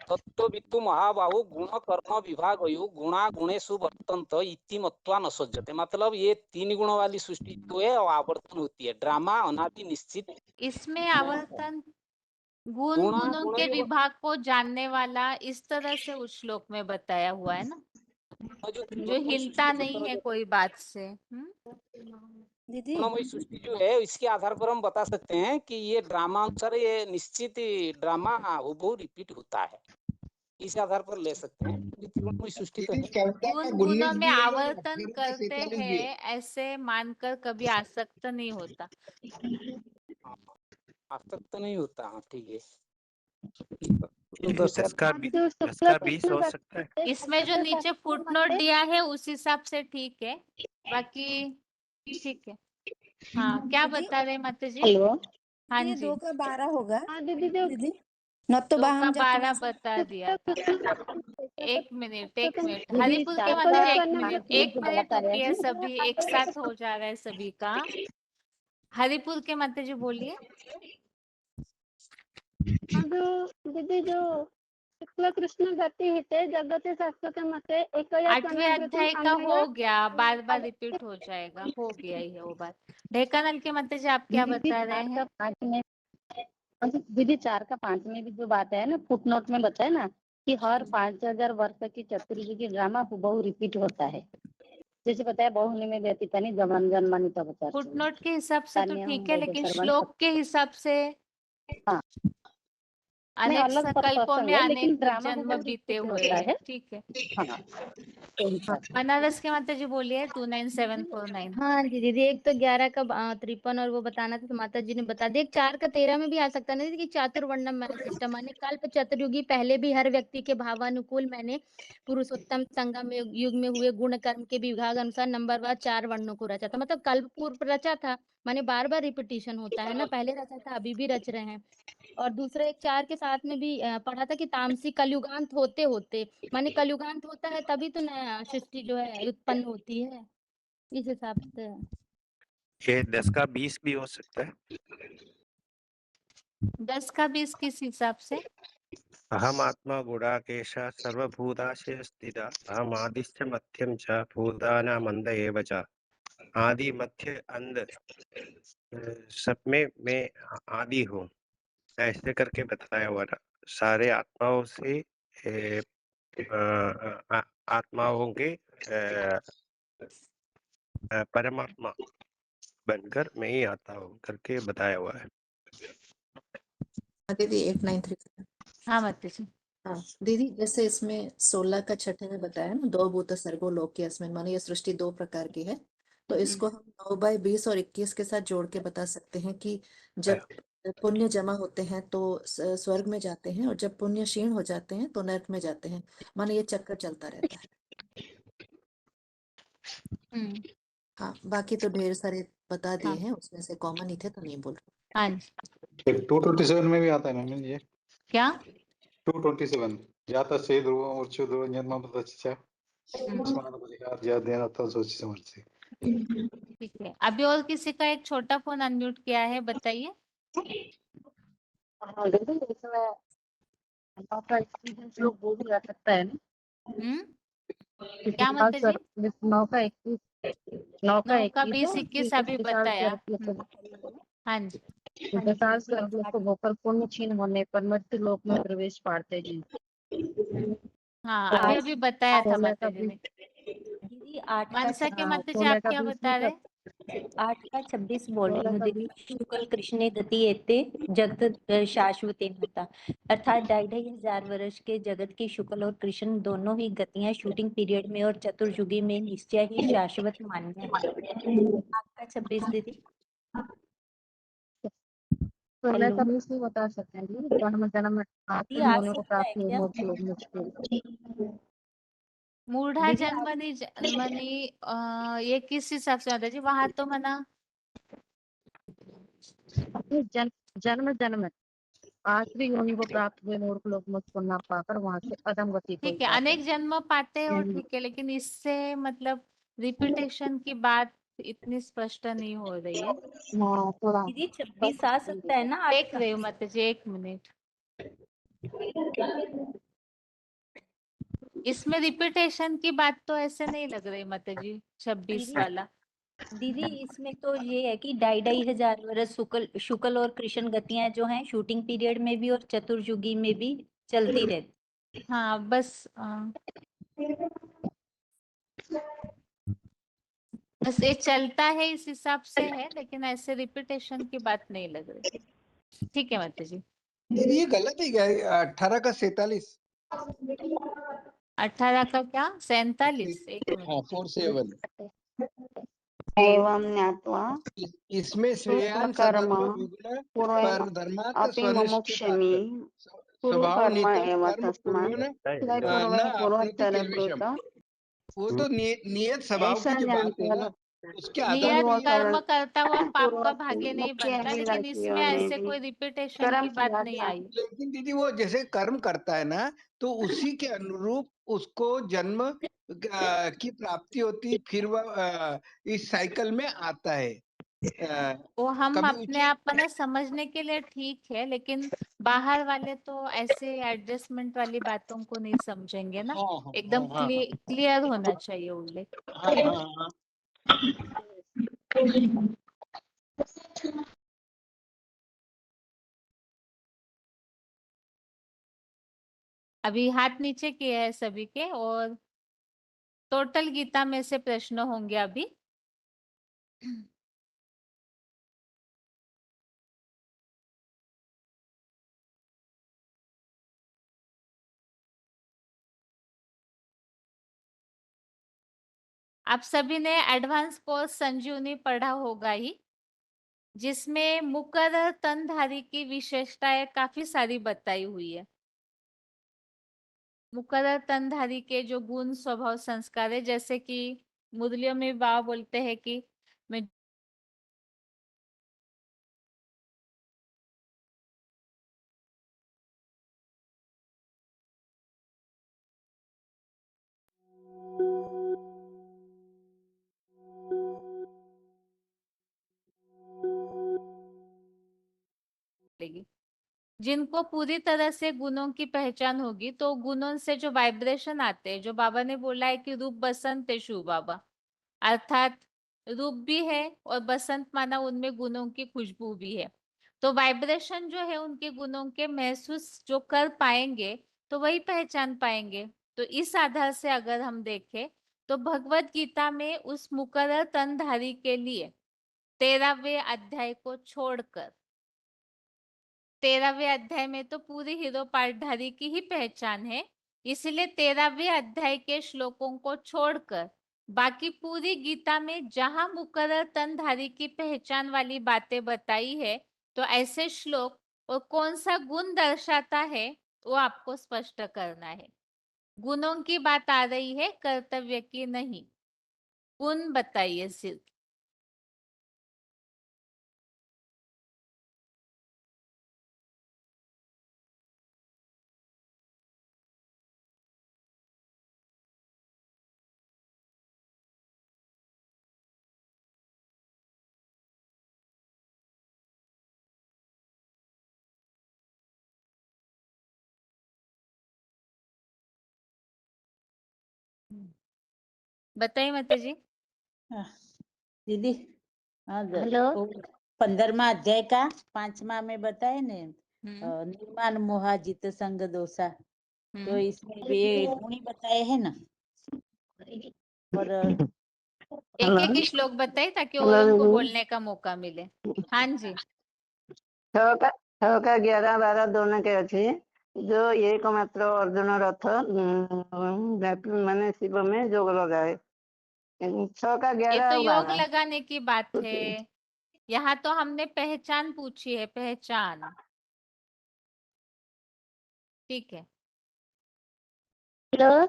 [SPEAKER 6] तत्त्ववित्तु महाबाहु गुण कर्म विभागयो गुणा गुणेषु वर्तन्त इति मत्वा न सज्जते। मतलब ये 3 गुणों वाली सृष्टि जो है वो आवर्तन होती है, ड्रामा अनादि निश्चित।
[SPEAKER 1] इसमें आवर्तन गुण
[SPEAKER 6] गुणा
[SPEAKER 1] गुणों के
[SPEAKER 6] गुणयो
[SPEAKER 1] विभाग को जानने वाला इस तरह से उस श्लोक में बताया हुआ है ना, जो हिलता नहीं है कोई बात से।
[SPEAKER 5] दीदी
[SPEAKER 6] गुणमयी सृष्टि जो है इसके आधार पर हम बता सकते हैं कि ये ड्रामा अनुसार ये निश्चित ड्रामा हुबहू रिपीट होता है, इस आधार पर ले सकते हैं। गुणमयी सृष्टि तो है।
[SPEAKER 1] गुण गुणों में आवर्तन करते हैं ऐसे मानकर कभी आसक्त नहीं होता।
[SPEAKER 6] आज तक तो नहीं होता। हाँ ठीक है।
[SPEAKER 20] ये 10 का 20 हो सकता है।
[SPEAKER 1] इसमें जो नीचे फुटनोट दिया है उस हिसाब से ठीक है, बाकी ठीक है। हाँ क्या बता रहे माता जी?
[SPEAKER 11] हेलो,
[SPEAKER 1] हाँ
[SPEAKER 5] ये
[SPEAKER 1] जी
[SPEAKER 5] 2 का 12 होगा
[SPEAKER 2] हाँ दीदी जो
[SPEAKER 5] दीदी। न तो
[SPEAKER 1] 2
[SPEAKER 5] बाहम
[SPEAKER 1] का
[SPEAKER 5] जब
[SPEAKER 1] 12 बता दिया था। एक मिनट
[SPEAKER 11] दीदी
[SPEAKER 1] हरिपुर के
[SPEAKER 11] 4
[SPEAKER 1] माता
[SPEAKER 11] का
[SPEAKER 1] जी,
[SPEAKER 11] 8 में जो बताया
[SPEAKER 1] रुकिए,
[SPEAKER 11] है
[SPEAKER 1] सभी एक साथ हो जा रहा है सभी का। हरिपुर के माता जी बोलिए।
[SPEAKER 2] दीदी जो शुक्ल कृष्ण गति हिते जगते शास्त्र के मते एक या
[SPEAKER 1] 8वें अध्याय का हो गया, बार बार रिपीट हो जाएगा, हो गया ही है वो बात। ढेकानल के माता जी आप क्या बता रहे हैं?
[SPEAKER 11] 4 का 5 में दीदी 4 का 5 में भी जो बात है ना फुटनोट में बताया ना कि हर 5000 वर्ष की चतुर्युगी ड्रामा हुबहू रिपीट होता है, जैसे बताया बहुनी में व्यतीतनी जमन जन्मनि तब
[SPEAKER 1] फुटनोट के हिसाब से तो ठीक है, लेकिन श्लोक के हिसाब से
[SPEAKER 11] हाँ
[SPEAKER 1] अनेक
[SPEAKER 11] अलग पर
[SPEAKER 1] संकल्पों
[SPEAKER 11] प्रसंग
[SPEAKER 1] में
[SPEAKER 11] है,
[SPEAKER 1] अनेक
[SPEAKER 11] लेकिन ड्रामा
[SPEAKER 1] जन्म
[SPEAKER 11] बहुत
[SPEAKER 1] बीते
[SPEAKER 11] स्थिति
[SPEAKER 1] हुए
[SPEAKER 11] होता
[SPEAKER 1] हैं।
[SPEAKER 11] है।
[SPEAKER 1] ठीक है,
[SPEAKER 11] हाँ तो हिसाब से।
[SPEAKER 1] बनारस के माता जी बोलिए 29749।
[SPEAKER 4] हाँ जी दीदी, एक तो 11 का 53 और वो बताना था तो माता जी ने बता दिया। 4 का 13 में भी आ सकता है ना दीदी कि चातुर्वर्णम मैंने सिस्टम, माने कल्प चतुर्युगी पहले भी हर व्यक्ति के भावानुकूल मैंने पुरुषोत्तम संगम युग में हुए गुण कर्म के विभाग अनुसार नंबरवार 4 वर्णों को रचा था। मतलब कल्प पूर्व रचा था, माने बार बार रिपीटिशन होता है ना, पहले रचा था अभी भी रच रहे हैं। और दूसरा एक 4 के साथ में भी पढ़ा था कि तामसी कलयुगांत होते होते, माने कलयुगांत होता है तभी तो नया सृष्टि जो है उत्पन्न होती है, इस हिसाब से।
[SPEAKER 20] ये 10 का 20 भी हो सकता है।
[SPEAKER 1] 10 का 20 किस हिसाब से?
[SPEAKER 20] अहम आत्मा गुडाकेश सर्वभूताशय स्थिता अहम आदिश्च मध्यम च भूतानां अंत एव च। आदि मध्य अंत सब में मैं आदि हूँ, ऐसे करके बताया हुआ था। सारे आत्माओं से आत्माओं के परमात्मा बनकर मैं ही आता हूँ करके बताया हुआ है।
[SPEAKER 9] दीदी 893।
[SPEAKER 1] हाँ माता जी।
[SPEAKER 9] हाँ दीदी, जैसे इसमें 16 का छठे में बताया ना, 2 भूत सर्गो लोक अस्मिन्, माने ये सृष्टि 2 प्रकार की है। तो इसको हम 9/20 और 21 के साथ जोड़ के बता सकते हैं कि जब पुण्य जमा होते हैं तो स्वर्ग में जाते हैं, और जब पुण्य क्षीण हो जाते हैं तो नरक में जाते हैं। माने ये चक्कर चलता रहता है। हाँ, बाकी तो ढेर सारे बता दिए हैं, उसमें से कॉमन ही थे तो नहीं बोल रहे।
[SPEAKER 1] हाँ जी।
[SPEAKER 7] 227 में भी आता है ना ये
[SPEAKER 1] क्या?
[SPEAKER 7] 227 जाता से ध्रुवम उच्च ध्रुवम जन्म पतच्च स्मरण बलिहार जा देना तो सोच समझ से।
[SPEAKER 1] ठीक है, अभी और किसी का एक छोटा फोन अनम्यूट किया है, बताइए।
[SPEAKER 11] हाँ दीदी, इसमें आपका एक्सपीरियंस लोग वो भी आ सकता है ना।
[SPEAKER 1] क्या माता जी?
[SPEAKER 11] 9 का 21 9 का
[SPEAKER 1] 9 का
[SPEAKER 11] 21
[SPEAKER 1] 20
[SPEAKER 11] है
[SPEAKER 1] 21
[SPEAKER 11] कि
[SPEAKER 1] अभी
[SPEAKER 11] विशाल
[SPEAKER 1] बताया।
[SPEAKER 11] स्वर्गीय को
[SPEAKER 1] हाँ जी।
[SPEAKER 11] विशाल स्वर्गीय को होकर पुण्य क्षीण होने पर मृत्यु लोक में प्रवेश पाते जी।
[SPEAKER 1] हाँ,
[SPEAKER 11] तो
[SPEAKER 1] अभी अभी बताया था
[SPEAKER 11] 16
[SPEAKER 1] माता
[SPEAKER 11] का
[SPEAKER 1] जी ने।
[SPEAKER 15] दीदी 8 का
[SPEAKER 1] मनसा के माता जी
[SPEAKER 11] 16
[SPEAKER 1] आप
[SPEAKER 11] का
[SPEAKER 1] क्या
[SPEAKER 11] 20
[SPEAKER 1] बता रहे?
[SPEAKER 15] 8 का 26 बोल रही
[SPEAKER 11] 16
[SPEAKER 15] हूँ
[SPEAKER 11] का
[SPEAKER 15] दीदी।
[SPEAKER 11] 20
[SPEAKER 15] शुक्ल कृष्ण गति एते जगत शाश्वती होता, अर्थात 2,500 वर्ष के जगत की शुक्ल और कृष्ण दोनों ही गतियां शूटिंग पीरियड में और चतुर्युगी में निश्चय ही शाश्वत मान्य है। 8 का 26 दीदी।
[SPEAKER 11] 16 का 20 भी बता सकते हैं जी। जन्म जन्म आखिर
[SPEAKER 15] आ
[SPEAKER 11] होने को
[SPEAKER 15] सकता है
[SPEAKER 11] प्राप्त हुए
[SPEAKER 15] क्या?
[SPEAKER 11] मोक्ष लोग मुझको
[SPEAKER 1] मूढ़ा
[SPEAKER 15] दीदी
[SPEAKER 1] जन्मनी ये किस हिसाब से माता जी? वहां तो मना
[SPEAKER 11] जन्म जन्म आखिरी योनि को प्राप्त हुए मूर्ख लोग मुझको ना पाकर वहां से अधम गति को
[SPEAKER 1] ठीक है,
[SPEAKER 11] पाते
[SPEAKER 1] अनेक जन्म पाते हो,
[SPEAKER 11] हैं।
[SPEAKER 1] ठीक है, लेकिन इससे मतलब रिपीटेशन की बात इतनी स्पष्ट नहीं हो रही है।
[SPEAKER 11] हाँ थोड़ा
[SPEAKER 15] दीदी 26 आ सकता है ना 8
[SPEAKER 1] देख
[SPEAKER 15] का?
[SPEAKER 1] रही हूँ माता जी, 1 मिनट। इसमें रिपीटेशन की बात तो ऐसे नहीं लग रही माता जी, 26 वाला।
[SPEAKER 15] दीदी इसमें तो ये है कि 2,500 वर्ष शुक्ल और कृष्ण गतियां जो हैं शूटिंग पीरियड में भी और चतुर्युगी में भी चलती रहती।
[SPEAKER 1] हाँ बस बस ये चलता है इस हिसाब से है, लेकिन ऐसे रिपीटेशन की बात नहीं लग रही। ठीक है माता जी।
[SPEAKER 21] ये गलत है क्या? 18 का 47
[SPEAKER 1] 18 का क्या 47? 1 मिनट।
[SPEAKER 21] 47
[SPEAKER 11] एवं ज्ञात्वा
[SPEAKER 21] इसमें श्रेयान
[SPEAKER 11] कर्म
[SPEAKER 21] सधर्म विघ्न
[SPEAKER 11] पूर्व
[SPEAKER 21] पर धर्मात्
[SPEAKER 11] अपि
[SPEAKER 21] स्वनिष्ठितात्
[SPEAKER 11] मुमुक्षुमि कुरु
[SPEAKER 21] स्वभाव
[SPEAKER 11] कर्म
[SPEAKER 21] नियतम
[SPEAKER 11] एव
[SPEAKER 21] कर्म
[SPEAKER 11] तस्मात्
[SPEAKER 21] कुर्वन्
[SPEAKER 11] पूर्व
[SPEAKER 21] न अपनोति
[SPEAKER 11] पूर्वोत्तर
[SPEAKER 21] क्लेशम।
[SPEAKER 11] कृत
[SPEAKER 21] वो तो नियत स्वभाव की
[SPEAKER 11] ऐसा
[SPEAKER 21] जो बात है
[SPEAKER 11] जानकर
[SPEAKER 21] ना, उसके आधार
[SPEAKER 1] नियत
[SPEAKER 21] पर ये
[SPEAKER 1] कर्म करता हुआ पाप का
[SPEAKER 11] पूर्व
[SPEAKER 1] भाग्य नहीं
[SPEAKER 11] मुख्य
[SPEAKER 1] बनता,
[SPEAKER 11] भी
[SPEAKER 1] लेकिन
[SPEAKER 11] लड़कियों
[SPEAKER 1] इसमें
[SPEAKER 11] ने
[SPEAKER 1] ऐसे
[SPEAKER 11] भी
[SPEAKER 1] कोई रिपीटेशन
[SPEAKER 11] कर्म
[SPEAKER 1] की बात
[SPEAKER 11] किया
[SPEAKER 1] नहीं
[SPEAKER 11] था।
[SPEAKER 1] आई।
[SPEAKER 21] लेकिन दीदी वो जैसे कर्म करता है ना, तो उसी के अनुरूप उसको जन्म की प्राप्ति होती, फिर वह इस साइकिल में आता है।
[SPEAKER 1] वो हम
[SPEAKER 21] कभी
[SPEAKER 1] अपने
[SPEAKER 21] उचित
[SPEAKER 1] आप को ना समझने के लिए ठीक है, लेकिन बाहर वाले तो ऐसे एडजस्टमेंट वाली बातों को नहीं समझेंगे ना।
[SPEAKER 21] हाँ हाँ
[SPEAKER 1] एकदम
[SPEAKER 21] हाँ हाँ
[SPEAKER 1] क्लियर होना चाहिए उल्लेख।
[SPEAKER 21] हाँ हाँ हाँ।
[SPEAKER 1] अभी हाथ नीचे किए हैं सभी के, और टोटल गीता में से प्रश्न होंगे अभी। आप सभी ने एडवांस कोर्स संजीवनी पढ़ा होगा ही, जिसमें मुकर्रर तनधारी की विशेषताएं काफी सारी बताई हुई है। मुकर्रर तनधारी के जो गुण, स्वभाव, संस्कार है, जैसे कि मुरलियों में बाबा बोलते हैं कि मैं जिनको पूरी तरह से गुणों की पहचान होगी, तो गुणों से जो वाइब्रेशन आते हैं, जो बाबा ने बोला है कि रूप बसंत है शिव बाबा, अर्थात रूप भी है और बसंत माना उनमें गुणों की खुशबू भी है। तो वाइब्रेशन जो है उनके गुणों के महसूस जो कर पाएंगे तो वही पहचान पाएंगे। तो इस आधार से अगर हम देखें तो भगवत गीता में उस मुकर्रर तनधारी के लिए 13वें अध्याय को छोड़कर, 13वें अध्याय में तो पूरी हीरो पाठधारी की ही पहचान है, इसलिए 13वें अध्याय के श्लोकों को छोड़कर बाकी पूरी गीता में जहां मुकर्रर तनधारी की पहचान वाली बातें बताई है, तो ऐसे श्लोक और कौन सा गुण दर्शाता है वो आपको स्पष्ट करना है। गुणों की बात आ रही है, कर्तव्य की नहीं। गुण बताइए सिर्फ। बताइए माता जी।
[SPEAKER 19] दीदी हाँ
[SPEAKER 11] हेलो।
[SPEAKER 19] 15वां अध्याय का 5वां में बताए ने निर्माण मोहा जित संग दोषा, तो इसमें भी ये गुण ही बताए हैं ना। और
[SPEAKER 1] एक एक श्लोक बताइए ताकि औरों को बोलने का मौका मिले। हाँ जी।
[SPEAKER 11] 6 का 11 12 दोनों के अच्छे जो एकमात्र अर्जुन रथ माने शिव में जोग लगाए। 6 का
[SPEAKER 1] ये
[SPEAKER 11] 11
[SPEAKER 1] तो
[SPEAKER 11] और
[SPEAKER 1] योग
[SPEAKER 11] 12
[SPEAKER 1] लगाने की बात है। यहाँ तो हमने पहचान पूछी है, पहचान। ठीक है।
[SPEAKER 11] हेलो।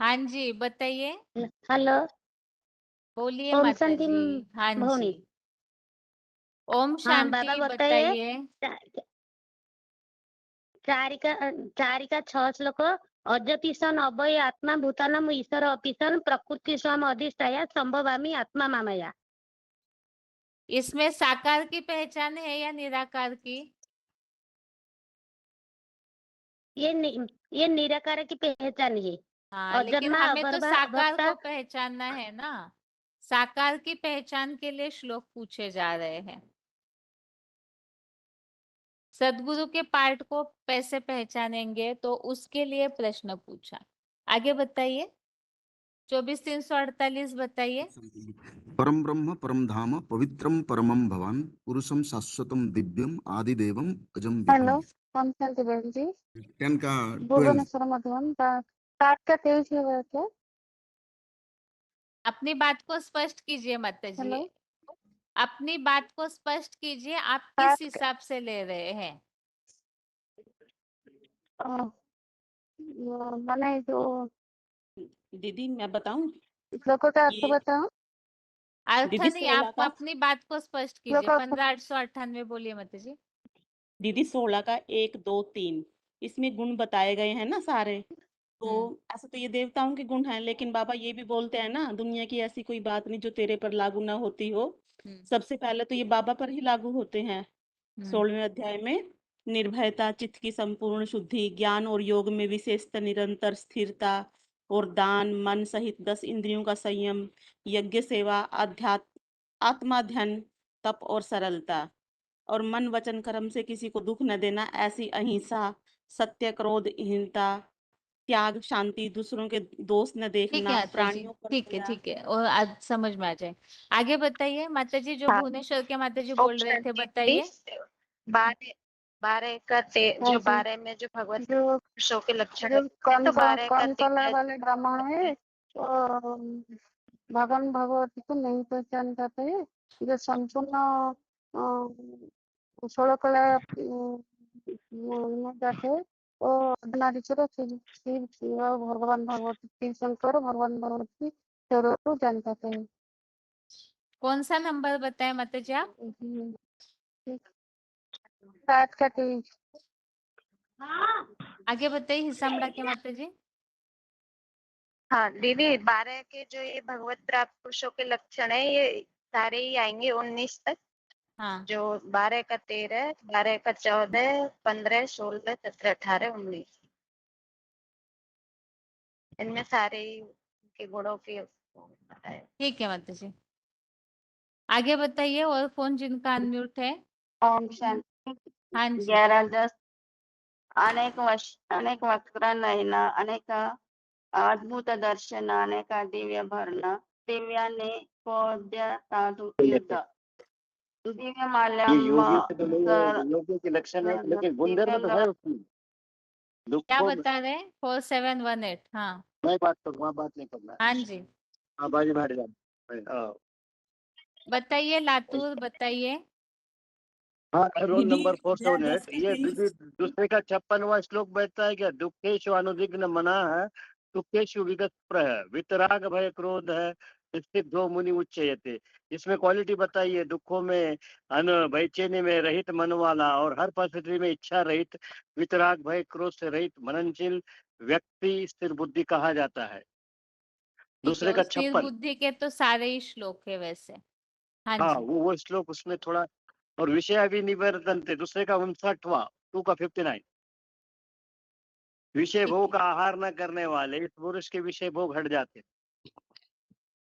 [SPEAKER 1] हाँ जी बताइए।
[SPEAKER 11] हेलो।
[SPEAKER 1] बोलिए
[SPEAKER 11] ओम
[SPEAKER 1] माता
[SPEAKER 11] शांति
[SPEAKER 1] जी। हाँ
[SPEAKER 11] भवनी।
[SPEAKER 1] जी। ओम
[SPEAKER 11] हाँ
[SPEAKER 1] शांति
[SPEAKER 11] बाबा बताइए।
[SPEAKER 1] बताइए।
[SPEAKER 11] चारिका 6 श्लोक अजपीसन अभय आत्मा भूतानम ईश्वर अपीसन प्रकृति स्वाम अधिष्ठाया संभवामी आत्मा मामया।
[SPEAKER 1] इसमें साकार की पहचान है या निराकार की?
[SPEAKER 11] ये निराकार की पहचान है।
[SPEAKER 1] हाँ, लेकिन
[SPEAKER 11] अजन्मा
[SPEAKER 1] हमें तो
[SPEAKER 11] अभर्वा
[SPEAKER 1] साकार
[SPEAKER 11] अभक्ता।
[SPEAKER 1] को पहचानना है ना। साकार की पहचान के लिए श्लोक पूछे जा रहे हैं। सदगुरु के पार्ट को कैसे पहचानेंगे, तो उसके लिए प्रश्न पूछा। आगे बताइए। 24-348 बताइए।
[SPEAKER 14] परम ब्रह्म परम धाम पवित्रम परमम भवान पुरुषम शाश्वतम दिव्यम आदिदेवम अजम
[SPEAKER 2] हेलो।
[SPEAKER 14] विभुम।
[SPEAKER 2] ओम शांति बहन जी।
[SPEAKER 14] 10 का 12
[SPEAKER 2] भुवनेश्वर मधुबन 7 का 23 है क्या?
[SPEAKER 1] अपनी बात को स्पष्ट कीजिए माता जी।
[SPEAKER 2] हेलो।
[SPEAKER 1] अपनी बात को स्पष्ट कीजिए, आप किस हिसाब से ले रहे हैं?
[SPEAKER 2] मैंने जो
[SPEAKER 19] दीदी मैं बताऊं
[SPEAKER 2] श्लोकों का अर्थ
[SPEAKER 19] ये
[SPEAKER 2] बताओ।
[SPEAKER 1] अर्थ
[SPEAKER 19] दीदी
[SPEAKER 1] नहीं,
[SPEAKER 19] 16
[SPEAKER 1] आप
[SPEAKER 19] का
[SPEAKER 1] अपनी बात को स्पष्ट कीजिए।
[SPEAKER 2] श्लोक
[SPEAKER 1] 15,898 बोलिए माता जी।
[SPEAKER 19] दीदी 16 का 1 2 3 इसमें गुण बताए गए हैं ना सारे। तो ऐसा तो ये देवताओं के गुण हैं, लेकिन बाबा ये भी बोलते हैं ना दुनिया की ऐसी कोई बात नहीं जो तेरे पर लागू ना होती हो। सबसे पहले तो ये बाबा पर ही लागू होते हैं। 16वें अध्याय में निर्भयता, चित्त की संपूर्ण शुद्धि, ज्ञान और योग में विशेषता, निरंतर स्थिरता और दान, मन सहित 10 इंद्रियों का संयम, यज्ञ सेवा, अध्यात्म, आत्मा ध्यान, तप और सरलता, और मन वचन कर्म से किसी को दुख न देना, ऐसी अहिंसा, सत्य, क्रोध, हीनता, त्याग, शांति, दूसरों के दोष न
[SPEAKER 1] ठीक है
[SPEAKER 19] देखना,
[SPEAKER 1] माता जी।
[SPEAKER 19] प्राणियों पर
[SPEAKER 1] ठीक है,
[SPEAKER 19] दया।
[SPEAKER 1] ठीक है, और आज समझ में आ जाए। आगे बताइए माता जी। जो भुवनेश्वर के माता जी बोल रहे थे, बताइए।
[SPEAKER 3] 12 का जो 12 में जो भगवत
[SPEAKER 2] जो
[SPEAKER 3] शो के लक्षण
[SPEAKER 2] जो
[SPEAKER 3] है, तो 12 का
[SPEAKER 2] कौन वाले ब्राह्मण है भगवान भगवती को नहीं पहचान पाते हैं, जो संपूर्ण षोलकला में जाते हैं, वो नारीचर शिव और भगवान भगवती शिव शंकर भगवान भगवती स्वरूप को जान पाते हैं।
[SPEAKER 1] कौन सा नंबर बताए माता जी आप?
[SPEAKER 2] 7 का 23।
[SPEAKER 1] आगे बताइए हिसामड़ा के माता जी।
[SPEAKER 17] हाँ दीदी, 12 के जो ये भगवत प्राप्त पुरुषों के लक्षण है, ये सारे ही आएंगे 19 तक।
[SPEAKER 1] हाँ।
[SPEAKER 17] जो 12 का 13, 12 का 14, 15, 16, 17, 18, 19, इनमें सारे ही के गुणों के बताए।
[SPEAKER 1] ठीक है माता जी, आगे बताइए। और कौन जिनका अनम्यूट है?
[SPEAKER 18] ओम शांति।
[SPEAKER 1] हाँ जी।
[SPEAKER 18] 11-10 अनेक वक्र नयन, अनेक अद्भुत दर्शन, अनेक दिव्य भरण, दिव्याने युद्ध, दिव्य माल्यम
[SPEAKER 23] योगियों के लक्षण है, लेकिन गुणधर्म तो है उसमें।
[SPEAKER 1] क्या बता रहे? 4718। हाँ
[SPEAKER 23] मैं बात करूँ, बात नहीं करना।
[SPEAKER 1] हाँ जी
[SPEAKER 23] हाँ बाजी बैठ जा।
[SPEAKER 1] बताइए लातूर, बताइए।
[SPEAKER 23] हाँ रोल
[SPEAKER 24] दीदी
[SPEAKER 23] नंबर 478।
[SPEAKER 24] 10 के
[SPEAKER 23] ये
[SPEAKER 24] 23।
[SPEAKER 23] दीदी दूसरे का 56वां श्लोक बैठता है क्या? दुखेशु अनुदिग्न मना है, दुखेशु विगत है, वितराग भय क्रोध है, स्थित दो मुनि उच्चयते। इसमें क्वालिटी बताइए। दुखों में बेचैनी में रहित मन वाला, और हर परिस्थिति में इच्छा रहित, वितराग भय क्रोध से रहित मननशील व्यक्ति स्थिर बुद्धि कहा जाता है।
[SPEAKER 1] ठीक है,
[SPEAKER 23] दूसरे
[SPEAKER 1] और
[SPEAKER 23] का
[SPEAKER 1] स्थिर
[SPEAKER 23] 56।
[SPEAKER 1] बुद्धि के तो सारे ही श्लोक है वैसे। हाँ
[SPEAKER 23] हाँ
[SPEAKER 1] जी
[SPEAKER 23] वो श्लोक उसमें थोड़ा। और विषय भी निवर्तन थे, दूसरे का 59वां, 2 का 59। विषय भोग का आहार न करने वाले इस पुरुष के विषय भोग हट जाते।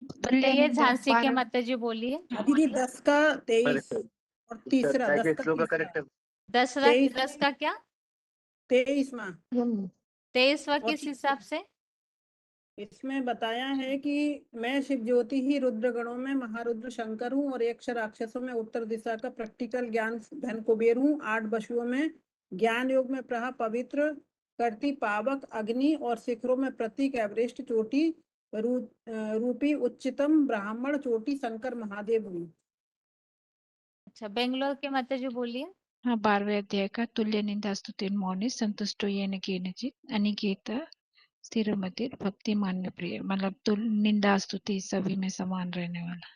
[SPEAKER 1] बताइए झांसी के माता जी, बोलिए।
[SPEAKER 24] दीदी 10 का 23 और तीसरा 10 का
[SPEAKER 23] श्लोक का
[SPEAKER 24] तीसरा
[SPEAKER 23] करेक्ट है।
[SPEAKER 1] 10 का क्या?
[SPEAKER 24] 23वां।
[SPEAKER 1] 23वां
[SPEAKER 24] और
[SPEAKER 1] किस हिसाब से?
[SPEAKER 24] इसमें बताया है कि मैं शिव ज्योति ही रुद्र गणों में महारुद्र शंकर हूँ, और यक्ष राक्षसों में उत्तर दिशा का प्रैक्टिकल ज्ञान धन कुबेर हूँ। 8 वसुओं में ज्ञान योग में प्रहा पवित्र करती पावक अग्नि, और शिखरों में प्रतीक एवरेस्ट चोटी रूपी उच्चतम ब्राह्मण चोटी शंकर महादेव हूँ।
[SPEAKER 1] अच्छा, बेंगलोर के माता जी, बोलिए।
[SPEAKER 25] हाँ 12वें अध्याय का तुल्य निंदा स्तुति मौनि संतुष्टो येन केनचित् अनिकेत स्थिरमति भक्ति मान्य प्रिय, मतलब निंदा स्तुति सभी में समान रहने वाला।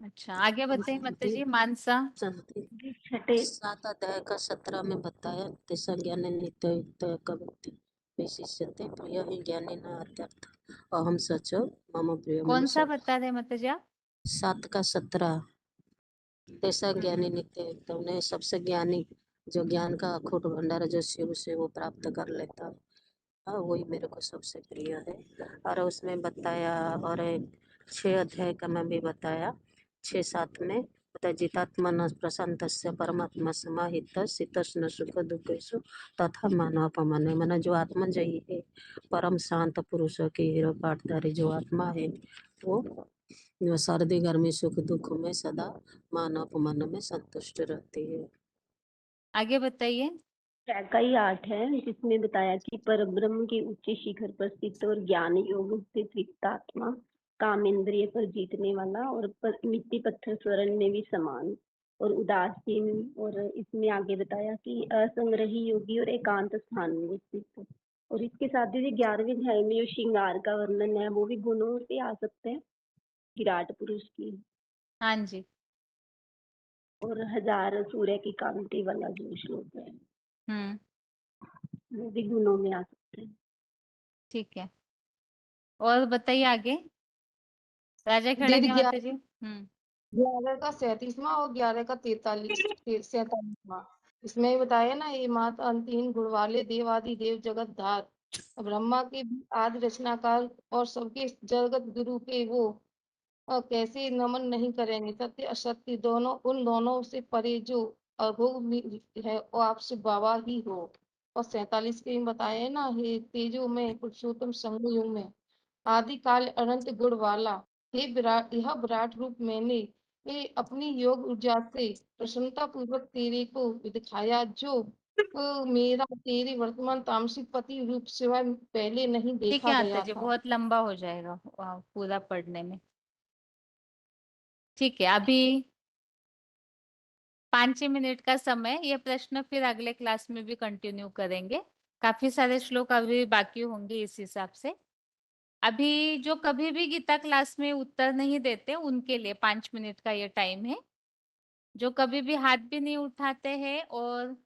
[SPEAKER 1] अच्छा, आगे बताइए माता जी। मानसा।
[SPEAKER 18] छठे
[SPEAKER 26] 7 अध्याय का 17 में बताया, तेषां ज्ञाने नित्य युक्त व्यक्ति विशिष्यते प्रिय ही ज्ञानी न अत्यर्थ अहम सच मम प्रिय।
[SPEAKER 1] कौन सा बता रहे माता जी आप?
[SPEAKER 26] 7 का 17। तेषां ज्ञानी नित्य युक्त, उन्हें सबसे ज्ञानी, जो ज्ञान का अखूट भंडार जो शिव से वो प्राप्त कर लेता है, हाँ वही मेरे को सबसे प्रिय है। और उसमें बताया, और 6 अध्याय का मैं भी बताया, 6-7 में बताया, जितात्मन प्रशांतस्य परमात्मा समाहित शीतोष्ण सुख दुखेषु तथा मानवापमान। माने जो आत्मजयी है, परम शांत पुरुष की हीरो पाठधारी जो आत्मा है, वो जो सर्दी गर्मी सुख दुख में सदा मान अपमान में संतुष्ट रहती है।
[SPEAKER 1] आगे बताइए।
[SPEAKER 22] कई 8 है, जिसमें बताया कि परब्रह्म के उच्च शिखर पर स्थित और ज्ञान योग स्थित वित्तात्मा, काम इंद्रिय पर जीतने वाला, और मिट्टी पत्थर स्वर्ण में भी समान और उदासीन। और इसमें आगे बताया कि असंग्रही योगी और एकांत स्थान में स्थित। और इसके साथ ही 11वें अध्याय में जो श्रृंगार का वर्णन है, वो भी गुणों से आ सकते हैं विराट पुरुष की।
[SPEAKER 1] हाँ जी।
[SPEAKER 22] और 1000 सूर्य की कांति वाला जो श्लोक है, वो भी गुणों में आ सकते हैं।
[SPEAKER 1] ठीक है, और बताइए आगे। राजा खड़ा के माता जी।
[SPEAKER 27] 11 का 37वां और 11 का 47वां। इसमें बताया ना, ये मात अंतहीन गुण वाले देव आदि देव जगत धार ब्रह्मा के भी आदि रचनाकार और सबके जगत गुरु के वो कैसे नमन नहीं करेंगे। सत्य असत्य दोनों, उन दोनों से परे जो अभोग है वो आपसे बाबा ही हो। और 47 के में बताया ना, हे तेजो में पुरुषोत्तम संग में आदि काल अनंत गुण वाला, हे विराट, यह विराट रूप मैंने ये अपनी योग ऊर्जा से प्रसन्नता पूर्वक तेरे को दिखाया, जो मेरा तेरे वर्तमान तामसिक पति रूप सिवाय पहले नहीं
[SPEAKER 1] ठीक
[SPEAKER 27] देखा
[SPEAKER 1] है माता
[SPEAKER 27] गया
[SPEAKER 1] जी,
[SPEAKER 27] था।
[SPEAKER 1] बहुत लंबा हो जाएगा पूरा पढ़ने में। ठीक है, अभी 5 मिनट का समय, ये प्रश्न फिर अगले क्लास में भी कंटिन्यू करेंगे। काफी सारे श्लोक अभी बाकी होंगे इस हिसाब से। अभी जो कभी भी गीता क्लास में उत्तर नहीं देते उनके लिए 5 मिनट का ये टाइम है। जो कभी भी हाथ भी नहीं उठाते हैं और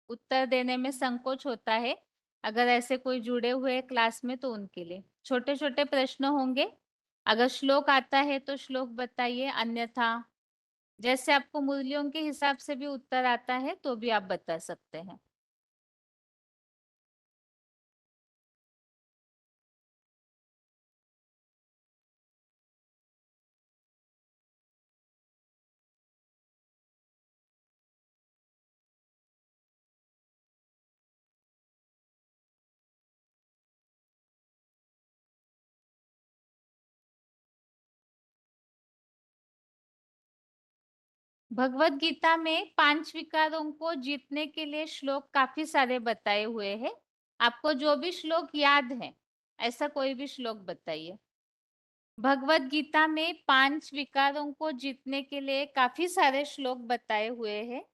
[SPEAKER 1] उत्तर देने में संकोच होता है, अगर ऐसे कोई जुड़े हुए क्लास में, तो उनके लिए छोटे छोटे प्रश्न होंगे। अगर श्लोक आता है तो श्लोक बताइए, अन्यथा जैसे आपको मुरलियों के हिसाब से भी उत्तर आता है तो भी आप बता सकते हैं। भगवत गीता में 5 विकारों को जीतने के लिए श्लोक काफी सारे बताए हुए हैं। आपको जो भी श्लोक याद है, ऐसा कोई भी श्लोक बताइए। भगवत गीता में 5 विकारों को जीतने के लिए काफी सारे श्लोक बताए हुए हैं।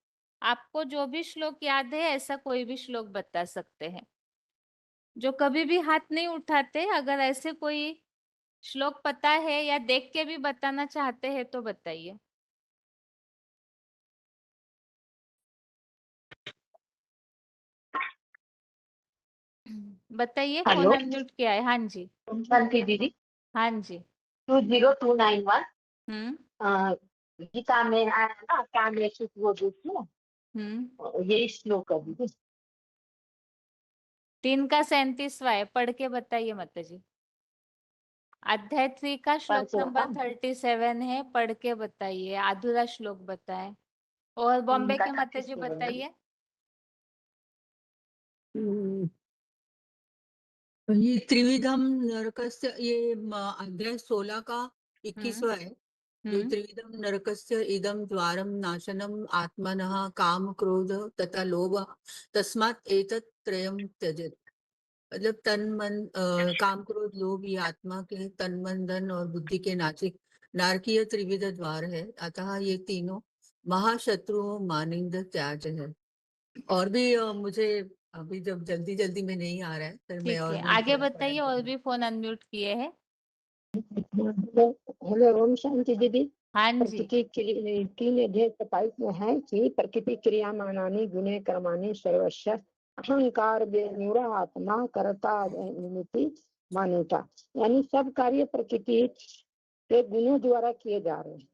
[SPEAKER 1] आपको जो भी श्लोक याद है, ऐसा कोई भी श्लोक बता सकते हैं। जो कभी भी हाथ नहीं उठाते, अगर ऐसे कोई श्लोक पता है या देख के भी बताना चाहते हैं तो बताइए। बताइए, फोन
[SPEAKER 3] हेलो
[SPEAKER 1] अनम्यूट किया है। हाँ जी।
[SPEAKER 3] शांति दीदी,
[SPEAKER 1] हाँ जी।
[SPEAKER 3] 20291
[SPEAKER 1] हम्म
[SPEAKER 3] गीता में आया ना, कामे सुख वो दुख, ये श्लोक है दीदी।
[SPEAKER 1] 3 का 37वां है, पढ़ के बताइए माता जी। अध्याय 3 का श्लोक नंबर 37 है, पढ़ के बताइए। अधूरा श्लोक बताए। और बॉम्बे के माता जी बताइए।
[SPEAKER 5] ये त्रिविधम नरकस्य, ये अध्याय 16 का 21वां है। जो त्रिविधम नरकस्य इदम द्वारम नाशनम आत्मनः काम क्रोध तथा लोभ तस्मात् एतत् त्रयम् त्यजेत्। मतलब तन मन काम क्रोध लोभ ये आत्मा के तन मन धन और बुद्धि के नारकीय त्रिविध द्वार है, अतः ये तीनों महाशत्रुओं मानिंद त्याज है। और भी मुझे अभी जब जल्दी जल्दी में नहीं आ रहा है, फिर मैं
[SPEAKER 1] ठीक
[SPEAKER 5] और
[SPEAKER 1] है,
[SPEAKER 5] भी
[SPEAKER 1] आगे
[SPEAKER 5] थोड़ा
[SPEAKER 1] बताइए। और भी फोन अनम्यूट किए हैं।
[SPEAKER 3] हेलो, ओम शांति दीदी।
[SPEAKER 1] हाँ जी।
[SPEAKER 3] प्रकृति तीन अध्याय 27 में है कि प्रकृति क्रियामानानि गुणे कर्माणि सर्वस्य अहंकार बेनिरा आत्मा करता निमित्ति मान्यता। यानी सब कार्य प्रकृति के गुणों द्वारा किए जा रहे हैं।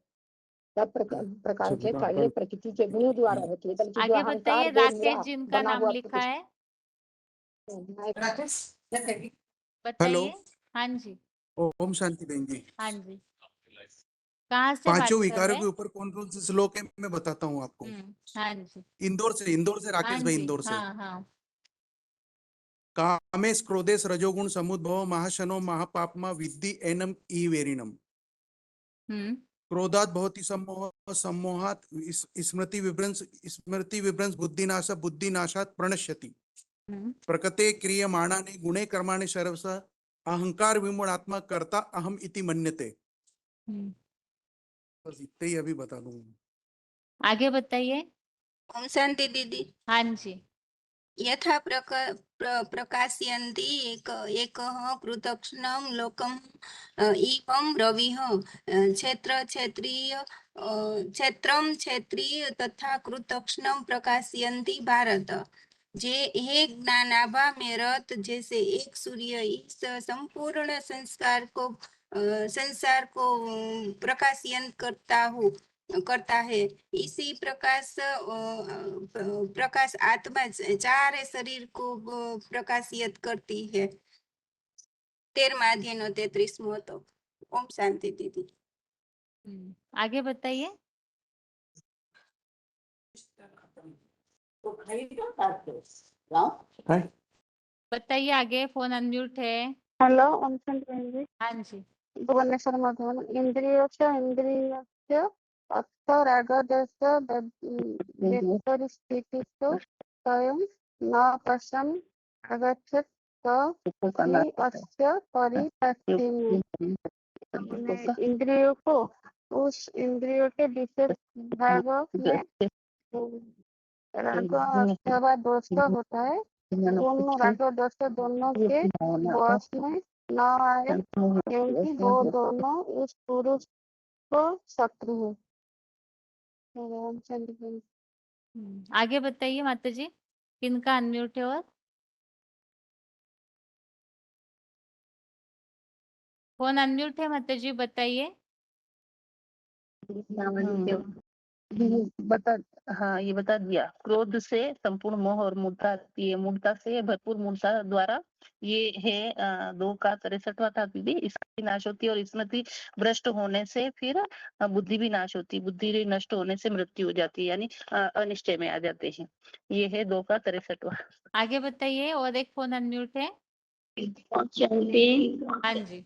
[SPEAKER 3] सब प्रकार के कार्य प्रकृति के गुणों द्वारा होते हैं, बल्कि जो
[SPEAKER 1] आगे
[SPEAKER 3] अहंकार
[SPEAKER 1] बताइए,
[SPEAKER 3] बेनिरा
[SPEAKER 1] राकेश जिनका
[SPEAKER 3] बना
[SPEAKER 1] नाम
[SPEAKER 3] हुआ
[SPEAKER 1] लिखा है,
[SPEAKER 3] बताइए।
[SPEAKER 1] हाँ जी।
[SPEAKER 14] ओम शांति बहन जी।
[SPEAKER 1] हाँ जी, कहाँ से बात
[SPEAKER 14] पांचों
[SPEAKER 1] कर
[SPEAKER 14] विकारों
[SPEAKER 1] रहे
[SPEAKER 14] के ऊपर कौन कौन से श्लोक है मैं बताता हूँ आपको।
[SPEAKER 1] हाँ जी।
[SPEAKER 14] इंदौर से
[SPEAKER 1] हाँ
[SPEAKER 14] राकेश भाई,
[SPEAKER 1] जी।
[SPEAKER 14] इंदौर से।
[SPEAKER 1] हाँ हाँ।
[SPEAKER 14] कामेश क्रोधेश रजोगुण समुद्भव महाशनो महापापमा विद्धि एनम ई वेरिणम। क्रोधात भवति सम्मोह सम्मोहात स्मृति विभ्रंश बुद्धिनाश बुद्धिनाशात प्रणश्यति। प्रकृते क्रियमाणानि गुणे कर्माणि सर्वश अहंकार विमूढ़ आत्मा कर्ता अहम इति मन्यते। बस इतने ही अभी बता दूंगा।
[SPEAKER 1] आगे बताइए।
[SPEAKER 6] ओम शांति दीदी।
[SPEAKER 1] हाँ जी।
[SPEAKER 6] यथा प्रकाशयन्ति एकः कृतघ्नं लोकम् इवं रविः क्षेत्रं क्षेत्रीय तथा कृतघ्नं प्रकाशयन्ति भारत। जे हे ज्ञानाभा में रत जैसे एक सूर्य इस संपूर्ण संसार को प्रकाशयन करता है, इसी प्रकाश आत्मा चार शरीर को प्रकाशित करती है। 13वां अध्याय नो 33वां तो। ओम शांति दीदी।
[SPEAKER 1] आगे बताइए। बताइए आगे, फोन अनम्यूट है।
[SPEAKER 2] हेलो, ओम शांति बहन जी।
[SPEAKER 1] हाँ जी।
[SPEAKER 2] भुवनेश्वर मधुबन। इंद्रियस्य अर्थरागस्य स्थितिस्तु स्वयं न पश्यन् अगच्छत् हि अस्य परिपस्थितिम्। इंद्रियों को उस इंद्रियों के विशेष भाग में राग अथवा दोष होता है, दोनों राग दोष दोनों के वश में न आए, क्योंकि वो दोनों उस पुरुष को शत्रु है। रामचंद्र जी।
[SPEAKER 1] आगे बताइए माता जी, किनका अनम्यूट है? और कौन अनम्यूट है माता जी, बताइए।
[SPEAKER 11] ये बता दिया। क्रोध से संपूर्ण मोह और मूर्ता आती है, मूर्ता से भरपूर मूर्ता द्वारा ये है 2 का 63वां था दीदी। इसकी नाश होती है और स्मृति भ्रष्ट होने से फिर बुद्धि भी नाश होती है, बुद्धि नष्ट होने से मृत्यु हो जाती है, यानी अनिश्चय में आ जाते हैं। ये है 2 का 63वां।
[SPEAKER 1] आगे बताइए। और एक फोन अनम्यूट है। हाँ जी,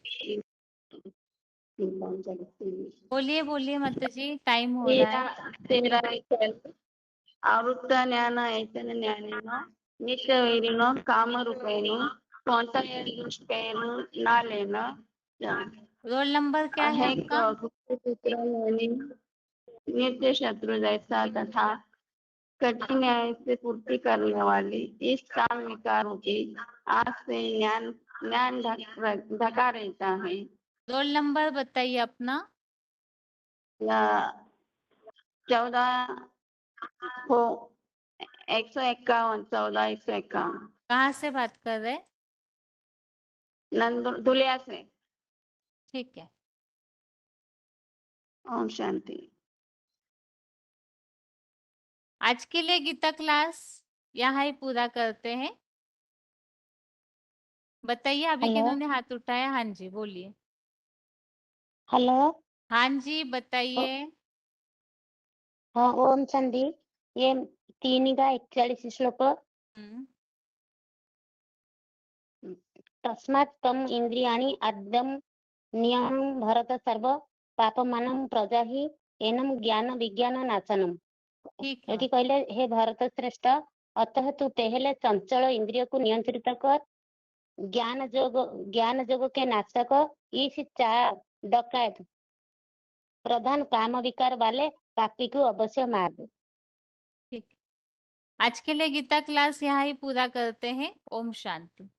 [SPEAKER 1] बोलिए बोलिए माता जी, टाइम हो रहा है।
[SPEAKER 18] आवृत्त ज्ञान ऐतन ज्ञानेन नित्य वैरिणो काम रूपेण संशय दृष्टेन न लेन
[SPEAKER 1] रोल नंबर क्या है आपका?
[SPEAKER 18] नित्य शत्रु जैसा तथा कठिन न्याय से पूर्ति करने वाली इस काम विकारों की आग से ज्ञान ज्ञान ढका रहता है।
[SPEAKER 1] रोल नंबर बताइए अपना।
[SPEAKER 18] 14 हो 151 14 151।
[SPEAKER 1] कहाँ से बात कर रहे?
[SPEAKER 18] धुलिया से।
[SPEAKER 1] ठीक है।
[SPEAKER 18] ओम शांति।
[SPEAKER 1] आज के लिए गीता क्लास यहाँ ही पूरा करते हैं। बताइए अभी
[SPEAKER 11] हेलो।
[SPEAKER 1] किन्होंने हाथ उठाया? हाँ जी, बोलिए।
[SPEAKER 11] हेलो।
[SPEAKER 1] हाँ जी, बताइए।
[SPEAKER 11] हाँ, ओम शांति। ये 3 का 41 श्लोक। तस्मात् तम इंद्रियाणि आद्यम नियम भरत सर्व पापमानं प्रजा हि एनम ज्ञान विज्ञान नाशनम।
[SPEAKER 1] ठीक है।
[SPEAKER 11] यदि कहले हे भारत श्रेष्ठ, अतः तू पहले चंचल इंद्रिय को नियंत्रित कर, ज्ञान जोग के नाशक इस 4 डकैत प्रधान काम विकार वाले पापी को अवश्य मार दे।
[SPEAKER 1] ठीक। आज के लिए गीता क्लास यहाँ ही पूरा करते हैं। ओम शांति।